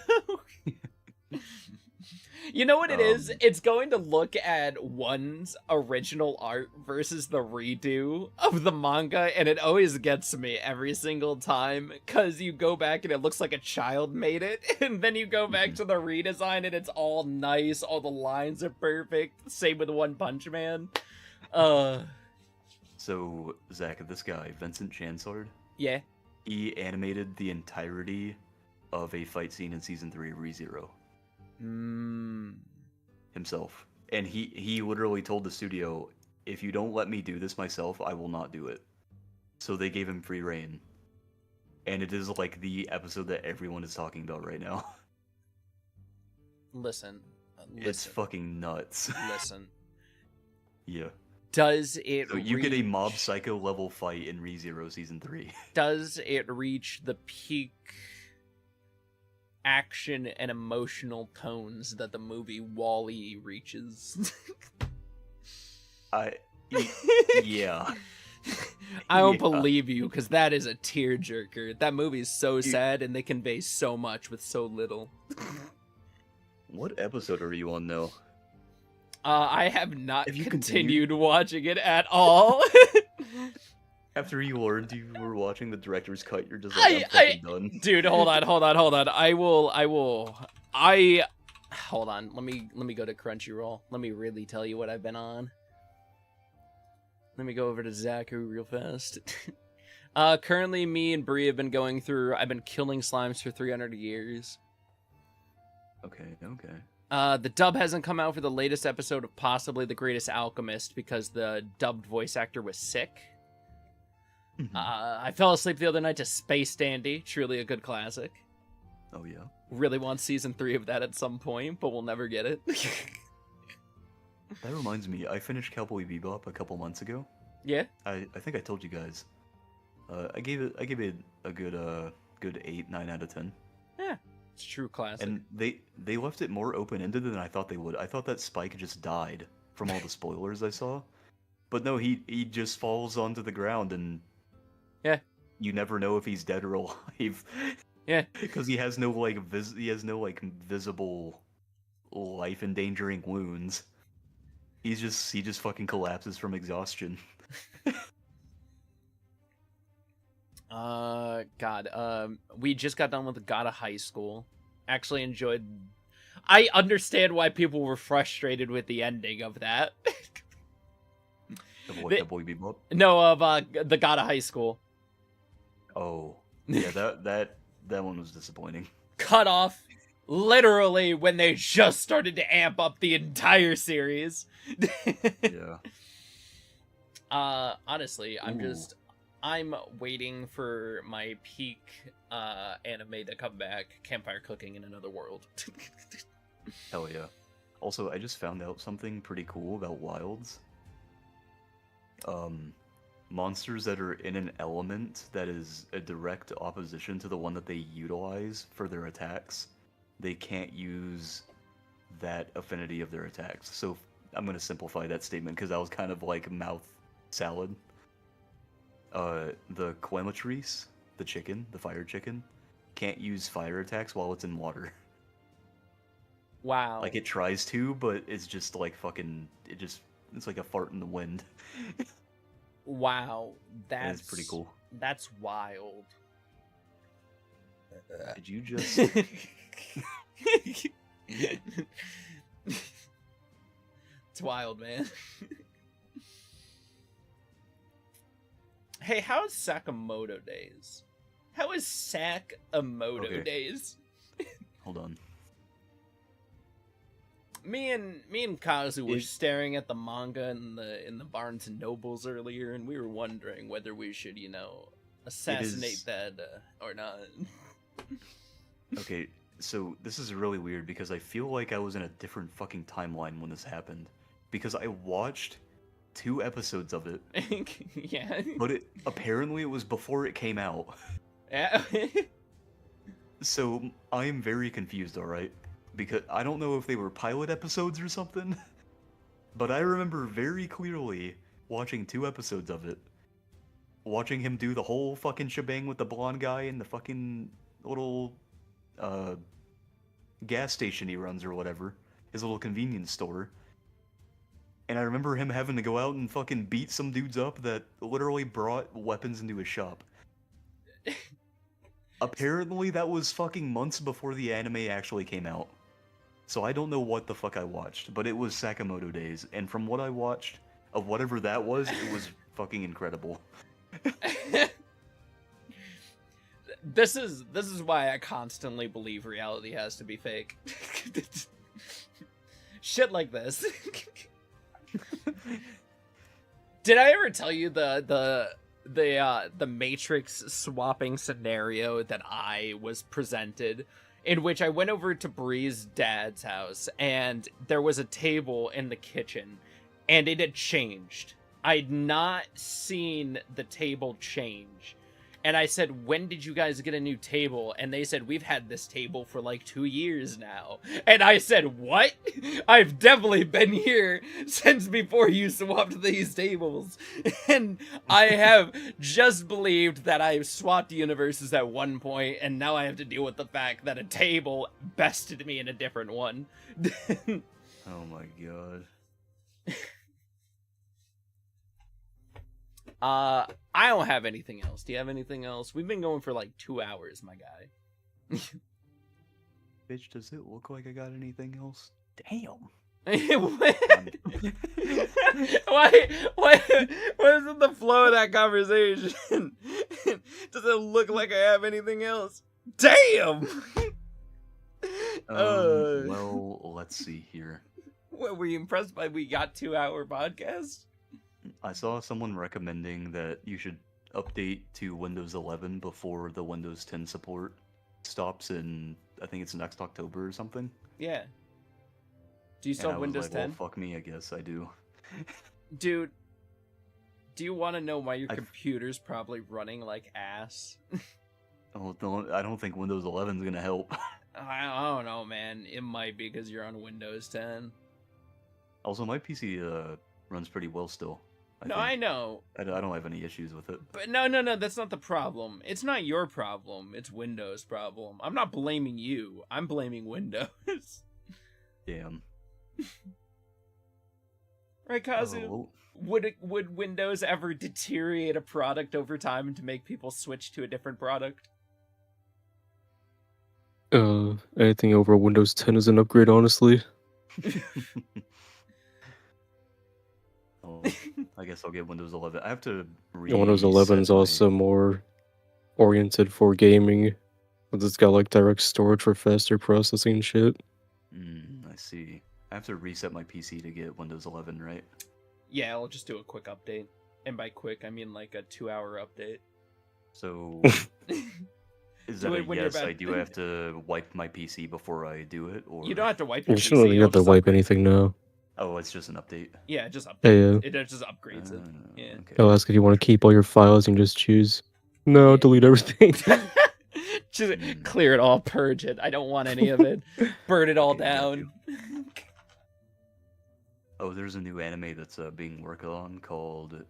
You know what it is? It's going to look at one's original art versus the redo of the manga, and it always gets me every single time, because you go back and it looks like a child made it, and then you go back to the redesign and it's all nice, all the lines are perfect. Same with One Punch Man. So, Zach, this guy, Vincent Chansard, Yeah. he animated the entirety of a fight scene in Season 3 of ReZero. Himself. And he literally told the studio, if you don't let me do this myself, I will not do it. So they gave him free reign. And it is like the episode that everyone is talking about right now. Listen. It's fucking nuts. Listen. Yeah. Does it So you get a Mob Psycho level fight in ReZero Season 3. Does it reach the peak action and emotional tones that the movie WALL-E reaches? Yeah. I don't believe you, because that is a tearjerker. That movie is so sad, and they convey so much with so little. What episode are you on now? I have not Have you continued watching it at all. After you learned you were watching the director's cut, you're just like, I'm fucking done. Dude, hold on. Hold on. Let me go to Crunchyroll. Let me really tell you what I've been on. Let me go over to Zaku real fast. Currently, me and Bree have been I've been killing slimes for 300 years. Okay. The dub hasn't come out for the latest episode of possibly The Greatest Alchemist because the dubbed voice actor was sick. I fell asleep the other night to Space Dandy, truly a good classic. Oh yeah. Really want season 3 of that at some point, but we'll never get it. That reminds me, I finished Cowboy Bebop a couple months ago. Yeah? I think I told you guys. I gave it a good 8, 9 out of 10. Yeah. It's a true classic. And they left it more open-ended than I thought they would. I thought that Spike just died from all the spoilers I saw. But no, he just falls onto the ground and yeah, you never know if he's dead or alive. Yeah, because he has no visible life-endangering wounds. He just fucking collapses from exhaustion. We just got done with God of High School. Actually enjoyed. I understand why people were frustrated with the ending of that. The Boy Bebop? No, of the God of High School. Oh, yeah, that one was disappointing. Cut off, literally, when they just started to amp up the entire series. Yeah. Honestly, I'm waiting for my peak anime to come back, Campfire Cooking in Another World. Hell yeah. Also, I just found out something pretty cool about Wilds. Monsters that are in an element that is a direct opposition to the one that they utilize for their attacks, they can't use that affinity of their attacks. So I'm going to simplify that statement because that was kind of like mouth salad. The Quematrice, the chicken, the fire chicken, can't use fire attacks while it's in water. Wow. Like it tries to, but it's just like fucking, it's like a fart in the wind. Wow, that's pretty cool. That's wild. Did you just? It's wild, man. Hey, how's Sakamoto Days? How is Sakamoto Okay. Days? Hold on. Me and Kazu were Is- staring at the manga in the Barnes and Nobles earlier, and we were wondering whether we should, assassinate that or not. Okay, so this is really weird because I feel like I was in a different fucking timeline when this happened. Because I watched 2 episodes of it, Yeah. but apparently it was before it came out. Yeah. So I am very confused, alright? Because I don't know if they were pilot episodes or something, but I remember very clearly watching 2 episodes of it. Watching him do the whole fucking shebang with the blonde guy in the fucking little gas station he runs or whatever, his little convenience store. And I remember him having to go out and fucking beat some dudes up that literally brought weapons into his shop. Apparently that was fucking months before the anime actually came out. So I don't know what the fuck I watched, but it was Sakamoto Days, and from what I watched of whatever that was, it was fucking incredible. This is why I constantly believe reality has to be fake. Shit like this. Did I ever tell you the Matrix swapping scenario that I was presented, in which I went over to Bree's dad's house and there was a table in the kitchen and it had changed. I'd not seen the table change. And I said, when did you guys get a new table? And they said, we've had this table for like 2 years now. And I said, what? I've definitely been here since before you swapped these tables. And I have just believed that I swapped universes at one point, and now I have to deal with the fact that a table bested me in a different one. Oh my god. I don't have anything else. Do you have anything else? We've been going for like 2 hours, my guy. Bitch, does it look like I got anything else? Damn. What is the flow of that conversation? Does it look like I have anything else? Damn! Well, let's see here. What, were you impressed by we got 2-hour podcast? I saw someone recommending that you should update to Windows 11 before the Windows 10 support stops in, I think it's next October or something. Yeah. Do you still And have I was Windows like, 10? well, fuck me, I guess I do. Dude, do you want to know why your I've- computer's probably running like ass? Oh, I don't think Windows 11 is gonna help. I don't know, man. It might be because you're on Windows 10. Also, my PC runs pretty well still. I think. know. I don't have any issues with it. But no, that's not the problem. It's not your problem. It's Windows' problem. I'm not blaming you. I'm blaming Windows. Damn. Right, Kazu? Oh, Would Windows ever deteriorate a product over time to make people switch to a different product? Anything over Windows 10 is an upgrade, honestly. oh, I guess I'll get Windows 11. I have to Windows 11 is reset my- also more oriented for gaming. It's got like direct storage for faster processing and shit. I see. I have to reset my PC to get Windows 11, right? Yeah, I'll just do a quick update. And by quick, I mean like a 2-hour update. So, is Do that a it when you're yes? back. I do have to wipe my PC before I do it, or You don't have to wipe your You shouldn't PC. really It'll have to just wipe upgrade. anything now. Oh, it's just an update. Yeah, just Yeah, upgrades. yeah. It just upgrades it. Yeah. Okay. It'll ask if you want to keep all your files and just choose. No, Yeah. delete everything. Just clear it all, purge it. I don't want any of it. Burn it all Okay, got down. Oh, there's a new anime that's being worked on called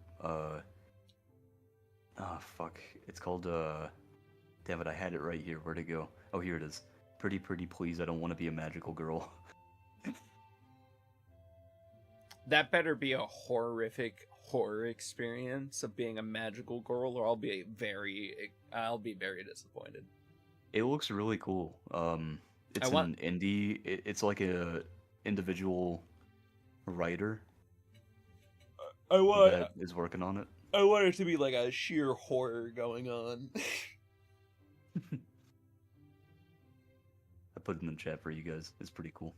fuck. It's called damn it, I had it right here. Where'd it go? Oh, here it is. Pretty please, I don't want to be a magical girl. That better be a horrific horror experience of being a magical girl, or I'll be very disappointed. It looks really cool. It's an indie. It's like a individual writer that is working on it. I want it to be like a sheer horror going on. I put it in the chat for you guys. It's pretty cool.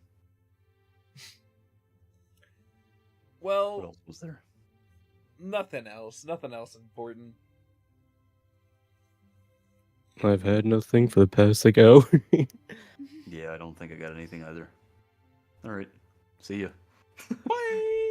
What Well, else was there? nothing else. Nothing else important. I've had nothing for the past like hour. Yeah, I don't think I got anything either. All right, see ya. Bye!